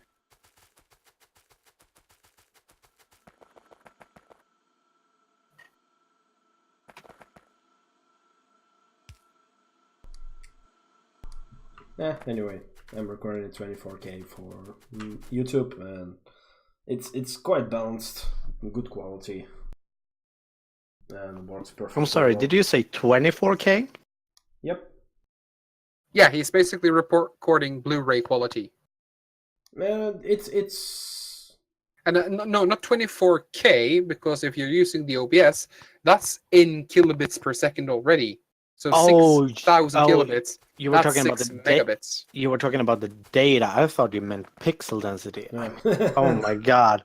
Anyway, I'm recording in 24K for YouTube, and it's quite balanced, good quality, and works perfectly. I'm sorry, well. did you say 24K? Yep. Yeah, he's basically recording Blu-ray quality. It's And no, not 24K, because if you're using the OBS, that's in kilobits per second already. So Oh, 6,000 kilobits. You were That's talking about 6 the megabits. You were talking about the data. I thought you meant pixel density. yeah. Oh my god.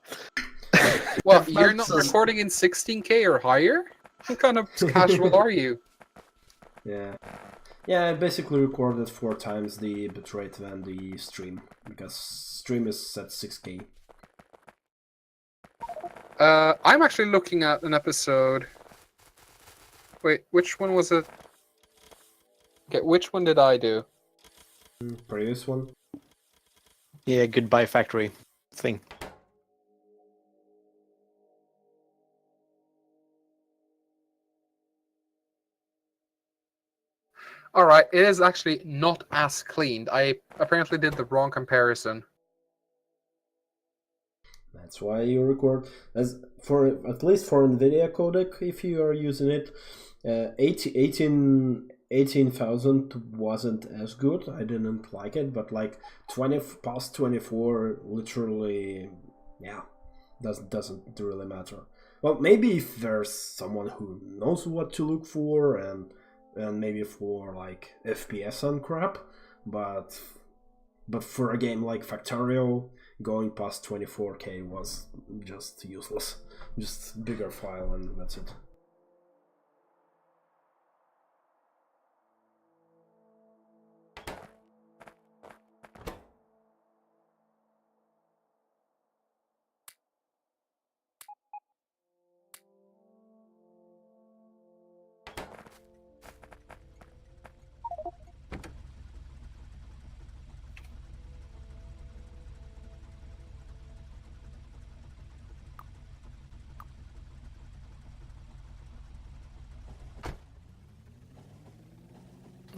Well, you're not That's- recording in 16K or higher? What kind of casual are you? Yeah. Yeah, I basically recorded 4 times the bitrate than the stream, because stream is at 6K. I'm actually looking at an episode. Wait, which one was it? Okay, which one did I do? Previous one. Yeah, goodbye factory thing. Alright, it is actually not as cleaned. I apparently did the wrong comparison. That's why you record as for at least for NVIDIA codec. If you are using it, 18,000 wasn't as good. I didn't like it, but like past 24 literally, yeah, doesn't really matter. Well, maybe if there's someone who knows what to look for, and maybe for like FPS and crap, but for a game like Factorio, going past 24K was just useless. Just bigger file and that's it.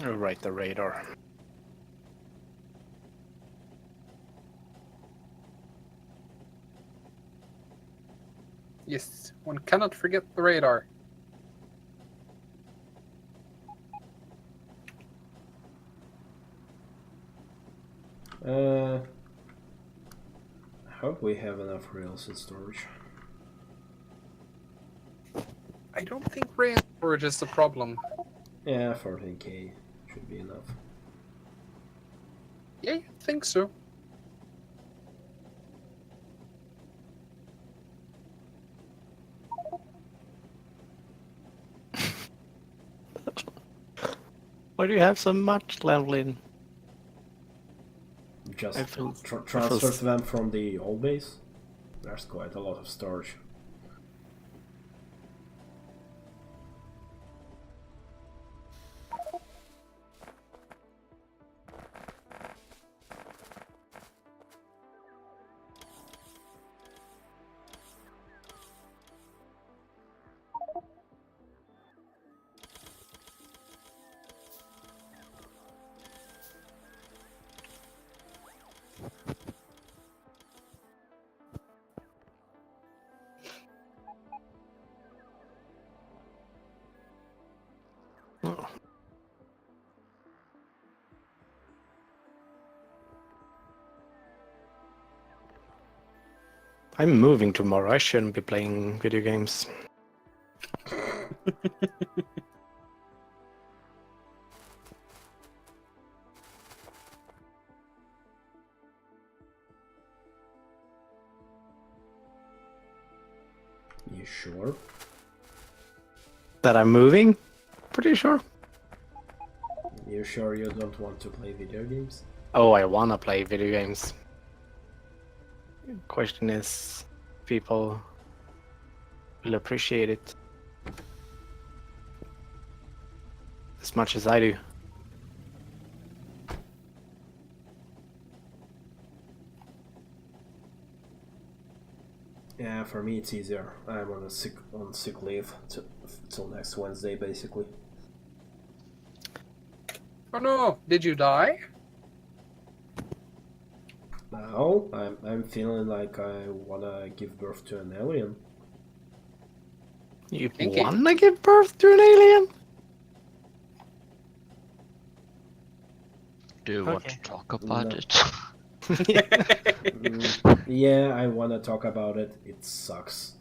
Oh, right, the radar. Yes, one cannot forget the radar. I hope we have enough rails in storage. I don't think rail storage is the problem. Yeah, 14K should be enough. Yeah, I think so. Why do you have so much leveling? Just I feel- transfer them from the old base. There's quite a lot of storage. Oh. I'm moving tomorrow. I shouldn't be playing video games. You sure? That I'm moving? Pretty sure. You sure you don't want to play video games? Oh, I wanna play video games. Question is, people will appreciate it as much as I do. Yeah, for me it's easier. I'm on sick leave till next Wednesday, basically. Oh no, did you die? Well, I'm feeling like I wanna give birth to an alien. You Kinky. wanna give birth to an alien? Do you want Okay. to talk about No. it? Yeah, I wanna talk about it. It sucks.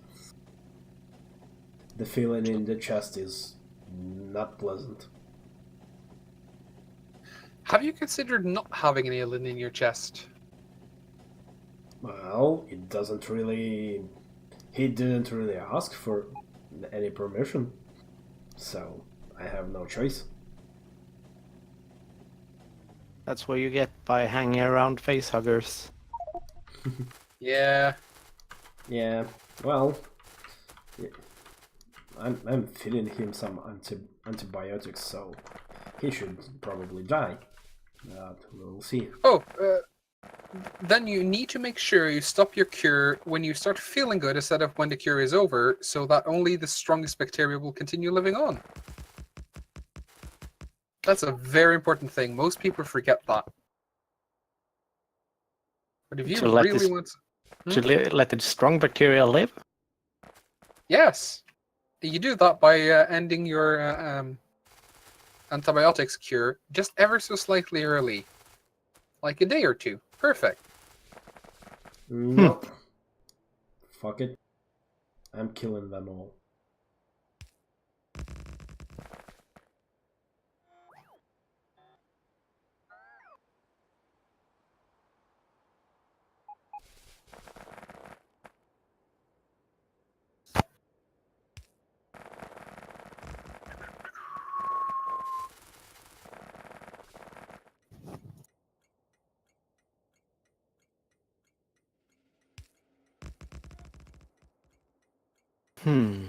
The feeling in the chest is not pleasant. Have you considered not having an alien in your chest? Well, it doesn't really. He didn't really ask for any permission, so I have no choice. That's what you get by hanging around facehuggers. Yeah. Yeah, well, yeah, I'm feeding him some antibiotics, so he should probably die. We'll see. Oh, then you need to make sure you stop your cure when you start feeling good instead of when the cure is over, so that only the strongest bacteria will continue living on. That's a very important thing. Most people forget that. But if you To let really this- want... To let the strong bacteria live? Yes. You do that by ending your antibiotics cure just ever so slightly early. Like a day or two. Perfect. Nope. Fuck it. I'm killing them all. Hmm.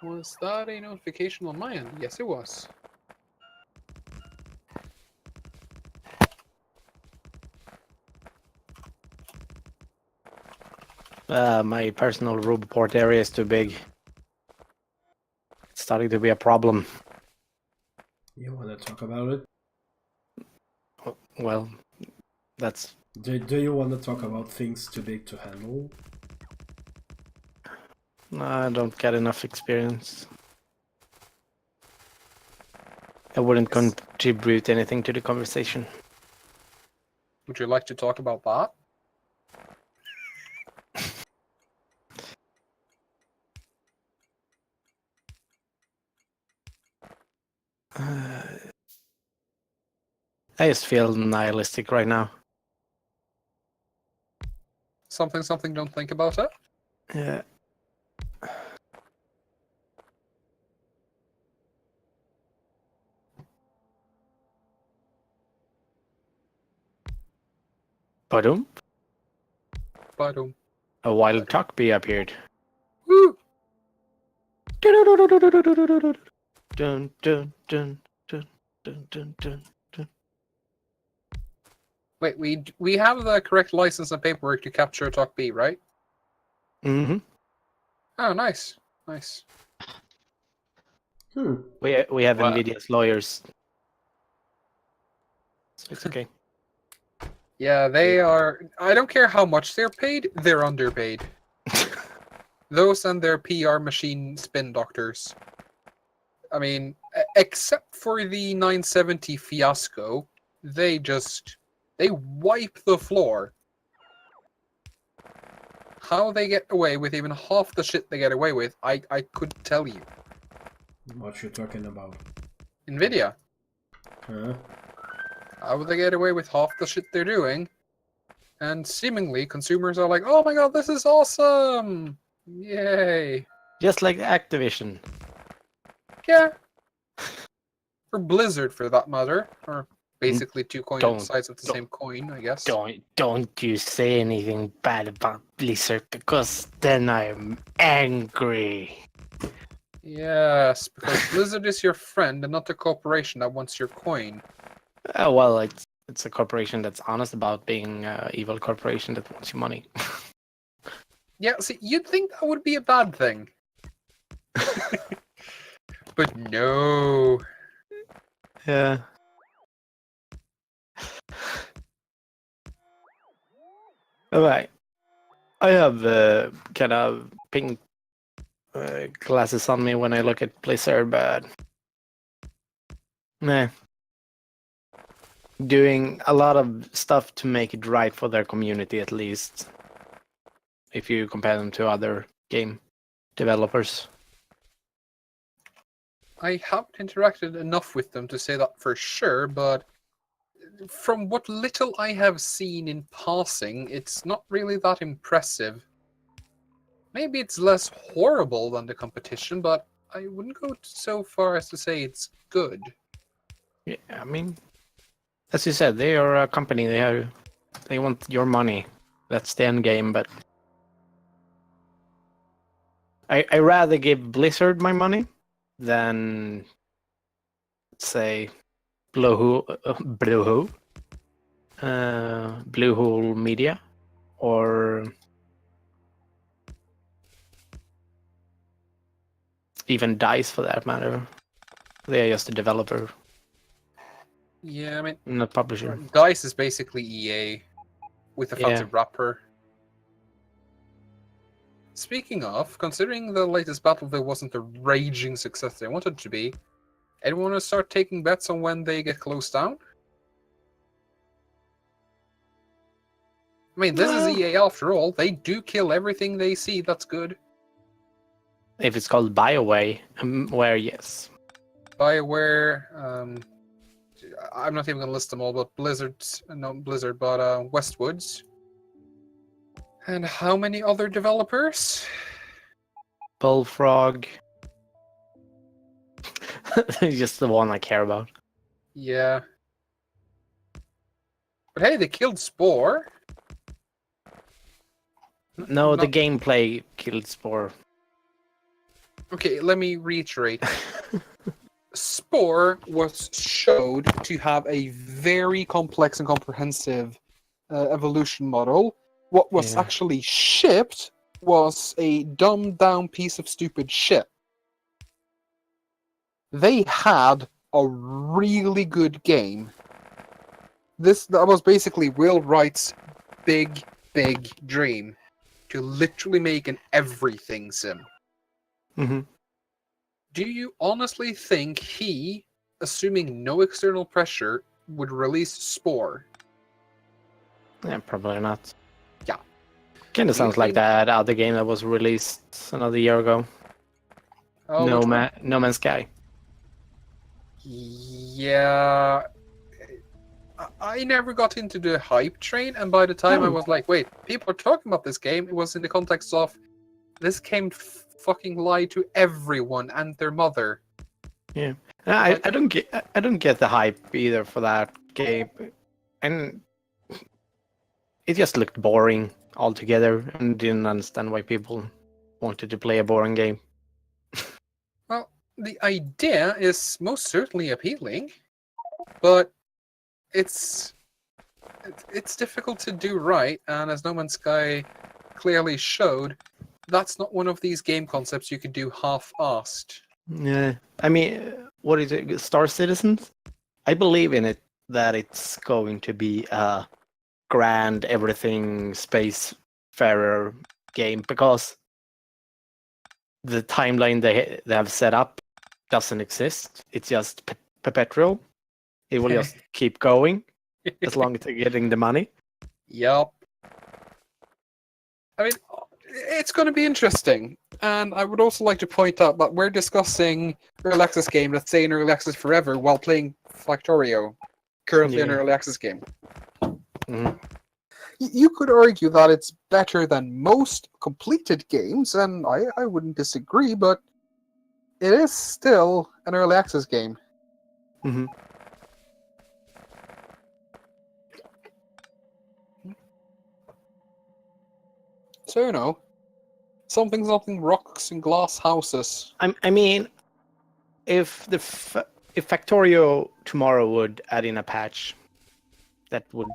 Was that a notification on my end? Yes, it was. My personal room port area is too big. It's starting to be a problem. You wanna talk about it? Well, that's... Do you wanna talk about things too big to handle? I don't get enough experience. I wouldn't contribute anything to the conversation. Would you like to talk about that? I just feel nihilistic right now. Something, don't think about it? Yeah. Badum? But, A wild Tuckbee appeared. woo! Dun, dun, dun, dun, dun, dun, dun, dun. Wait, we have the correct license and paperwork to capture a Talk B, right? Mm-hmm. Oh, nice. Nice. We have Well- Nvidia's lawyers. So it's okay. Yeah, they are... I don't care how much they're paid, they're underpaid. Those and their PR machine spin doctors. I mean, except for the 970 fiasco, they wipe the floor. How they get away with even half the shit they get away with, I couldn't tell you. What you talking about? Nvidia, Huh? how would they get away with half the shit they're doing? And seemingly, consumers are like, oh my god, this is awesome! Yay! Just like Activision. Yeah. Or Blizzard, for that matter. Or basically two sides of the same coin, I guess. Don't you say anything bad about Blizzard, because then I'm angry. Yes, because Blizzard is your friend and not a corporation that wants your coin. Well, it's a corporation that's honest about being an evil corporation that wants your money. Yeah, see, you'd think that would be a bad thing. But no. Yeah. Alright. I have kind of pink glasses on me when I look at Blizzard, but nah. Doing a lot of stuff to make it right for their community, at least. If you compare them to other game developers. I haven't interacted enough with them to say that for sure, but from what little I have seen in passing, it's not really that impressive. Maybe it's less horrible than the competition, but I wouldn't go so far as to say it's good. Yeah, I mean, as you said, they are a company. They want your money. That's the end game. But I rather give Blizzard my money than, say, Bluehole Media, or even DICE for that matter. They are just a developer, Yeah, I mean, not publisher. DICE is basically EA with a fancy Yeah. wrapper. Speaking of, considering the latest Battlefield wasn't the raging success they wanted to be, anyone want to start taking bets on when they get closed down? I mean, this is Well, EA after all. They do kill everything they see that's good. if it's called BioWare, yes. BioWare, I'm not even going to list them all, but Westwoods. And how many other developers? Bullfrog. Just the one I care about. Yeah. But hey, they killed Spore. No, the Not- gameplay killed Spore. Okay, let me reiterate. Spore was showed to have a very complex and comprehensive evolution model. What was Yeah. actually shipped was a dumbed down piece of stupid shit. They had a really good game. That was basically Will Wright's big dream to literally make an everything sim. Mm-hmm. Do you honestly think he, assuming no external pressure, would release Spore? Yeah, probably not. Yeah. Kind of Do you sounds like think- that other game that was released another year ago. Oh, No which one? No Man's Sky. Yeah. I never got into the hype train, and by the time I Oh. was like, wait, people are talking about this game, it was in the context of this game fucking lied to everyone and their mother. I Like- don't get the hype either for that game, and it just looked boring altogether, and didn't understand why people wanted to play a boring game. Well, the idea is most certainly appealing, but it's difficult to do right, and as No Man's Sky clearly showed, that's not one of these game concepts you could do half-assed. Yeah, I mean, what is it? Star Citizens? I believe in it that it's going to be a grand everything spacefarer game, because the timeline they have set up doesn't exist. It's just perpetual. It will just keep going as long as they're getting the money. Yup. I mean, it's going to be interesting. And I would also like to point out that we're discussing Early Access game that's staying in Early Access forever while playing Factorio, currently an Yeah. Early Access game. Mhm. You could argue that it's better than most completed games, and I wouldn't disagree, but it is still an Early Access game. Mhm. So, you know, Something rocks and glass houses. I mean, if if Factorio tomorrow would add in a patch that would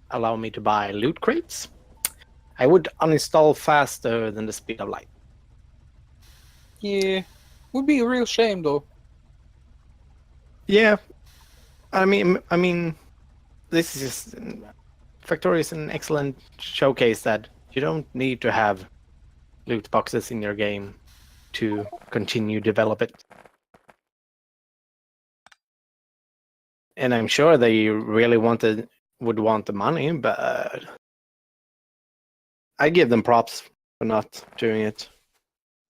allow me to buy loot crates, I would uninstall faster than the speed of light. Yeah. Would be a real shame though. Yeah, I mean, this is just, Factorio is an excellent showcase that you don't need to have loot boxes in your game to continue develop it. And I'm sure they really would want the money, but I give them props for not doing it,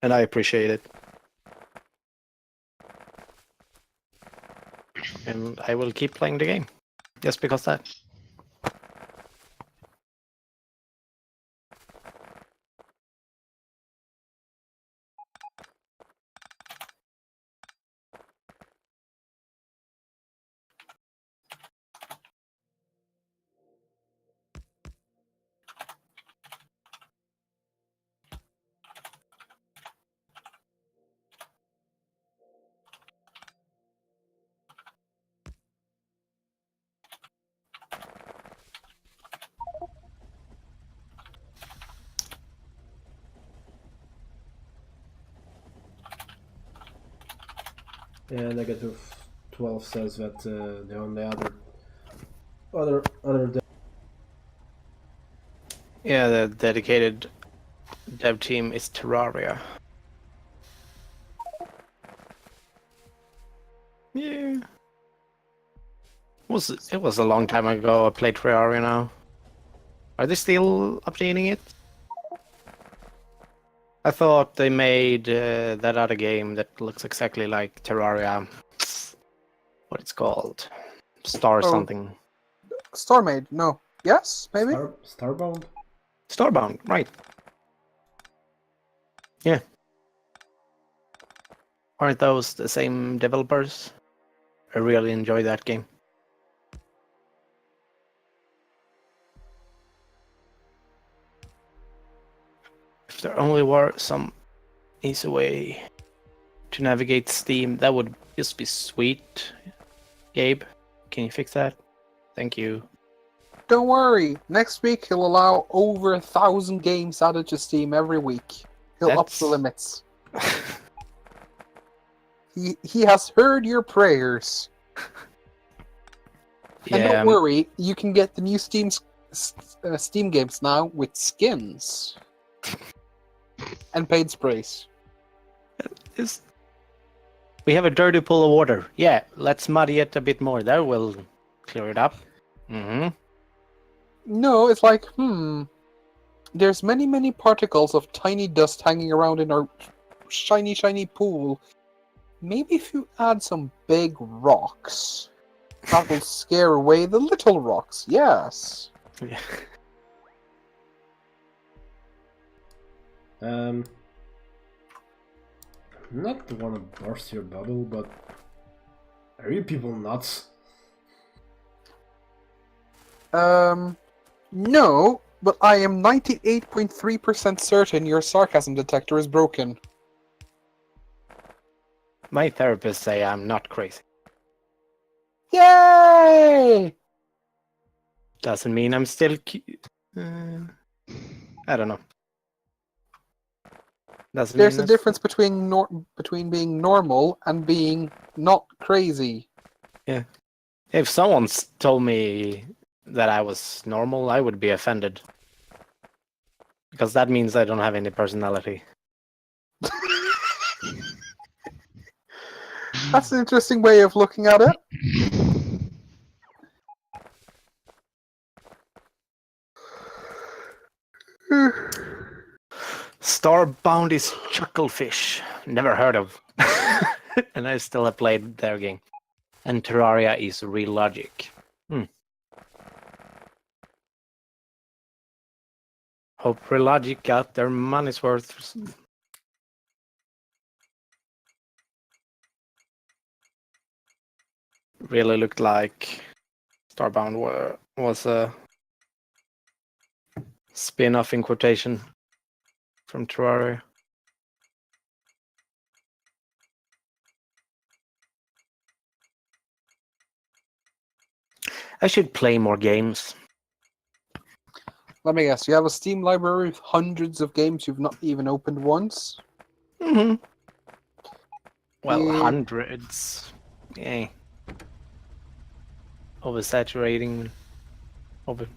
and I appreciate it. And I will keep playing the game, just because that. Yeah, negative 12 says that the only other Yeah, the dedicated dev team is Terraria. Yeah. It was a long time ago I played Terraria now. Are they still updating it? I thought they made that other game that looks exactly like Terraria. What it's called? Star Oh. something. Starmaid, no. Yes, maybe? Starbound? Starbound, right. Yeah. Aren't those the same developers? I really enjoy that game. If there only were some easy way to navigate Steam, that would just be sweet. Gabe, can you fix that? Thank you. Don't worry. Next week he'll allow over 1,000 games added to Steam every week. He'll up the limits. He has heard your prayers. And don't worry, you can get the new Steam games now with skins and paid sprays. We have a dirty pool of water. Yeah, let's muddy it a bit more. That will clear it up. Mm-hmm. No, it's like, there's many particles of tiny dust hanging around in our shiny pool. Maybe if you add some big rocks, that will scare away the little rocks. Yes. Yeah. Not to want to burst your bubble, but are you people nuts? No, but I am 98.3% certain your sarcasm detector is broken. My therapist say I'm not crazy. Yay! Doesn't mean I'm still I don't know. There's a difference between being normal and being not crazy. Yeah. If someone told me that I was normal, I would be offended. Because that means I don't have any personality. That's an interesting way of looking at it. Starbound is Chucklefish. Never heard of. And I still have played their game. And Terraria is Real Logic. Hope Real Logic got their money's worth. Really looked like Starbound was a spin-off in quotation. from Terraria. I should play more games. Let me guess, you have a Steam library with hundreds of games you've not even opened once? Mm-hmm. Well, Yeah. hundreds. Yeah. Oversaturating. Over.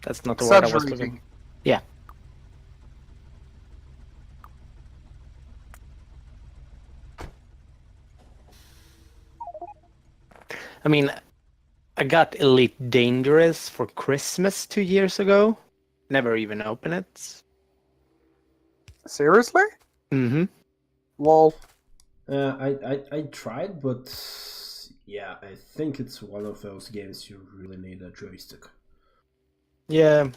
That's not the word I was looking. Exaggerating. Yeah. I mean, I got Elite Dangerous for Christmas 2 years ago. Never even opened it. Seriously? Mm-hmm. Lol. I tried, but yeah, I think it's one of those games you really need a joystick. Yeah.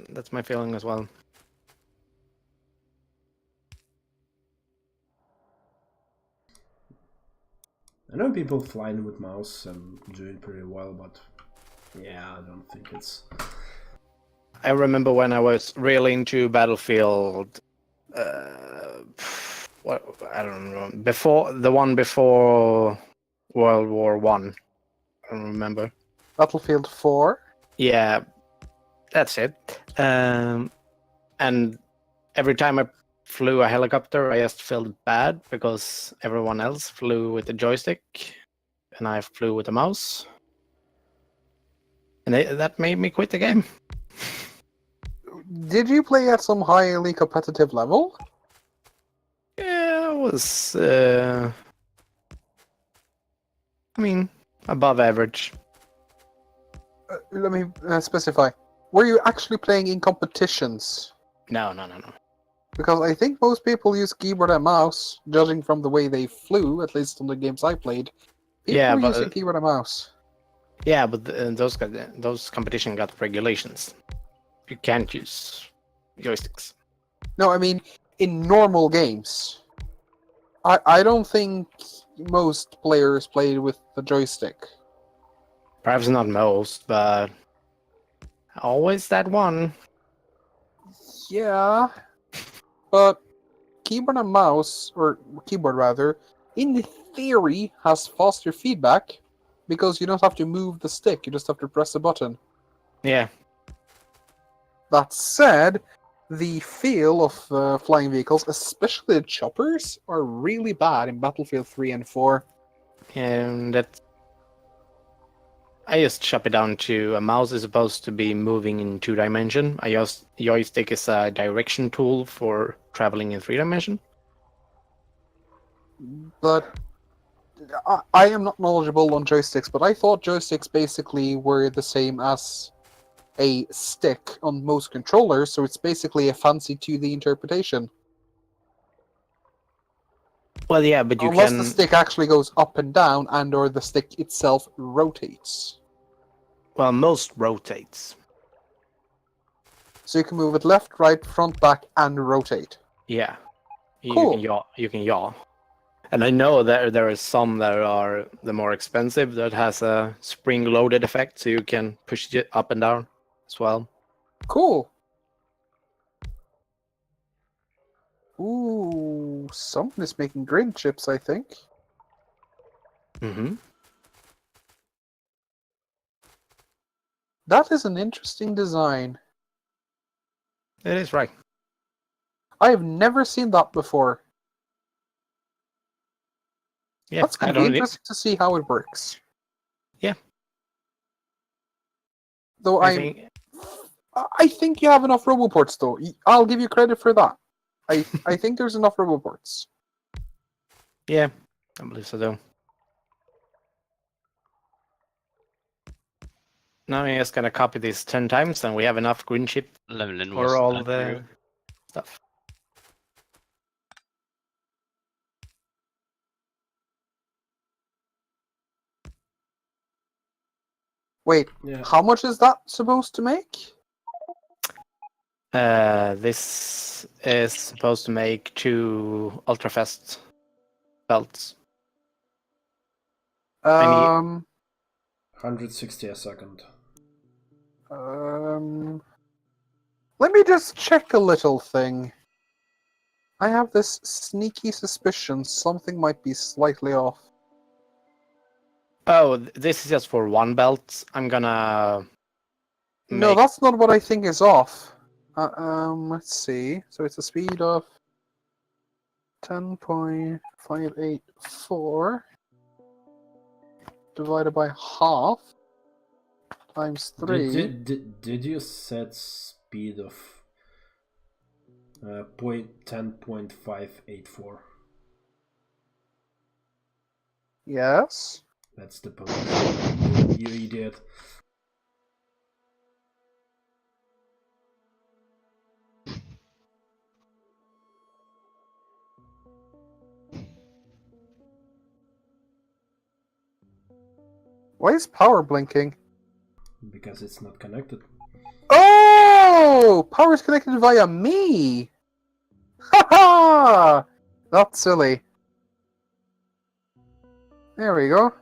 That's my feeling as well. I know people flying with mouse and doing pretty well, but yeah, I don't think it's. I remember when I was really into Battlefield. What I don't know. Before the one before World War One. I don't remember. Battlefield 4? Yeah, that's it. And every time I flew a helicopter, I just felt bad because everyone else flew with a joystick, and I flew with a mouse, and that made me quit the game. Did you play at some highly competitive level? Yeah, it was. I mean, above average. Let me specify. Were you actually playing in competitions? No. Because I think most people use keyboard and mouse, judging from the way they flew, at least on the games I played. People Yeah, were but using keyboard and mouse. yeah, but those competition got regulations. You can't use joysticks. No, I mean, in normal games. I don't think most players played with the joystick. Perhaps not most, but always that one. Yeah, but keyboard and mouse, or keyboard rather, in theory has faster feedback because you don't have to move the stick, you just have to press a button. Yeah. That said, the feel of flying vehicles, especially the choppers, are really bad in Battlefield 3 and 4. And that I just chop it down to a mouse is supposed to be moving in 2 dimension. I just joystick is a direction tool for traveling in 3 dimension. But I am not knowledgeable on joysticks, but I thought joysticks basically were the same as a stick on most controllers, so it's basically a fancy 2D interpretation. Well, yeah, but you Unless can. the stick actually goes up and down, and or the stick itself rotates. Well, most rotates. So you can move it left, right, front, back, and rotate. Yeah. Cool. You can yaw. You can yaw. And I know that there are some that are the more expensive that has a spring-loaded effect, so you can push it up and down as well. Cool. Ooh, someone is making grilled chips, I think. Mm-hmm. That is an interesting design. It is right. I have never seen that before. Yeah, That's I going to be don't. interesting to see how it works. Yeah. Though I think. I think you have enough roboports, though. I'll give you credit for that. I think there's enough roboports. Yeah, I believe so though. Now I'm just gonna copy this 10 times, and we have enough green chip Levelin for was all that the you? stuff. Wait, Yeah. how much is that supposed to make? This is supposed to make 2 ultra fast belts. I need 160 a second. Let me just check a little thing. I have this sneaky suspicion something might be slightly off. Oh, this is just for one belt. I'm gonna No, make... that's not what I think is off. Let's see. So it's a speed of 10.584 divided by half times 3. Did you set speed of 10.584? Yes. That's the pollution. You idiot. Why is power blinking? Because it's not connected. Oh! Power is connected via me! Haha! That's silly. There we go.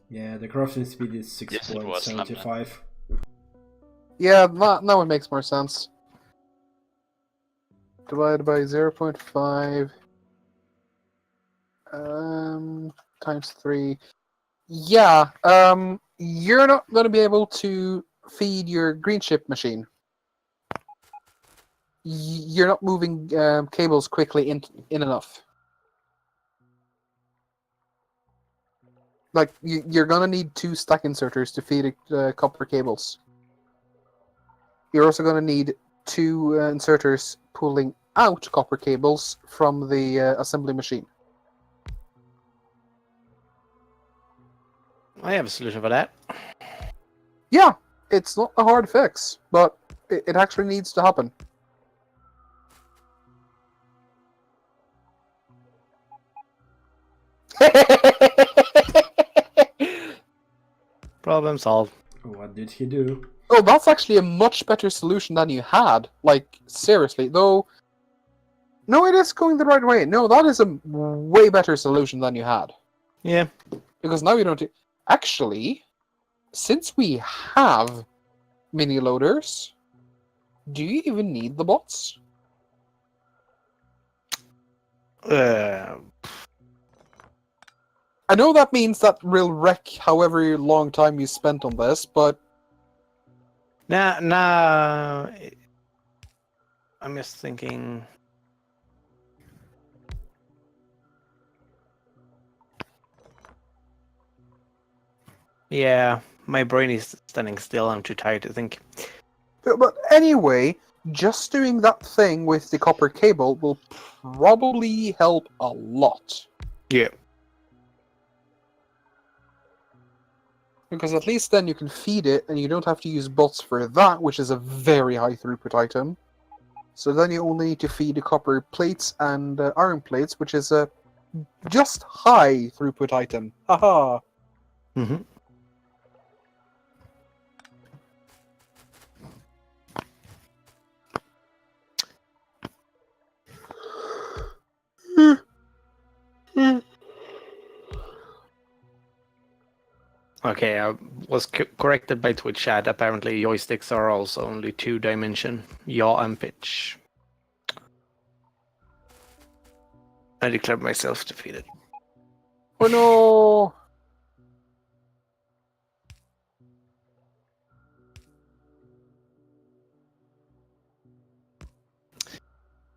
Yeah, the crafting speed is Yes, it was 6.75. Yeah, now it makes more sense. Divided by 0.5 times 3. Yeah, you're not going to be able to feed your green ship machine. You're not moving cables quickly in enough. Like, you're going to need 2 stack inserters to feed copper cables. You're also going to need 2 inserters pulling out copper cables from the assembly machine. I have a solution for that. Yeah, it's not a hard fix, but it actually needs to happen. Problem solved. What did he do? Oh, that's actually a much better solution than you had. Like, seriously, though. No, it is going the right way. No, that is a way better solution than you had. Yeah. Because now you don't... Actually, since we have mini loaders, do you even need the bots? Uh, I know that means that will wreck however long time you spent on this, but... nah. I'm just thinking... Yeah, my brain is standing still. I'm too tired to think. But anyway, just doing that thing with the copper cable will probably help a lot. Yeah. Because at least then you can feed it, and you don't have to use bots for that, which is a very high throughput item. So then you only need to feed the copper plates and iron plates, which is a just high throughput item. Haha! Mm-hmm. Okay, I was corrected by Twitch chat. Apparently, joysticks are also only 2-dimension. Yaw and pitch. I declared myself defeated. Oh no!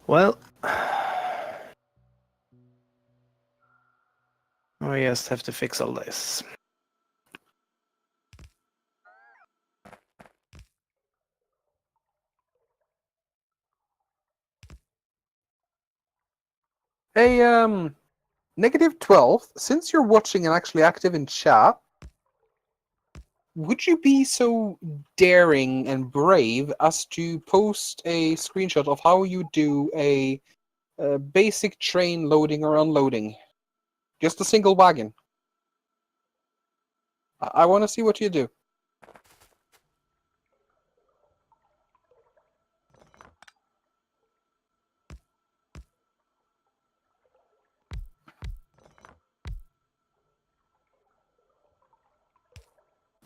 Well, I just have to fix all this. Hey, -12, since you're watching and actually active in chat, would you be so daring and brave as to post a screenshot of how you do a basic train loading or unloading? Just a single wagon. I want to see what you do.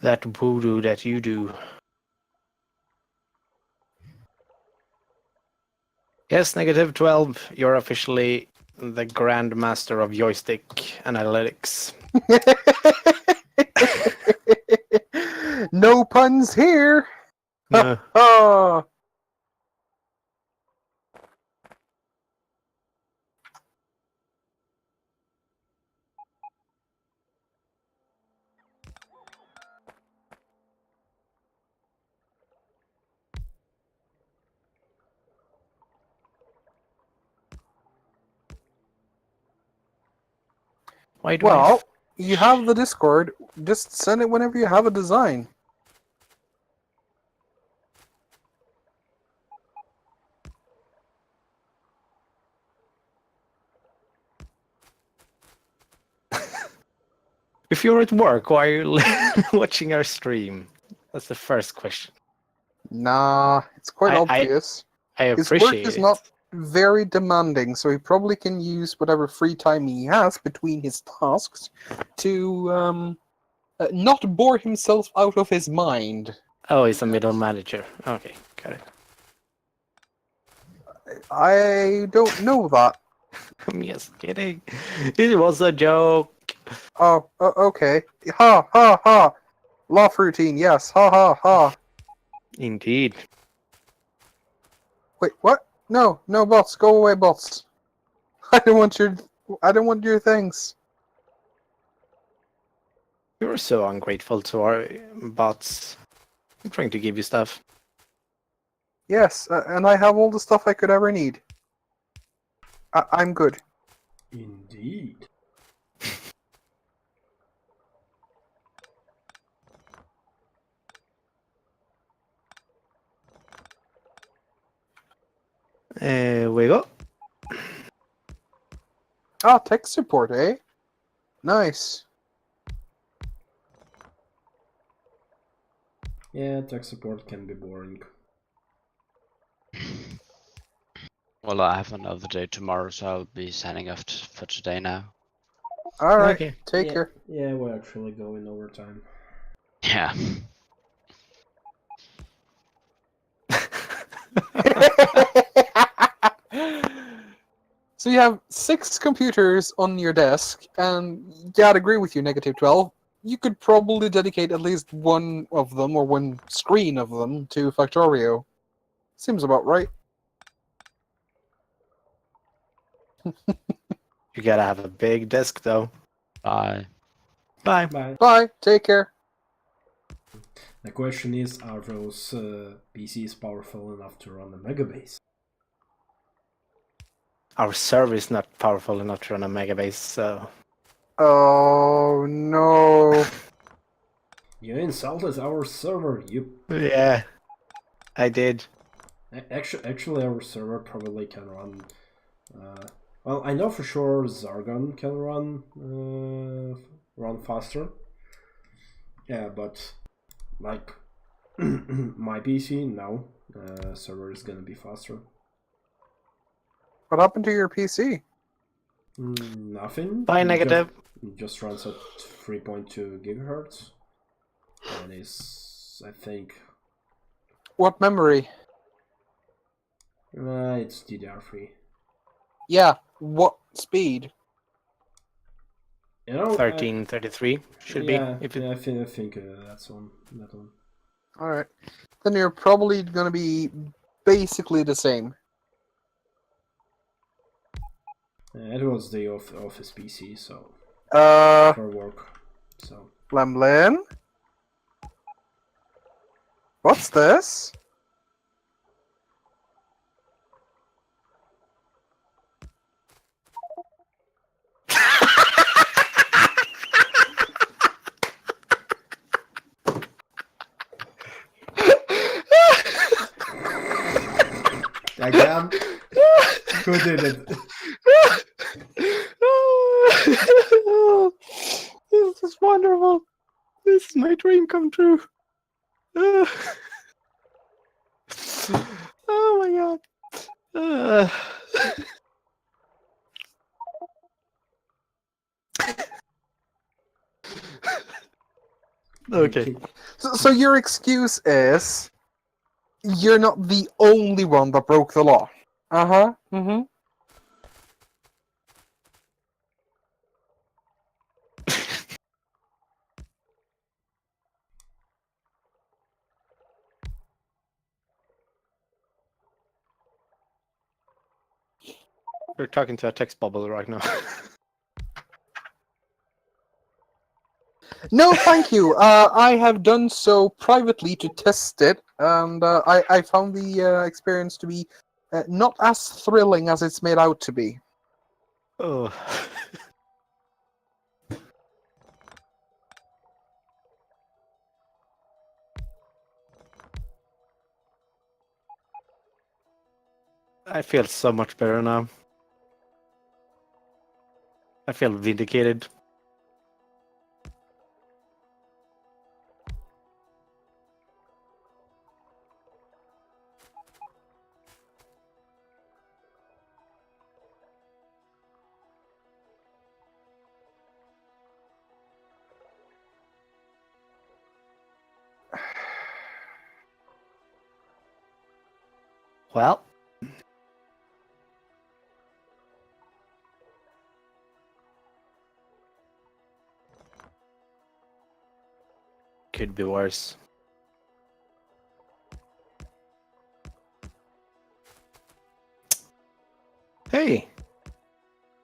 That voodoo that you do. Yes, negative 12. You're officially the Grandmaster of joystick analytics. No puns here. No. Oh. Why do Well, you have the Discord. Just send it whenever you have a design. If you're at work, why are you watching our stream? That's the first question. Nah, it's quite I obvious. I His work appreciate is it. not very demanding, so he probably can use whatever free time he has between his tasks to not bore himself out of his mind. Oh, he's a middle manager. Okay, got it. I don't know that. I'm just kidding. It was a joke. Oh, okay. Ha ha ha. Laugh routine, yes. Ha ha ha. Indeed. Wait, what? No, no bots. Go away, bots. I don't want your things. You're so ungrateful to our bots. I'm trying to give you stuff. Yes, and I have all the stuff I could ever need. I'm good. Indeed. We go. Ah, tech support, eh? Nice. Yeah, tech support can be boring. Well, I have another day tomorrow, so I'll be signing off for today now. Alright, Okay. take Yeah. care. Yeah, we're actually going overtime. Yeah. So you have 6 computers on your desk, and yeah, I'd agree with you, negative 12. You could probably dedicate at least one of them, or one screen of them, to Factorio. Seems about right. You gotta have a big desk, though. Bye. Bye. Bye. Bye, take care. The question is, are those PCs powerful enough to run a megabase? Our server is not powerful enough to run a megabase, so... Oh no. You insulted our server, you... Yeah, I did. Actually, our server probably can run... well, I know for sure Zargon can run faster. Yeah, but... like... my PC, no. Server is gonna be faster. What happened to your PC? Nothing. Bye, negative. It just runs at 3.2 gigahertz. And is, I think, What memory? it's DDR3. Yeah, what speed? You know, 1333 should be. If it... yeah, I think that's on that one. Alright. Then you're probably gonna be basically the same. It was the office PC, so for work. So Lemlin? What's this? again, who did it? This is wonderful. This is my dream come true. Oh my god. Okay. So your excuse is you're not the only one that broke the law. Uh-huh. Mm-hmm. You're talking to a text bubble right now. No, thank you. I have done so privately to test it, and I found the experience to be not as thrilling as it's made out to be. Oh. I feel so much better now. I feel vindicated. Well, could be worse. Hey,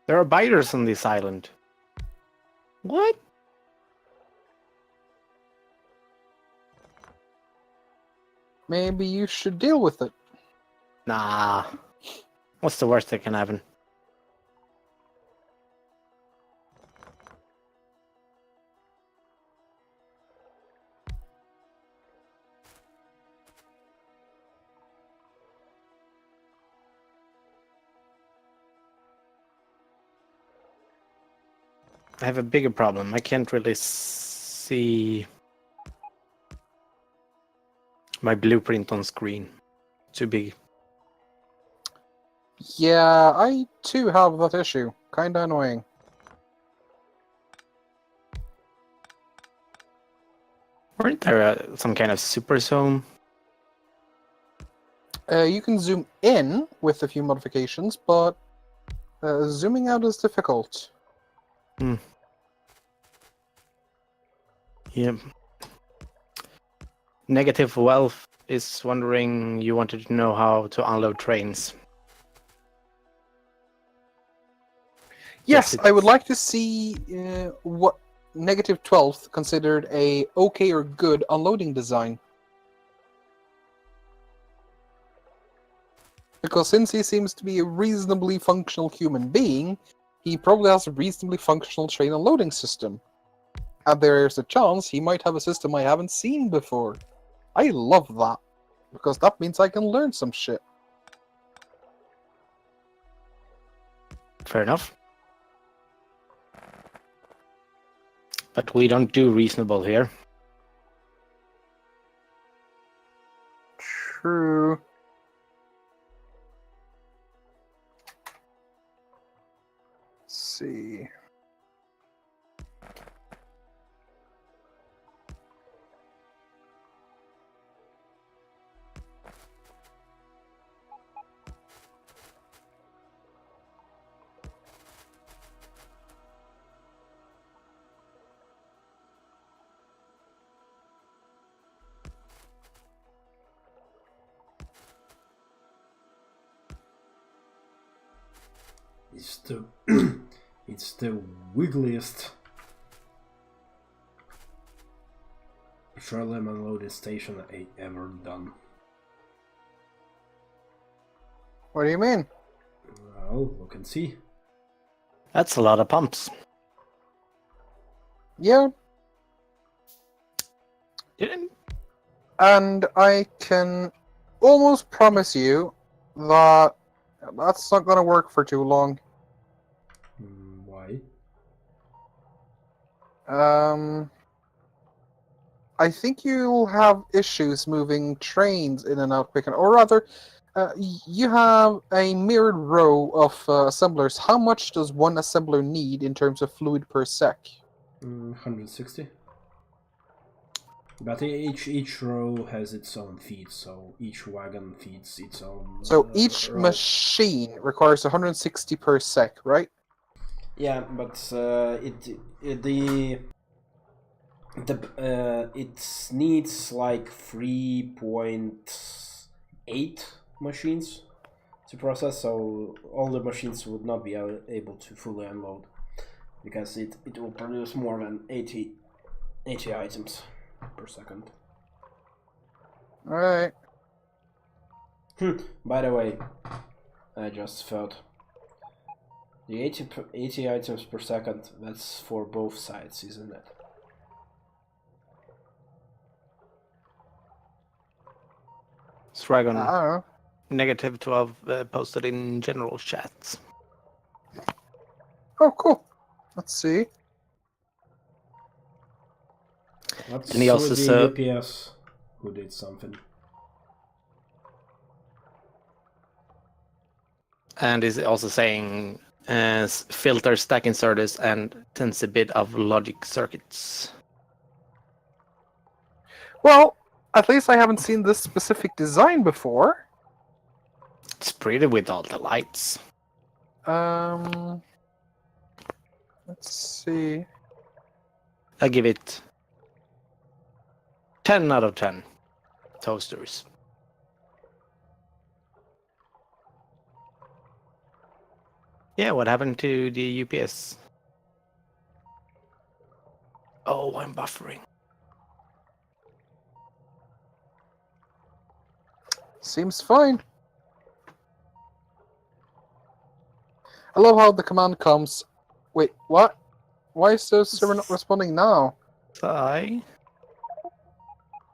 there are biters on this island. What? Maybe you should deal with it. Nah. What's the worst that can happen? I have a bigger problem. I can't really see my blueprint on screen. Too big. Yeah, I too have that issue. Kinda annoying. Weren't there some kind of super zone? You can zoom in with a few modifications, but zooming out is difficult. Yep. Negative Wealth is wondering you wanted to know how to unload trains. Yes, Yes, I would like to see what negative 12th considered a okay or good unloading design. Because since he seems to be a reasonably functional human being, he probably has a reasonably functional train unloading system. And there's a chance he might have a system I haven't seen before. I love that, because that means I can learn some shit. fair enough. But we don't do reasonable here. True. Let's see. It's the it's the wiggliest petroleum unloading station I ever done. What do you mean? Well, look and see. That's a lot of pumps. Yeah, Didn't and I can almost promise you that that's not going to work for too long. Why? I think you'll have issues moving trains in and out quick, or rather, you have a mirrored row of assemblers. How much does one assembler need in terms of fluid per sec? 160. But each row has its own feed, so each wagon feeds its own. So each row. machine requires 160 per sec, right? Yeah, but it needs like 3.8 machines to process, so all the machines would not be able to fully unload because it will produce more than 80 items per second. Alright. By the way, I just thought the 80 items per second, that's for both sides, isn't it? Dragon I don't know. negative 12 posted in general chats. Oh, cool. Let's see. That's And he also with the said- UPS who did something. And is also saying filter stack inserters and tends a bit of logic circuits. Well, at least I haven't seen this specific design before. It's pretty with all the lights. Let's see. I give it 10 out of 10 toasters. Yeah, what happened to the UPS? Oh, I'm buffering. Seems fine. I love how the command comes. Wait, what? Why is the server not responding now? Sai?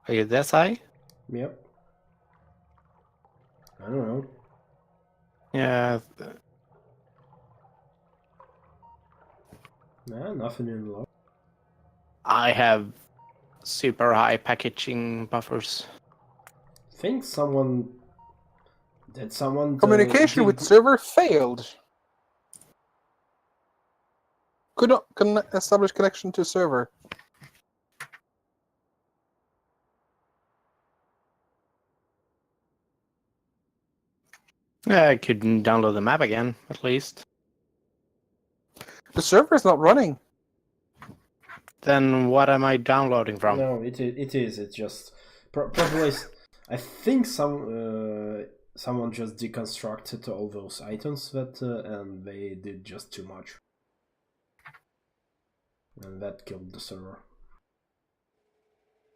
Are you there, Sai? Yep. I don't know. Yeah. Nah, nothing in log. I have super high packaging buffers. Think someone did someone Communication with server failed. Could not establish connection to server. Yeah, I could download the map again, at least. The server is not running. Then what am I downloading from? No, it is. It's just probably. I think someone just deconstructed all those items that and they did just too much, and that killed the server.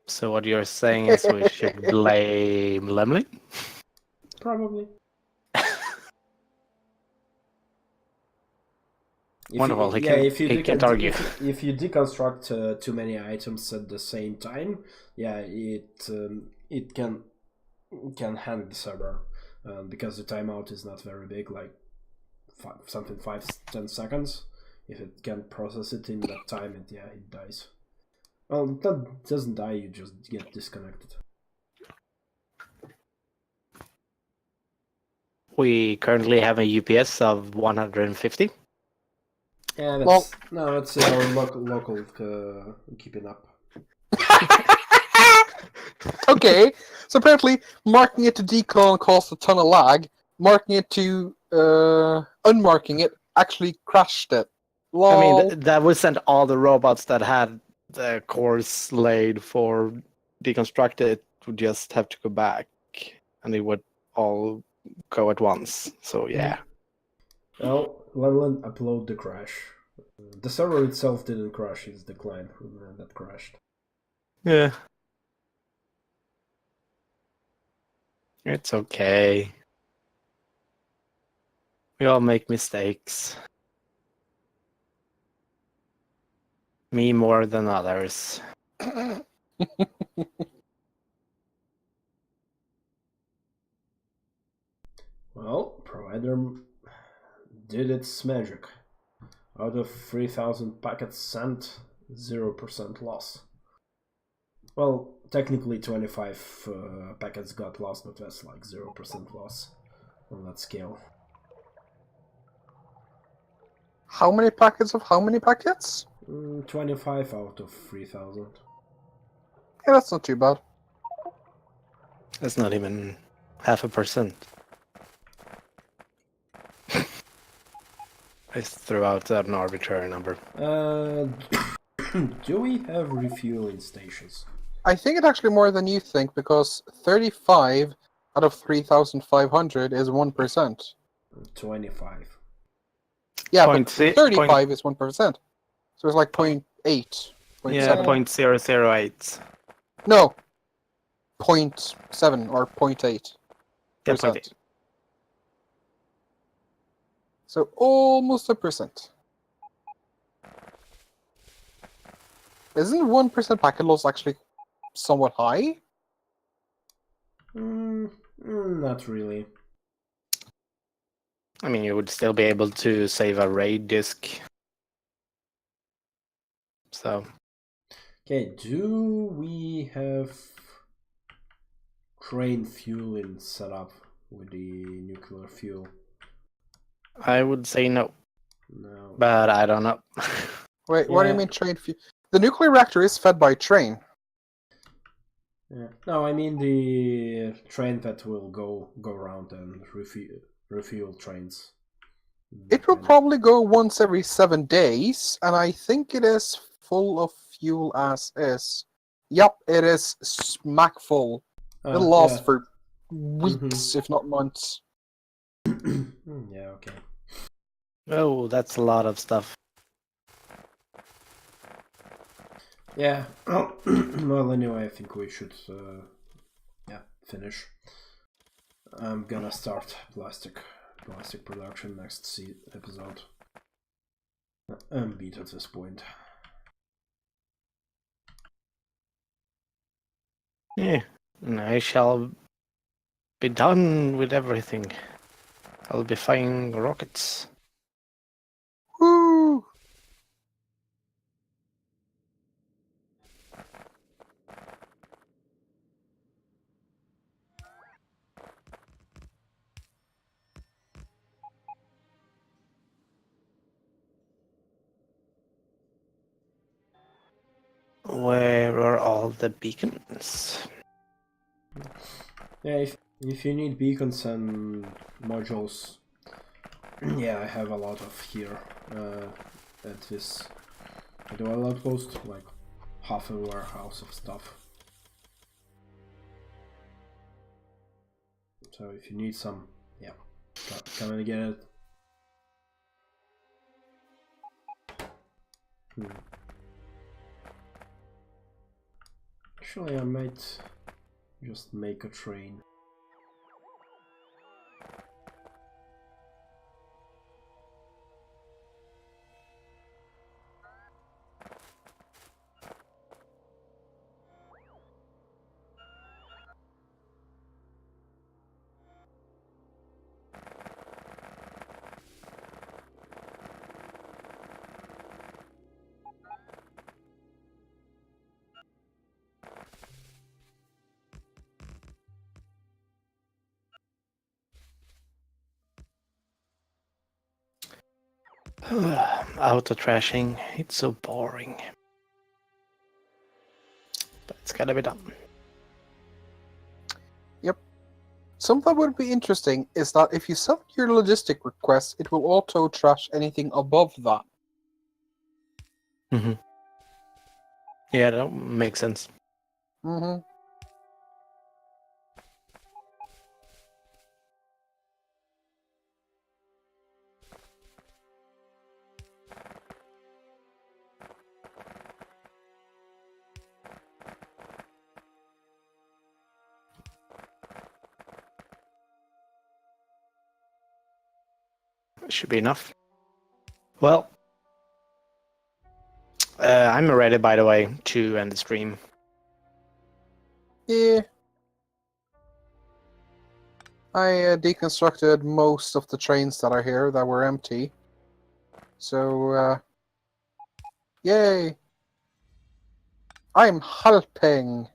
So what you're saying is we should blame Lemley? Probably. Wonderful. He can't argue. If you deconstruct too many items at the same time, yeah, it can hang the server because the timeout is not very big, like 5-10 seconds. If it can't process it in that time, it dies. Well, that doesn't die. You just get disconnected. We currently have a UPS of 150. Yeah, that's our local keeping up. Okay, so apparently marking it to declone caused a ton of lag. Marking it to unmarking it actually crashed it. Lol. I mean, that would send all the robots that had the cores laid for deconstructed would just have to go back, and it would all go at once. So yeah. Well, Leland, upload the crash. The server itself didn't crash; it's the client that crashed. Yeah. It's okay. We all make mistakes. Me more than others. Well, provider did its magic. Out of 3,000 packets sent, 0% loss. Well, technically 25 packets got lost, but that's like 0% loss on that scale. How many packets of how many packets? 25 out of 3,000. Yeah, that's not too bad. That's not even 0.5%. I just threw out an arbitrary number. Do we have refueling stations? I think it's actually more than you think, because 35 out of 3,500 is 1%. 25. Yeah, Point but si- 35 is 1%. So it's like 0.8. Yeah, 0.7. 0.008. No. 0.7 or 0.8%. Yeah, 0.8. So almost 1%. Isn't 1% packet loss actually somewhat high? Not really. I mean, you would still be able to save a RAID disk. So, Okay, do we have train fueling set up with the nuclear fuel? I would say no, No. but I don't know. Wait, what do you Yeah. mean train fuel? The nuclear reactor is fed by train. Yeah. No, I mean the train that will go around and refuel trains. It will Kind of- probably go once every 7 days, and I think it is full of fuel as is. Yep, it is smack full. It'll last for weeks, if not months. Yeah, okay. Oh, that's a lot of stuff. Yeah. Well, anyway, I think we should finish. I'm gonna start plastic production next episode. I'm beat at this point. Yeah, and I shall be done with everything. I'll be firing rockets. Woo! Where are all the beacons? Yeah, if you need beacons and modules, yeah, I have a lot of here at this dual outpost, like half a warehouse of stuff. So if you need some, yeah, come and get it. Actually, I might just make a train. Auto trashing, it's so boring. But it's gotta be done. Yep. Something that would be interesting is that if you set your logistic request, it will auto trash anything above that. Mm-hmm. Yeah, that makes sense. Mm-hmm. Should be enough. Well, I'm ready, by the way, to end the stream. Yeah. I deconstructed most of the trains that are here that were empty. So, yay! I'm helping!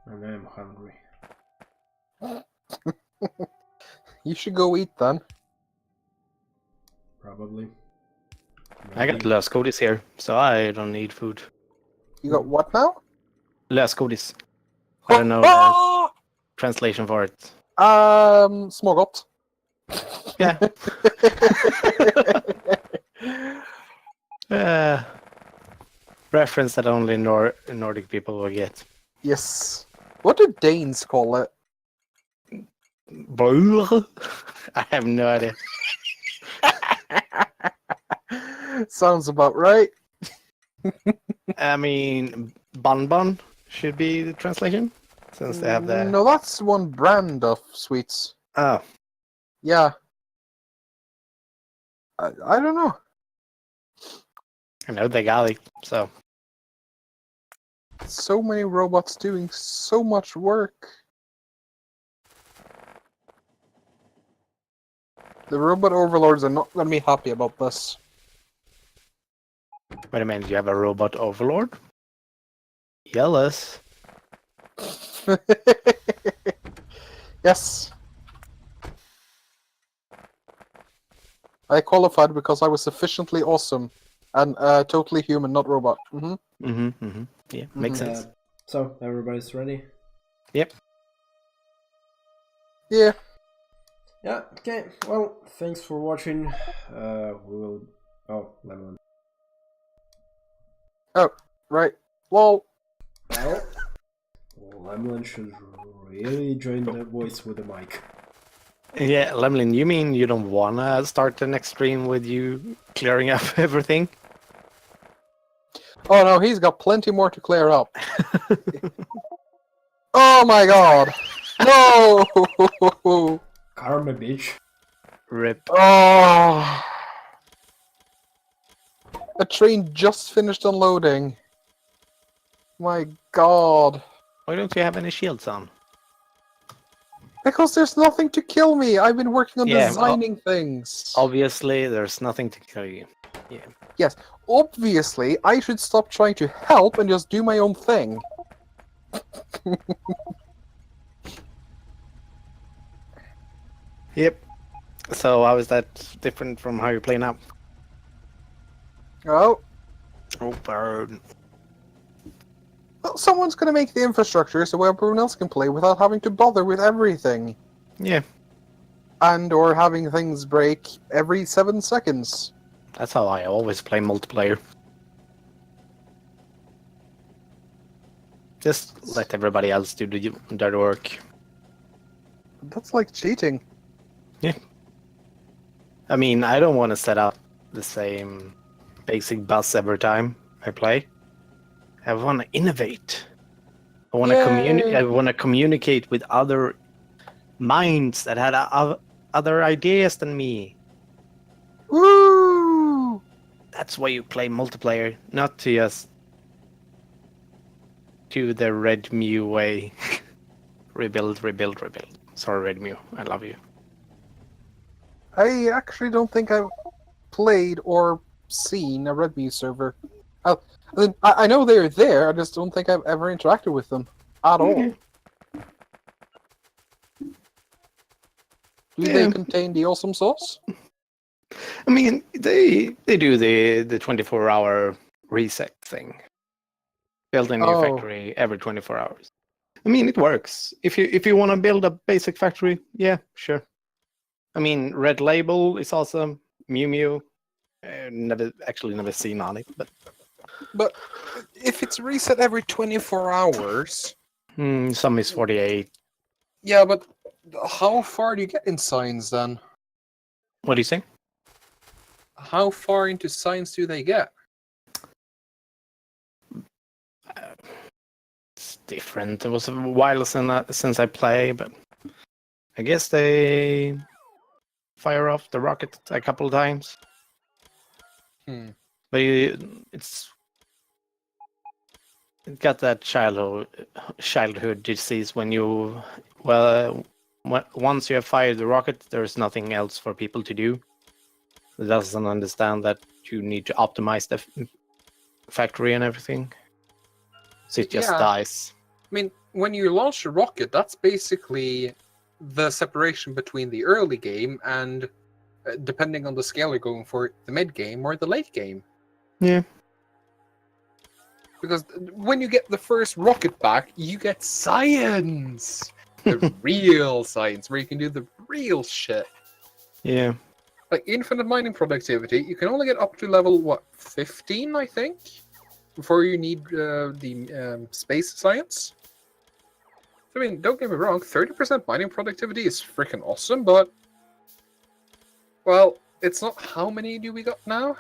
And I'm hungry. You should go eat then. Probably. I got less codis here, so I don't need food. You got what now? Lösgodis. I don't know the translation for it. Smågott. Yeah. Reference that only Nordic people will get. Yes. What do Danes call it? I have no idea. Sounds about right. I mean, bonbon should be the translation, since they have the. No, that's one brand of sweets. Oh, Yeah. I don't know. I know they got it. So So many robots doing so much work. The robot overlords are not going to be happy about this. wait a minute, you have a robot overlord? Jealous. Yes. I qualified because I was sufficiently awesome and totally human, not robot. Yeah, makes sense. So, everybody's ready? Yep. Yeah. Yeah, okay. Well, thanks for watching. We will... Oh, Lemon. Oh, right. Well, Well, Lemon should really join the voice with the mic. Yeah, Lemlin, you mean you don't wanna start the next stream with you clearing up everything? oh no, he's got plenty more to clear up. Oh my god! No! Karma, bitch. Rip. Oh! A train just finished unloading. My god. Why don't you have any shields on? Because there's nothing to kill me. I've been working on Yeah, designing things. Obviously, there's nothing to kill you. Yeah. Yes, obviously, I should stop trying to help and just do my own thing. Yep. So how is that different from how you play now? Oh, Oh, burn. well, someone's gonna make the infrastructure so everyone else can play without having to bother with everything. Yeah, And or having things break every 7 seconds. that's how I always play multiplayer. Just let everybody else do their work. That's like cheating. I mean, I don't want to set up the same basic bus every time I play. I want to innovate. I want to Yay! I want to communicate with other minds that had other ideas than me. Woo! That's why you play multiplayer, not to just do the Red Mew way. Rebuild. Sorry, Red Mew, I love you. I actually don't think I've played or seen a Red Mew server. I know they're there, I just don't think I've ever interacted with them at all. Okay. Do they contain the awesome sauce? I mean, they do the 24-hour reset thing. Build a new factory every 24 hours. I mean, it works. If you want to build a basic factory, yeah, sure. I mean, Red Label is awesome. Mew Mew, never seen on it, but if it's reset every 24 hours... some is 48. Yeah, but how far do you get in science then? What do you say? How far into science do they get? It's different. It was a while since I played, but I guess they fire off the rocket a couple of times. But it got that childhood disease when you once you have fired the rocket, there's nothing else for people to do. It doesn't understand that you need to optimize the factory and everything. So it just dies. I mean, when you launch a rocket, that's basically the separation between the early game and, depending on the scale you're going for, the mid game or the late game. Yeah. Because when you get the first rocket back, you get science! The real science, where you can do the real shit. Yeah. Like infinite mining productivity, you can only get up to level, what, 15, I think? Before you need the space science. I mean, don't get me wrong, 30% mining productivity is freaking awesome, but... Well, it's not how many do we got now?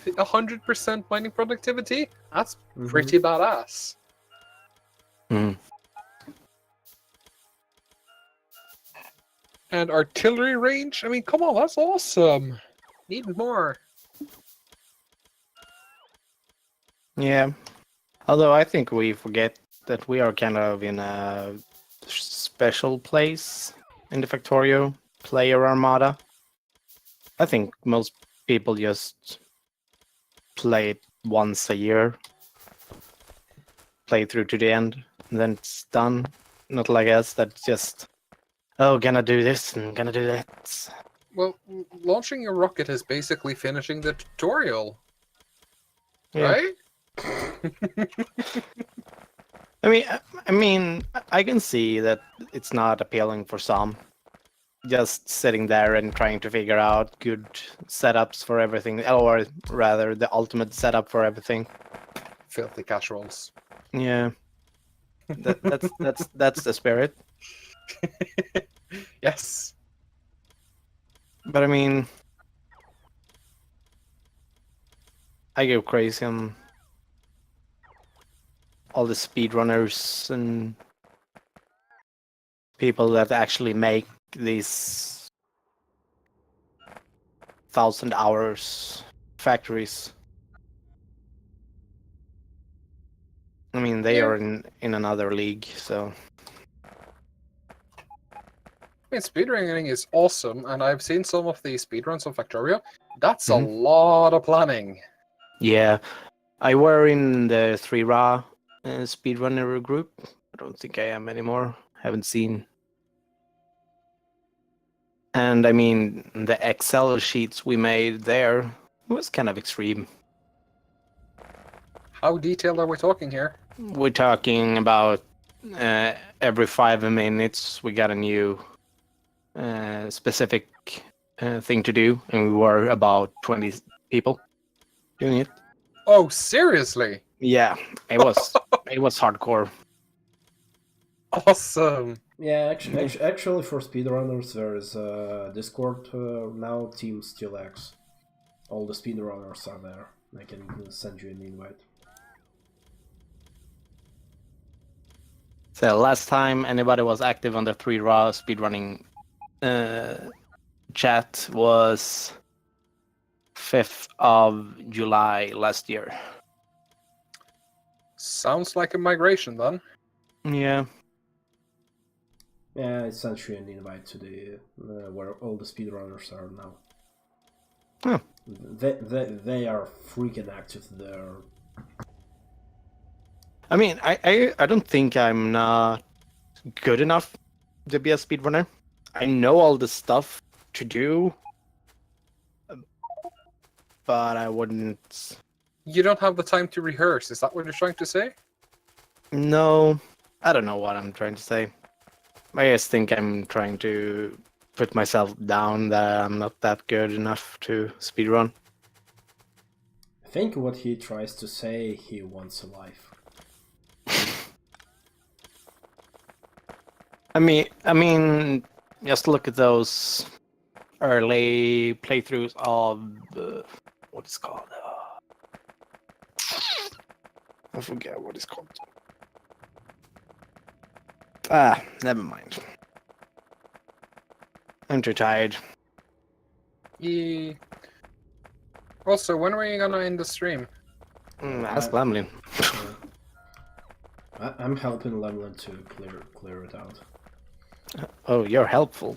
100% mining productivity? That's pretty badass. Mm. And artillery range? I mean, come on, that's awesome. Need more. Yeah. Although I think we forget that we are kind of in a special place in the Factorio player armada. I think most people just play it once a year, play through to the end, and then it's done. Not like us that just, oh, gonna do this and gonna do that. Well, launching your rocket is basically finishing the tutorial, Yeah. right? I mean, I can see that it's not appealing for some. Just sitting there and trying to figure out good setups for everything, or rather, the ultimate setup for everything. Filthy casuals. Yeah, that's the spirit. Yes. But I mean, I go crazy on all the speedrunners and people that actually make these 1,000 hours factories. I mean, they Yeah. are in another league, so I mean, speedrunning is awesome, and I've seen some of the speedruns of Factorio. That's a Mhm. lot of planning. yeah. I were in the 3RA speedrunner group. I don't think I am anymore. Haven't seen. And I mean, the Excel sheets we made there was kind of extreme. How detailed are we talking here? We're talking about every 5 minutes we got a new specific thing to do, and we were about 20 people doing it. Oh, seriously? Yeah, it was hardcore. Awesome. Yeah, actually, for speedrunners, there is a Discord now, Team SteelX. All the speedrunners are there. I can send you an invite. So last time anybody was active on the 3RA speedrunning chat was 5th of July last year. Sounds like a migration then. Yeah. Yeah, I sent you an invite to the where all the speedrunners are now. Huh. They are freaking active there. I mean, I don't think I'm not good enough to be a speedrunner. I know all the stuff to do, but I wouldn't. You don't have the time to rehearse, is that what you're trying to say? No, I don't know what I'm trying to say. I just think I'm trying to put myself down that I'm not that good enough to speedrun. I think what he tries to say, he wants a life. I mean, just look at those early playthroughs of what it's called. I forget what it's called. Ah, never mind. I'm too tired. Yeah. Also, when are you gonna end the stream? Ask Lamlin. I'm helping Lemlin to clear it out. Oh, you're helpful.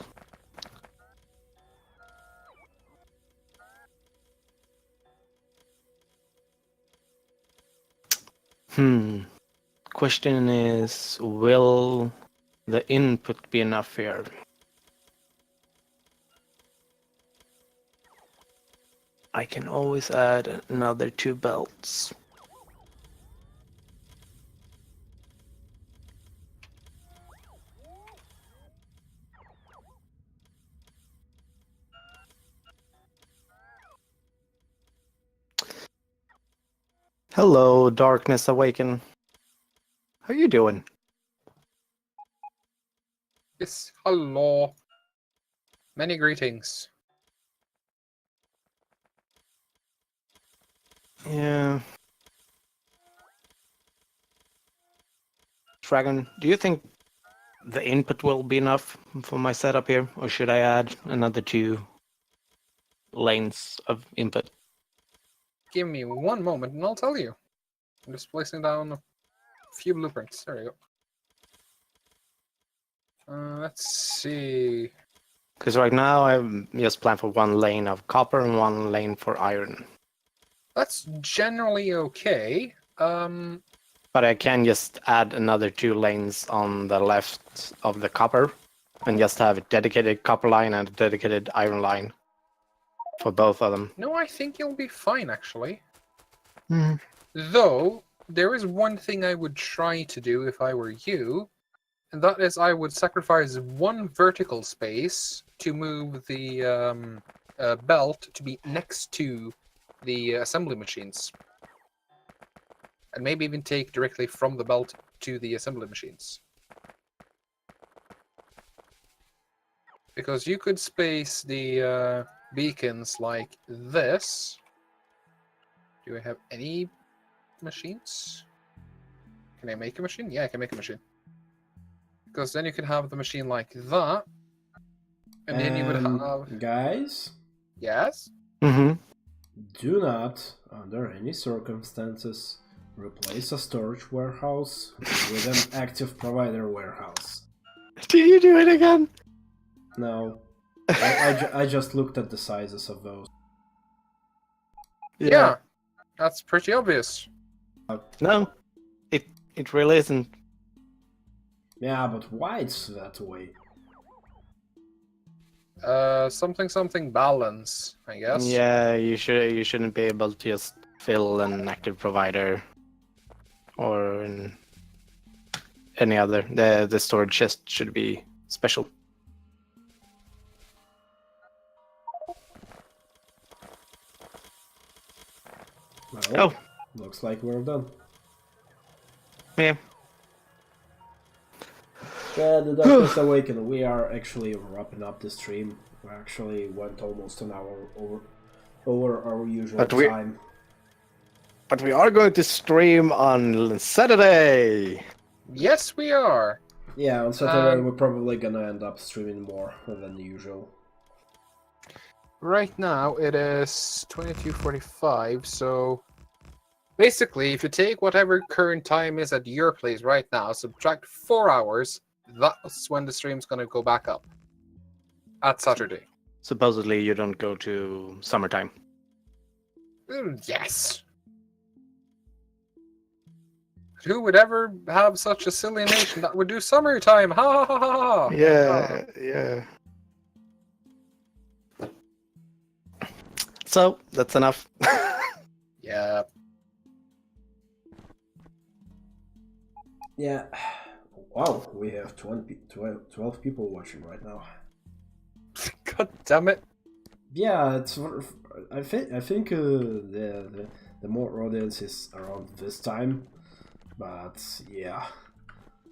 Question is, will the input be enough here? I can always add another 2 belts. Hello, Darkness Awaken. How you doing? Yes, hello. Many greetings. Yeah. Dragon, do you think the input will be enough for my setup here, or should I add another 2 lanes of input? Give me one moment and I'll tell you. I'm just placing down a few blueprints. There you go. Let's see. Because right now I'm just planned for 1 lane of copper and 1 lane for iron. That's generally okay. But I can just add another 2 lanes on the left of the copper and just have a dedicated copper line and a dedicated iron line for both of them. No, I think you'll be fine actually. Mm. Though, there is one thing I would try to do if I were you, and that is I would sacrifice 1 vertical space to move the belt to be next to the assembly machines. And maybe even take directly from the belt to the assembly machines. Because you could space the beacons like this. Do I have any machines? Can I make a machine? Yeah, I can make a machine. Because then you can have the machine like that. And then you would have... Guys, Yes? Mm-hmm. do not, under any circumstances, replace a storage warehouse with an active provider warehouse. Did you do it again? No. I just looked at the sizes of those. Yeah. That's pretty obvious. No, it really isn't. Yeah, but why it's that way? Something balance, I guess. Yeah, you shouldn't be able to just fill an active provider or any other. The storage chest should be special. Well, Oh, looks like we're done. yeah. Yeah, the Darkness Awaken, we are actually wrapping up the stream. We actually went almost an hour over our usual time. But we are going to stream on Saturday. Yes, we are. Yeah, on Saturday we're probably gonna end up streaming more than usual. Right now it is 22:45, so basically if you take whatever current time is at your place right now, subtract 4 hours, that's when the stream's gonna go back up. At Saturday. Supposedly you don't go to summertime. Yes! Who would ever have such a silly nation that would do summertime? Ha ha ha ha ha! Yeah. So, that's enough. Yeah. Yeah. Wow, we have 12 people watching right now. God damn it. Yeah, it's. I think the more audience is around this time, but yeah,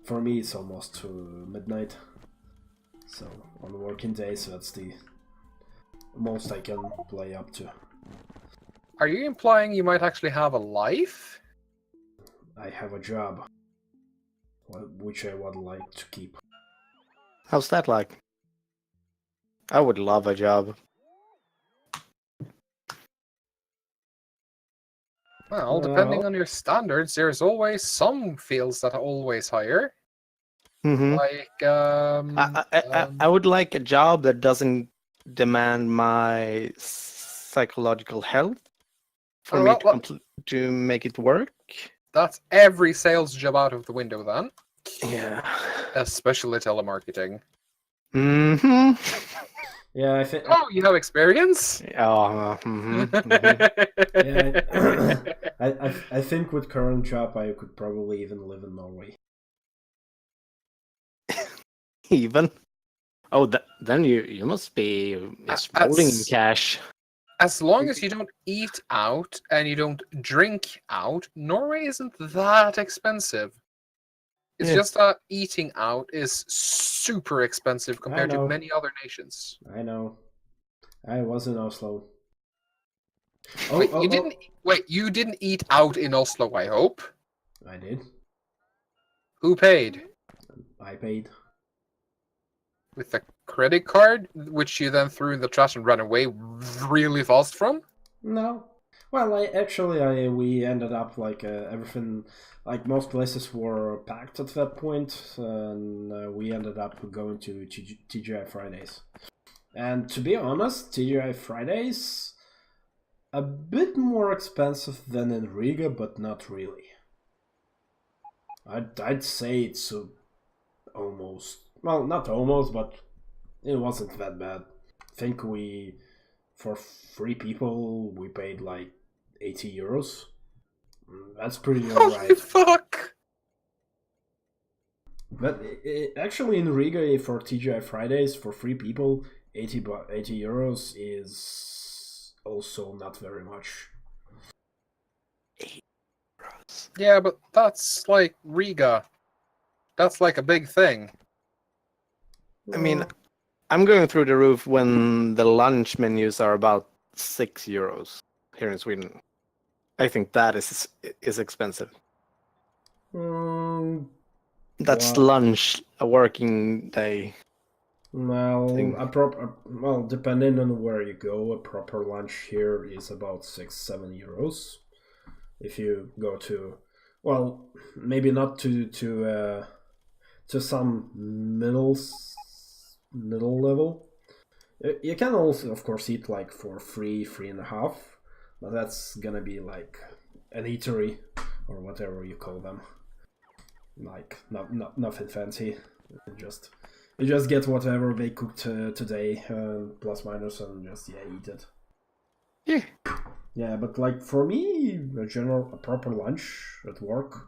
for me it's almost midnight. So on working days, that's the most I can play up to. Are you implying you might actually have a life? I have a job, which I would like to keep. How's that like? I would love a job. Well, depending on your standards, there's always some fields that are always higher. Mm-hmm. Like, I would like a job that doesn't demand my psychological health for me to make it work. That's every sales job out of the window then. Yeah. Especially telemarketing. Mm-hmm. Yeah, I think. Oh, you have experience? Oh, Yeah, I think with current job I could probably even live in Norway. Even? Oh, then you must be rolling in cash. As long as you don't eat out and you don't drink out, Norway isn't that expensive. It's Yeah. just that eating out is super expensive compared to know. many other nations. I know. I was in Oslo. Wait, you didn't eat out in Oslo, I hope. I did. Who paid? I paid. With a credit card, which you then threw in the trash and ran away really fast from? No. Well, we ended up like everything, like most places were packed at that point, and we ended up going to TGI Fridays. And to be honest, TGI Fridays a bit more expensive than in Riga, but not really. I'd say it's almost, well, not almost, but it wasn't that bad. I think for 3 people, we paid like 80 euros. That's pretty Holy alright. fuck! But actually, in Riga, for TGI Fridays, for 3 people, 80 euros is also not very much. Yeah, but that's like Riga. That's like a big thing. I mean, I'm going through the roof when the lunch menus are about €6 here in Sweden. I think that is expensive. That's Well, lunch, a working day. well, thing. well, depending on where you go, a proper lunch here is about 6-7 euros. If you go to, well, maybe not to some middle level. You can also, of course, eat like for 3.5, but that's gonna be like an eatery or whatever you call them. Like nothing fancy. You just get whatever they cooked today, plus minus, and just eat it. Yeah. Yeah, but like for me, a proper lunch at work,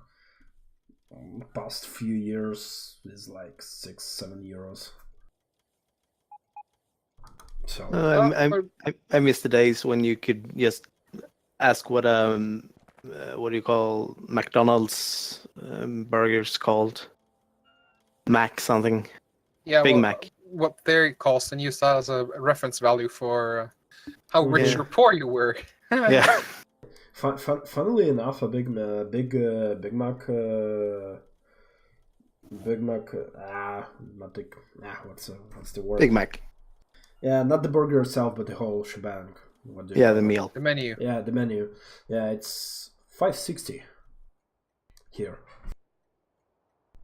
past few years is like 6-7 euros. So I miss the days when you could just ask what do you call McDonald's burgers called? Mac something. Yeah, Big well, Mac. what they cost, and use that as a reference value for how rich Yeah. or poor you were. Yeah. Funnily enough, a Big Mac, not the what's the word? Big Mac. Yeah, not the burger itself, but the whole shebang. What do you Yeah, call the it? meal. The menu. Yeah, the menu. Yeah, it's 5.60 here.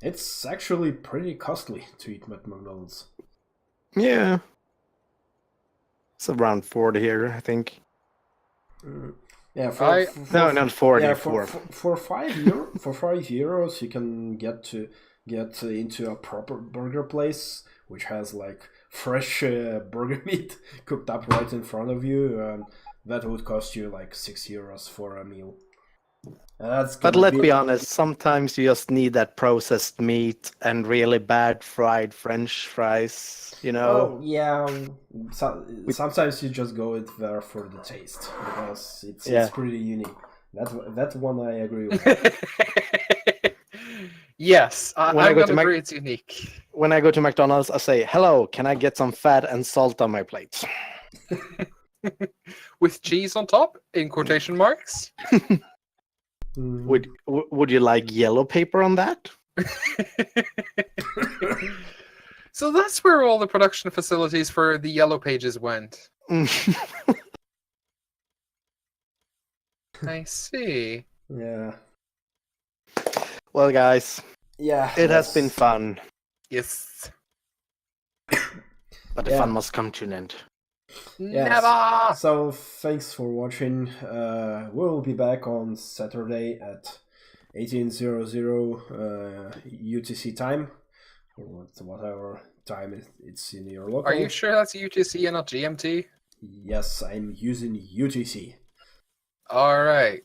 It's actually pretty costly to eat at McDonald's. Yeah. It's around 40 here, I think. Yeah, not 40. Yeah, for 5 euro, for €5 you can get into a proper burger place which has like fresh burger meat cooked up right in front of you, and that would cost you like €6 for a meal. But let's be honest, sometimes you just need that processed meat and really bad fried French fries, you know? Oh yeah, sometimes you just go it there for the taste because it's pretty unique. That one I agree with. Yes, I'm gonna agree it's unique. When I go to McDonald's, I say, "Hello, can I get some fat and salt on my plate?" With cheese on top, in quotation marks. Would you like yellow paper on that? So that's where all the production facilities for the Yellow Pages went. I see. Yeah. Well, guys. Yeah. It has been fun. Yes. But the fun must come to an end. Yes. Never! So thanks for watching. We'll be back on Saturday at 18:00 UTC time, or whatever time it's in your local. Are you sure that's UTC and not GMT? Yes, I'm using UTC. All right.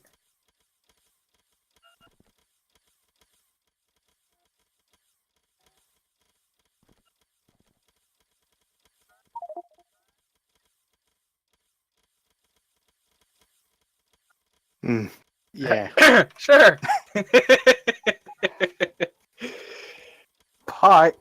Yeah. Sure. Pie.